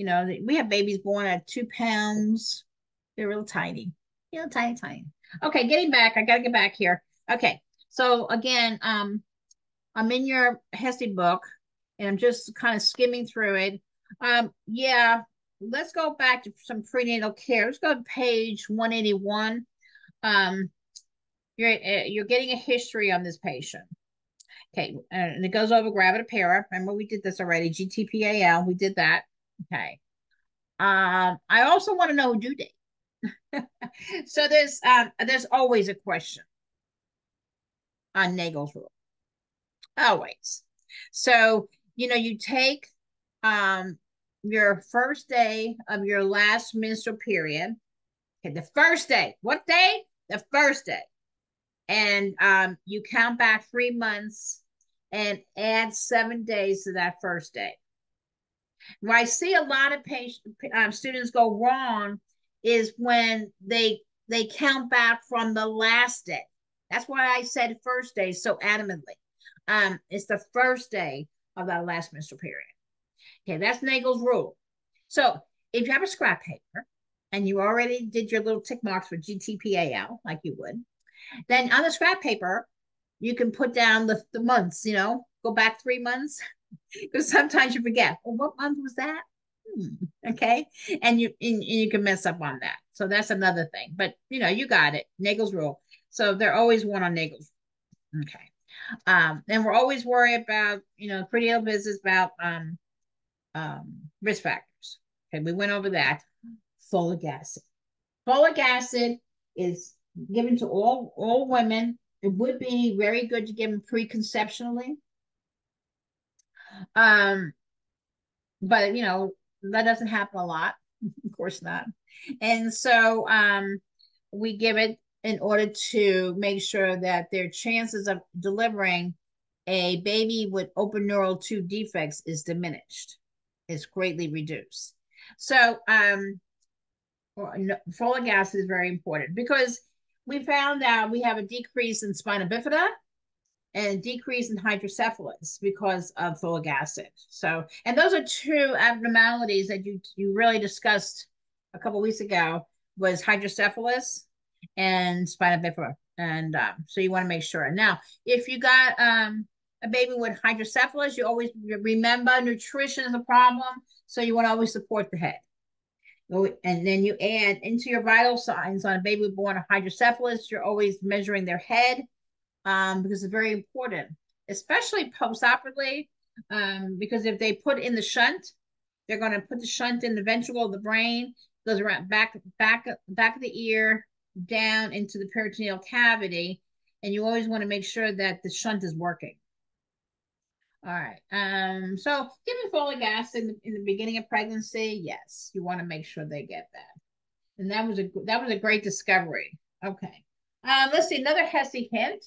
know, we have babies born at 2 pounds. They're real tiny, tiny, tiny. Okay, getting back. I got to get back here. Okay, so again, I'm in your HESI book, and I'm just kind of skimming through it. Yeah, let's go back to some prenatal care. Let's go to page 181. You're getting a history on this patient. Okay, and it goes over gravidipara. Remember, we did this already. GTPAL, we did that. Okay. I also want to know due date. So there's always a question on Nagel's rule. Always. So, you take your first day of your last menstrual period. Okay, the first day. What day? The first day. And you count back 3 months and add 7 days to that first day. Where I see a lot of students go wrong is when they count back from the last day. That's why I said first day so adamantly. It's the first day of that last menstrual period. Okay, that's Nagel's rule. So if you have a scrap paper and you already did your little tick marks for GTPAL, like you would, then on the scrap paper, you can put down the months, go back 3 months, because sometimes you forget, well, what month was that? Okay. And you can mess up on that. So that's another thing. But, you got it. Nagel's rule. So they're always one on Nagel's. Okay. And we're always worried about, prenatal visits about risk factors. Okay. We went over that. Folic acid. Folic acid is given to all women. It would be very good to give them preconceptionally. But that doesn't happen a lot, of course not. And so we give it in order to make sure that their chances of delivering a baby with open neural tube defects is diminished. It's greatly reduced. So folic acid is very important because we found out we have a decrease in spina bifida and a decrease in hydrocephalus because of folic acid. So, and those are two abnormalities that you really discussed a couple of weeks ago was hydrocephalus and spina bifida. And so you want to make sure. Now, if you got a baby with hydrocephalus, you always remember nutrition is a problem. So you want to always support the head. And then you add into your vital signs on a baby born with hydrocephalus, you're always measuring their head because it's very important, especially post-operatively, because if they put in the shunt, they're going to put the shunt in the ventricle of the brain, goes around back of the ear, down into the peritoneal cavity, and you always want to make sure that the shunt is working. All right. So giving folic acid in the beginning of pregnancy, yes, you want to make sure they get that. And that was a great discovery. Okay. Let's see another HESI hint.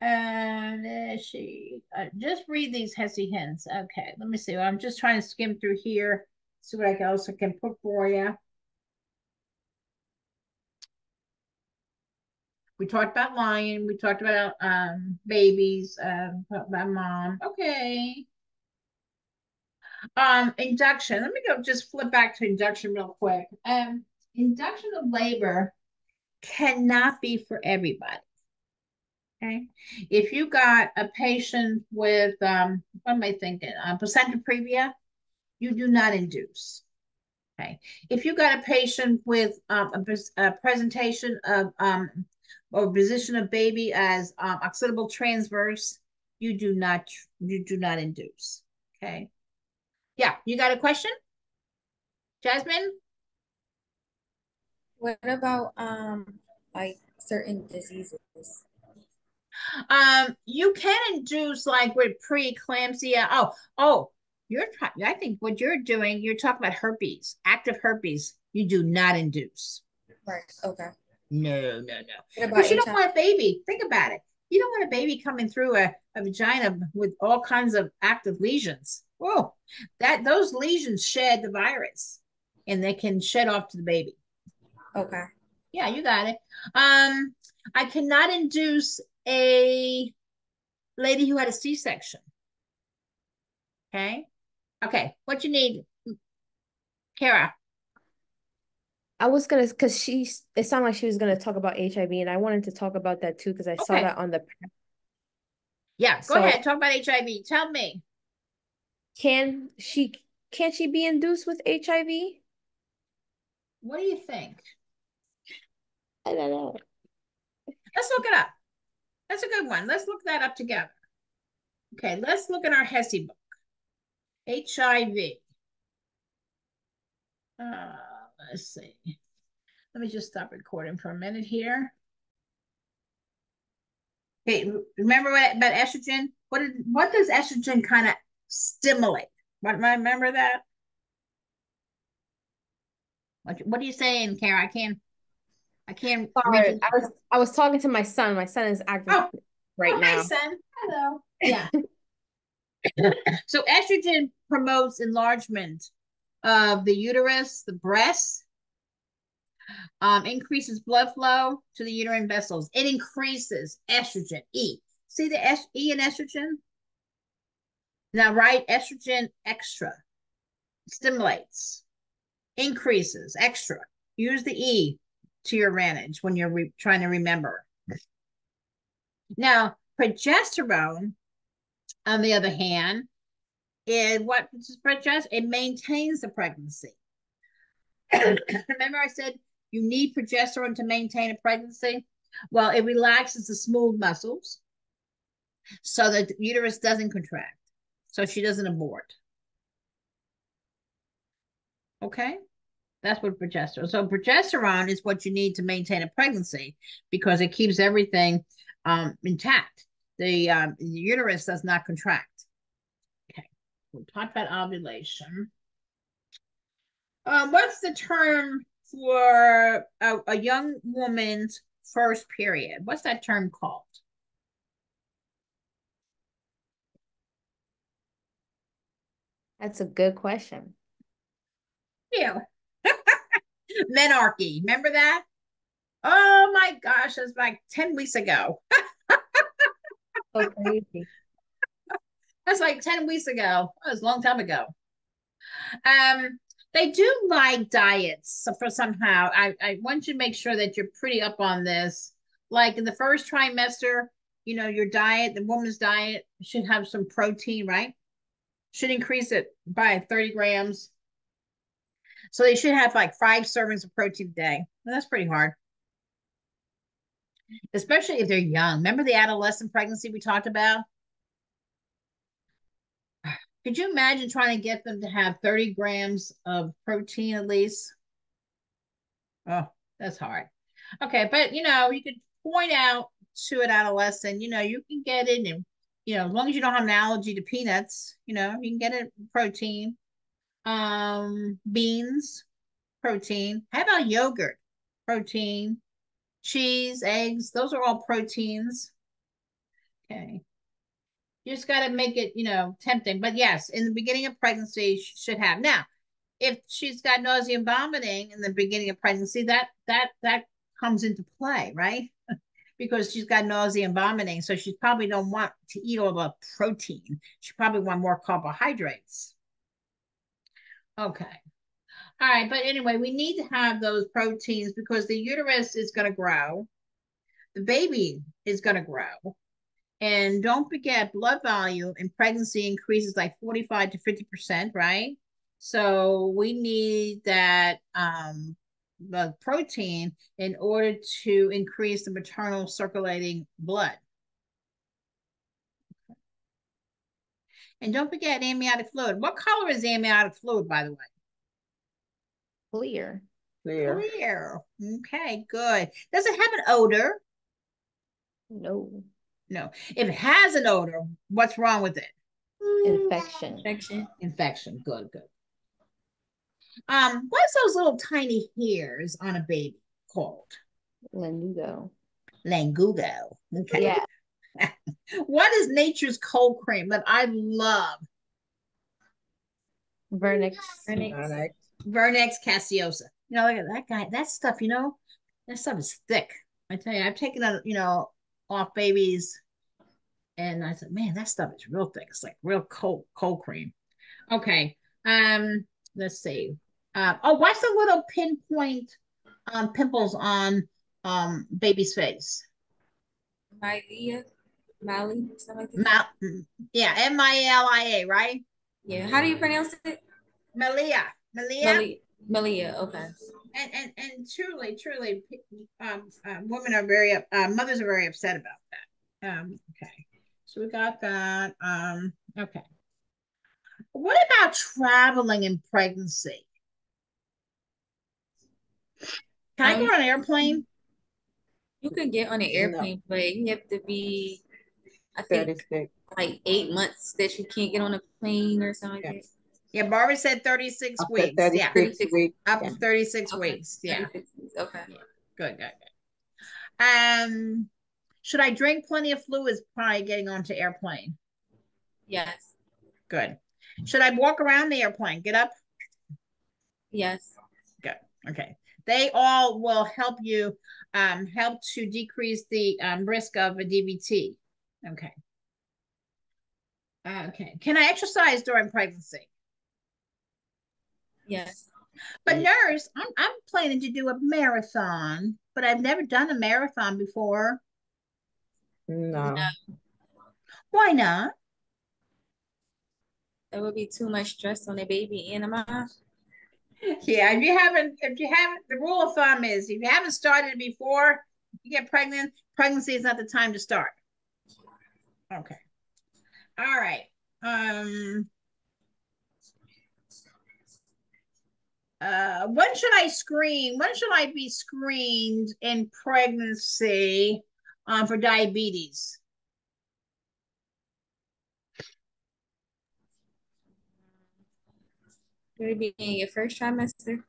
Let's see. Just read these HESI hints. Okay. Let me see. I'm just trying to skim through here, see what I else I can put for you. We talked about lying. We talked about babies. About mom. Okay. Induction. Let me go just flip back to induction real quick. Induction of labor cannot be for everybody. Okay. If you got a patient with what am I thinking? Placenta previa, you do not induce. Okay. If you got a patient with a presentation of or position of baby as occipital transverse, you do not induce. Okay. Yeah, you got a question, Jasmine? What about like certain diseases? You can induce like with preeclampsia. I think what you're doing, you're talking about herpes, active herpes. You do not induce. Right. Okay. No. What about Because you don't HIV? want a baby. Think about it. You don't want a baby coming through a vagina with all kinds of active lesions. Whoa, those lesions shed the virus, and they can shed off to the baby. Okay. Yeah, you got it. I cannot induce a lady who had a C-section. Okay. What you need, Kara? I was gonna, because it sounded like she was gonna talk about HIV, and I wanted to talk about that too because I saw that on the. Yeah, go ahead. Talk about HIV. Tell me. Can't she be induced with HIV? What do you think? I don't know. Let's look it up. That's a good one. Let's look that up together. Okay, let's look at our HESI book. HIV. Let's see. Let me just stop recording for a minute here. Okay, remember about estrogen? What does estrogen kind of stimulate? Remember that? What are you saying, Kara? I can't Sorry, I was talking to my son. My son is active right now. Hi, son. Hello. Yeah. So estrogen promotes enlargement of the uterus, the breast, increases blood flow to the uterine vessels. It increases estrogen, E. See the E in estrogen? Now write estrogen extra. Stimulates, increases, extra. Use the E to your advantage when you're trying to remember. Now, progesterone, on the other hand, it maintains the pregnancy. Remember I said you need progesterone to maintain a pregnancy? Well, it relaxes the smooth muscles so that the uterus doesn't contract, so she doesn't abort. Okay? That's what progesterone. So progesterone is what you need to maintain a pregnancy because it keeps everything intact. The uterus does not contract. Okay. We'll talk about ovulation. What's the term for a young woman's first period? What's that term called? That's a good question. Yeah. Menarche. Remember that? Oh my gosh, that's like 10 weeks ago. So crazy. That's like 10 weeks ago. That was a long time ago. Um, they do like diets. So for somehow, I want you to make sure that you're pretty up on this. Like in the first trimester, your diet, the woman's diet should have some protein, right? Should increase it by 30 grams. So they should have like 5 servings of protein a day. Well, that's pretty hard, especially if they're young. Remember the adolescent pregnancy we talked about? Could you imagine trying to get them to have 30 grams of protein at least? Oh, that's hard. Okay, but you could point out to an adolescent, you can get it, and as long as you don't have an allergy to peanuts, you can get it protein. Beans, protein. How about yogurt? Protein. Cheese, eggs, those are all proteins. Okay. You just got to make it, tempting. But yes, in the beginning of pregnancy, she should have. Now, if she's got nausea and vomiting in the beginning of pregnancy, that comes into play, right? Because she's got nausea and vomiting, so she probably don't want to eat all the protein. She probably want more carbohydrates. Okay. All right, but anyway, we need to have those proteins because the uterus is going to grow, the baby is going to grow, and don't forget, blood volume in pregnancy increases like 45 to 50%, right? So we need that the protein in order to increase the maternal circulating blood. And don't forget amniotic fluid. What color is amniotic fluid, by the way? Clear. Clear. Okay, good. Does it have an odor? No. No. If it has an odor, what's wrong with it? Infection. Infection. Good, good. What's those little tiny hairs on a baby called? Lanugo. Langugo. Okay. Yeah. What is nature's cold cream that I love? Vernix. Vernex caseosa. Look at that guy. That stuff, that stuff is thick. I tell you, I've taken it, off babies, and I said, man, that stuff is real thick. It's like real cold cream. Okay. Let's see. What's the little pinpoint pimples on baby's face? Mali, something like Mal that. yeah, Milia, right? Yeah. How do you pronounce it? Malia. Malia. Okay. And truly, women are mothers are very upset about that. Okay. So we got that. Okay. What about traveling in pregnancy? Can I go on an airplane? You can get on an airplane, but you have to be, I think, 36. like 8 months that you can't get on a plane or something like that. Yeah, Barbara said 36 After weeks. 36 Yeah. weeks. Up to 36 Okay. weeks. Yeah. 36 weeks. Okay. Yeah. Good. Should I drink plenty of fluids prior to getting onto airplane? Yes. Good. Should I walk around the airplane? Get up? Yes. Good. Okay. They all will help you help to decrease the risk of a DVT. Okay. Okay. Can I exercise during pregnancy? Yes. But nurse, I'm planning to do a marathon, but I've never done a marathon before. No. Why not? That would be too much stress on the baby and the mom. Yeah, if you haven't, the rule of thumb is if you haven't started it before you get pregnant, pregnancy is not the time to start. Okay. All right. When should I screen? When should I be screened in pregnancy for diabetes? Could it be in your first trimester?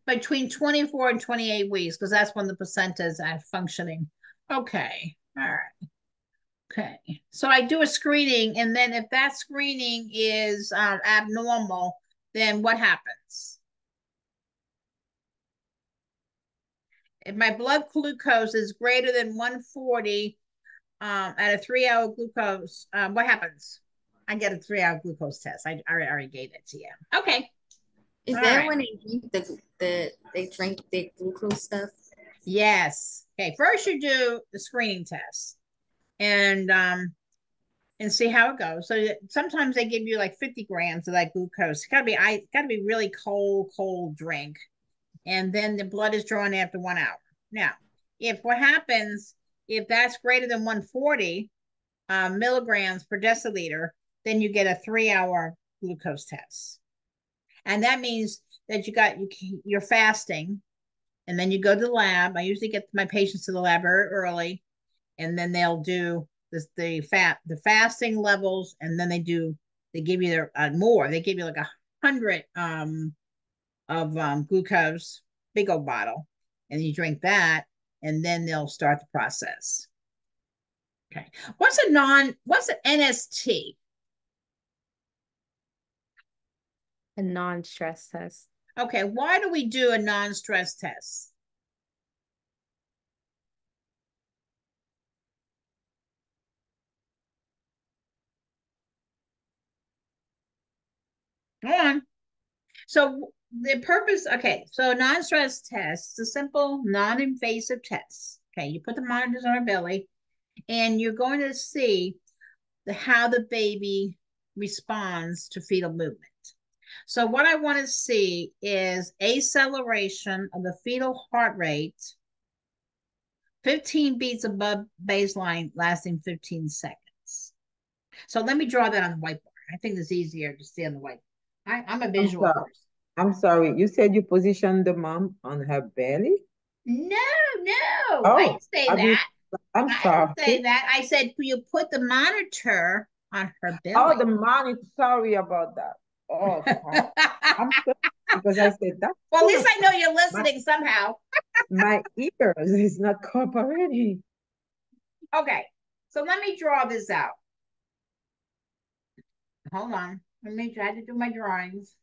Between 24 and 28 weeks, because that's when the placenta is at functioning. Okay. All right. Okay. So I do a screening, and then if that screening is abnormal, then what happens? If my blood glucose is greater than 140 at a 3-hour glucose, what happens? I get a 3-hour glucose test. I already gave it to you. Okay. Is All that right. when they drink the glucose stuff? Yes. Okay. First, you do the screening test, and see how it goes. So sometimes they give you like 50 grams of that glucose. It's gotta be really cold drink, and then the blood is drawn after 1 hour. Now, if that's greater than 140 milligrams per deciliter, then you get a 3-hour glucose test, and that means that you're fasting, and then you go to the lab. I usually get my patients to the lab very early, and then they'll do the fasting levels, and then they give you more. They give you like 100 of glucose, big old bottle, and you drink that, and then they'll start the process. Okay. What's an NST? A non-stress test. Okay. Why do we do a non-stress test? Go on. So the purpose, okay, so non-stress test is a simple, non-invasive test. Okay, you put the monitors on our belly, and you're going to see how the baby responds to fetal movement. So what I want to see is acceleration of the fetal heart rate, 15 beats above baseline, lasting 15 seconds. So let me draw that on the whiteboard. I think it's easier to see on the whiteboard. I'm a visual person. I'm sorry. You said you positioned the mom on her belly? No, Oh, I didn't say that. I'm sorry. I didn't say that. I said you put the monitor on her belly. Oh, the monitor. Sorry about that. Oh, I'm sorry because I said that. Well, at least I know you're listening somehow. My ears is not cooperating. Okay, so let me draw this out. Hold on. Let me try to do my drawings.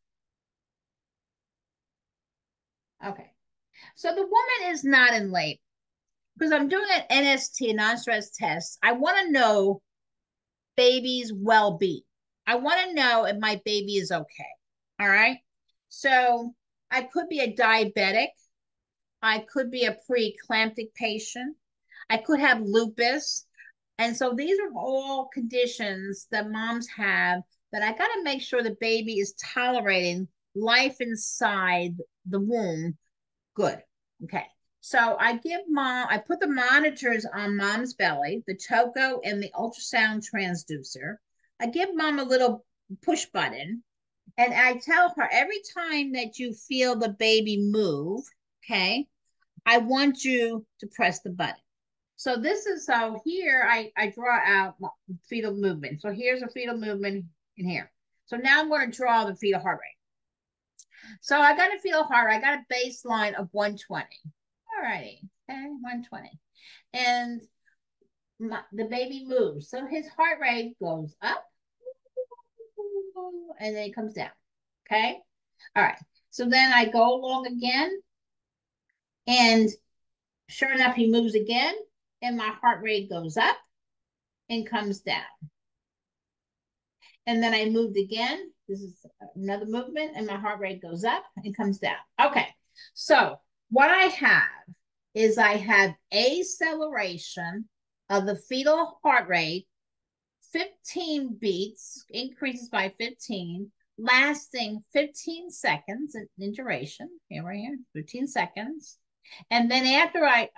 Okay. So the woman is not in labor because I'm doing an NST, non-stress test. I want to know baby's well-being. I want to know if my baby is okay. All right. So I could be a diabetic. I could be a preeclamptic patient. I could have lupus. And so these are all conditions that moms have that I got to make sure the baby is tolerating life inside the womb good. Okay. So I put the monitors on mom's belly, the toco and the ultrasound transducer. I give mom a little push button, and I tell her every time that you feel the baby move, okay, I want you to press the button. So here I draw out fetal movement. So here's a fetal movement in here. So now I'm going to draw the fetal heart rate. So I got a fetal heart rate. I got a baseline of 120. All righty. Okay, 120. And the baby moves. So his heart rate goes up and then it comes down. Okay. All right. So then I go along again. And sure enough, he moves again. And my heart rate goes up and comes down. And then I moved again. This is another movement, and my heart rate goes up and comes down. Okay, so what I have acceleration of the fetal heart rate, 15 beats, increases by 15, lasting 15 seconds in duration. Here, right here, 15 seconds. And then after I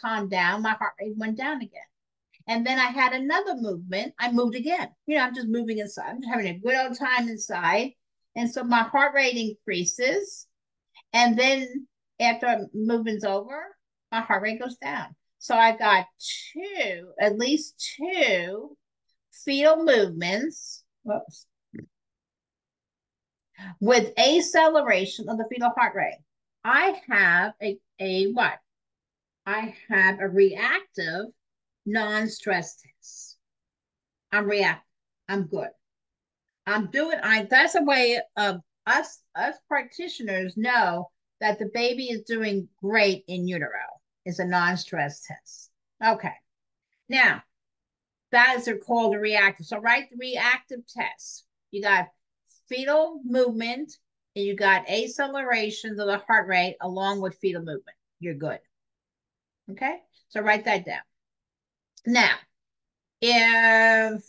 calmed down, my heart rate went down again. And then I had another movement. I moved again. I'm just moving inside. I'm just having a good old time inside. And so my heart rate increases. And then after movement's over, my heart rate goes down. So I got at least two fetal movements. Whoops. with acceleration of the fetal heart rate. I have a what? I have a reactive non-stress test. I'm reactive. I'm good. That's a way of us practitioners know that the baby is doing great in utero. It's a non-stress test. Okay. Now, that is called a reactive. So write the reactive test. You got fetal movement and you got acceleration of the heart rate along with fetal movement. You're good. Okay. So write that down. Now, if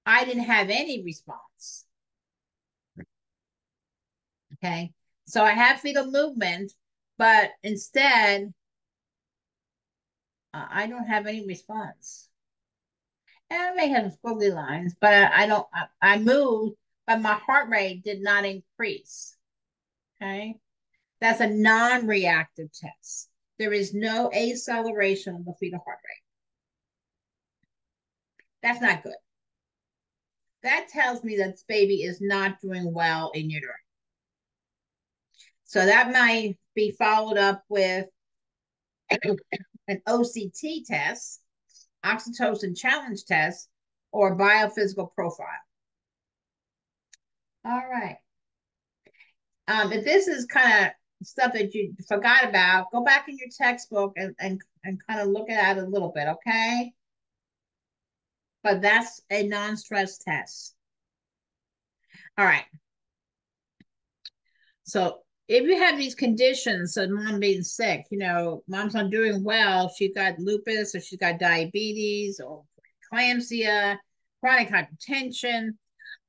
I didn't have any response, okay, so I have fetal movement, but instead, I don't have any response. And I may have squiggly lines, but I don't, I moved, but my heart rate did not increase. Okay. That's a non-reactive test. There is no acceleration of the fetal heart rate. That's not good. That tells me that this baby is not doing well in utero. So that might be followed up with an OCT test, oxytocin challenge test, or biophysical profile. All right. If this is kind of stuff that you forgot about, go back in your textbook and kind of look at it a little bit, okay? But that's a non-stress test. All right. So if you have these conditions, so mom being sick, you know, mom's not doing well, she's got lupus or she's got diabetes or eclampsia, chronic hypertension,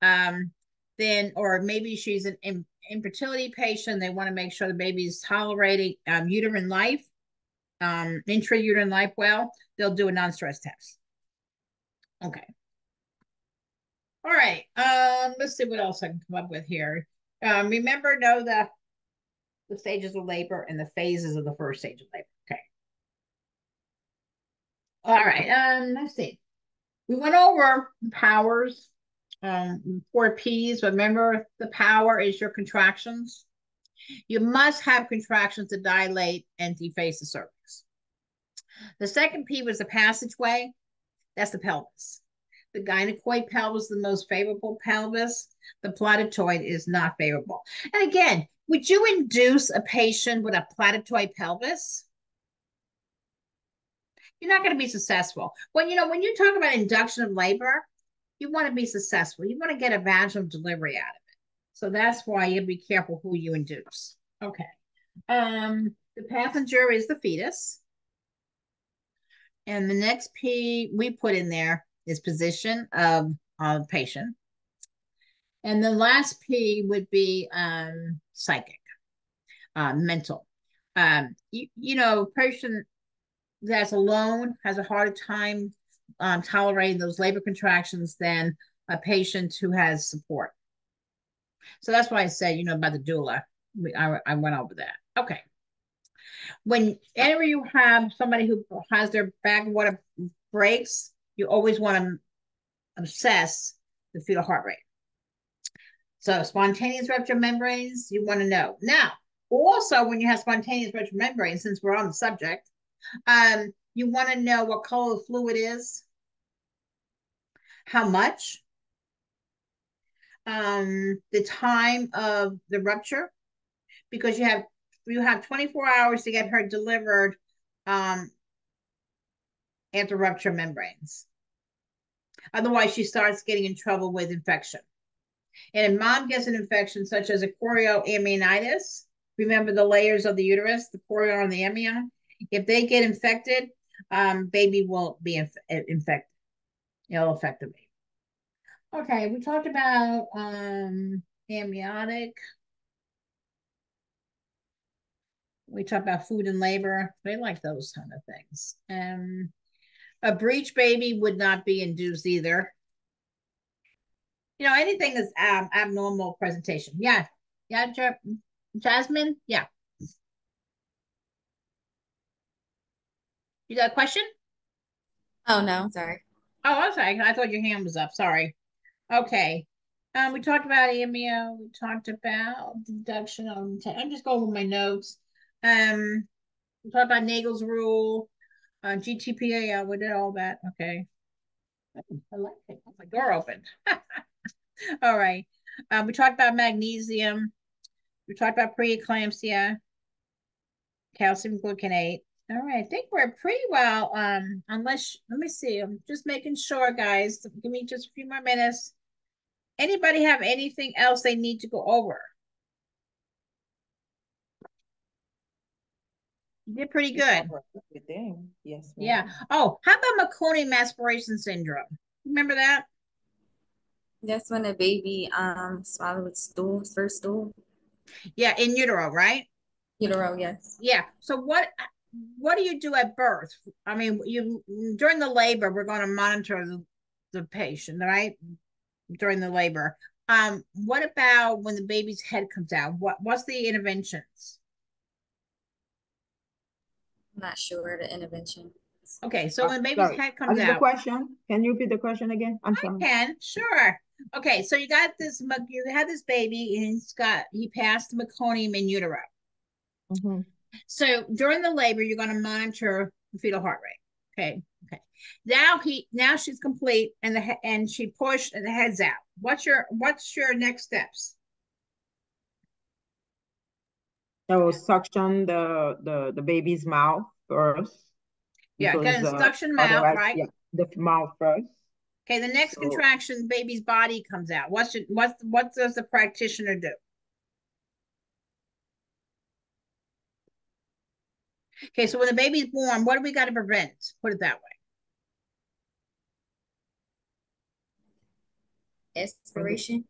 then, or maybe she's an infertility patient. They want to make sure the baby's tolerating uterine life, intrauterine life well. They'll do a non-stress test. Okay. All right. Let's see what else I can come up with here. Remember, know the stages of labor and the phases of the first stage of labor. Okay. All right. Let's see. We went over powers, 4Ps. Remember, the power is your contractions. You must have contractions to dilate and deface the cervix. The second P was the passageway. That's the pelvis. The gynecoid pelvis is the most favorable pelvis. The planetoid is not favorable. And again, would you induce a patient with a planetoid pelvis? You're not going to be successful. When you talk about induction of labor, you want to be successful. You want to get a vaginal delivery out of it. So that's why you be careful who you induce. Okay. The passenger is the fetus. And the next P we put in there is position of patient. And the last P would be psychic, mental. Person that's alone has a harder time tolerating those labor contractions than a patient who has support. So that's why I said, about the doula. I went over that. Okay. Whenever you have somebody who has their back water breaks, you always want to assess the fetal heart rate. So spontaneous rupture membranes, you want to know. Now, also when you have spontaneous rupture membranes, since we're on the subject, you want to know what color the fluid is, how much, the time of the rupture, because you have 24 hours to get her delivered after rupture membranes. Otherwise, she starts getting in trouble with infection. And if mom gets an infection such as a chorioamnionitis, remember the layers of the uterus, the chorion and the amnion, if they get infected, baby will be infected. It'll affect the baby. Okay, we talked about amniotic. We talked about food and labor. They like those kind of things. A breech baby would not be induced either. Anything is abnormal presentation. Yeah. Yeah, Jasmine? Yeah. You got a question? Oh, no, sorry. Oh, I'm sorry. I thought your hand was up. Sorry. Okay. We talked about EMEO. We talked about deduction on. I'm just going with my notes. We talked about Nagel's rule, GTPA. We did all that. Okay. I like it. Oh, my door opened. All right. We talked about magnesium. We talked about preeclampsia, calcium gluconate. All right. I think we're pretty well. Unless let me see. I'm just making sure, guys. Give me just a few more minutes. Anybody have anything else they need to go over? You did pretty good. Yes, ma'am. Yeah. Oh, how about meconium aspiration syndrome? Remember that? That's when a baby swallowed its stool, first stool. Yeah, in utero, right? Utero, yes. Yeah. So what do you do at birth? I mean, you during the labor, we're going to monitor the patient, right? During the labor. What about when the baby's head comes out? What's the interventions? I'm not sure the intervention. Okay, so when the baby's Sorry, head I comes did the out, question. Can you repeat the question again? I'm sorry. can sure. Okay, so you got this. You had this baby, and he passed the meconium in utero. Mm-hmm. So during the labor, you're going to monitor the fetal heart rate. Okay. Okay. Now she's complete and she pushed and the head's out. What's your next steps? I will suction the baby's mouth first Yeah, because get a suction mouth, otherwise, right? yeah, the mouth first. Okay, the next So contraction, baby's body comes out. What does the practitioner do? Okay, so when the baby's born, what do we got to prevent? Put it that way. Aspiration.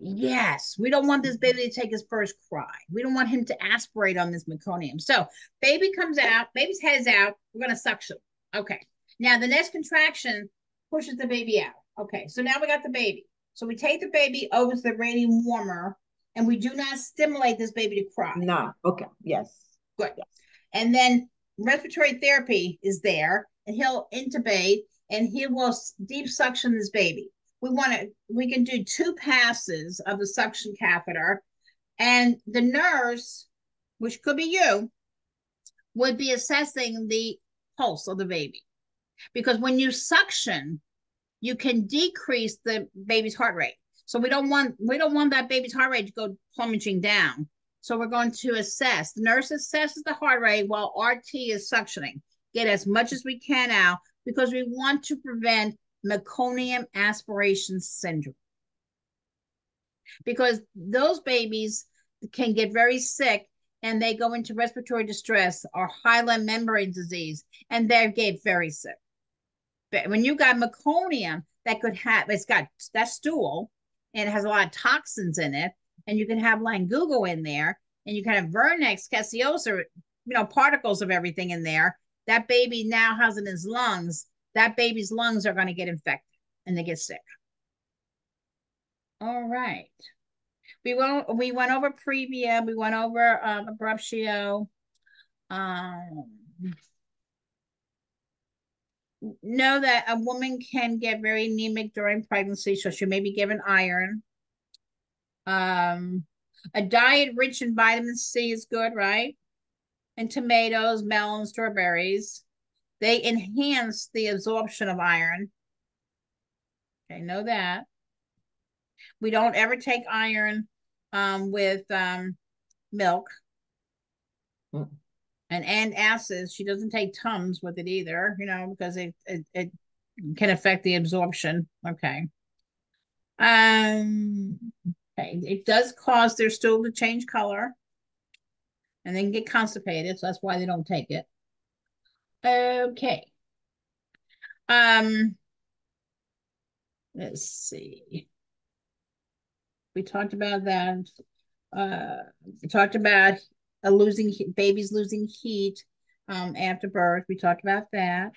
Yes, we don't want this baby to take his first cry. We don't want him to aspirate on this meconium. So, baby comes out, baby's head is out. We're going to suction. Okay. Now, the next contraction pushes the baby out. Okay. So now we got the baby. So we take the baby over to the radiant warmer and we do not stimulate this baby to cry. no, okay, yes. Good. Yes. And then respiratory therapy is there and he'll intubate and he will deep suction this baby. We can do 2 passes of the suction catheter and the nurse, which could be you, would be assessing the pulse of the baby. Because when you suction, you can decrease the baby's heart rate. So we don't want that baby's heart rate to go plummeting down. So we're going to assess. The nurse assesses the heart rate while RT is suctioning. Get as much as we can out because we want to prevent meconium aspiration syndrome. Because those babies can get very sick and they go into respiratory distress or hyaline membrane disease and they get very sick. But when you got meconium, it's got that stool and it has a lot of toxins in it, and you can have Langugo in there, and you can have Vernix, Caseosa, particles of everything in there. That baby now has in his lungs. That baby's lungs are going to get infected and they get sick. All right. We went over Previa. We went over Abruptio. Know that a woman can get very anemic during pregnancy, so she may be given iron. A diet rich in vitamin C is good, right? And tomatoes, melons, strawberries. They enhance the absorption of iron. Okay, know that. We don't ever take iron with milk. And acids, she doesn't take Tums with it either, because it can affect the absorption. Okay. Okay. It does cause their stool to change color and then get constipated, so that's why they don't take it. Okay. Let's see. We talked about that. We talked about babies losing heat after birth. We talked about that.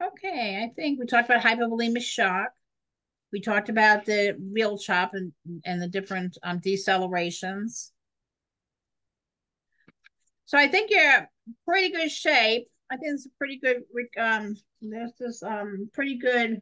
Okay, I think we talked about hypovolemic shock. We talked about the real chop and the different decelerations. So I think you're pretty good shape. I think it's a pretty good, there's this pretty good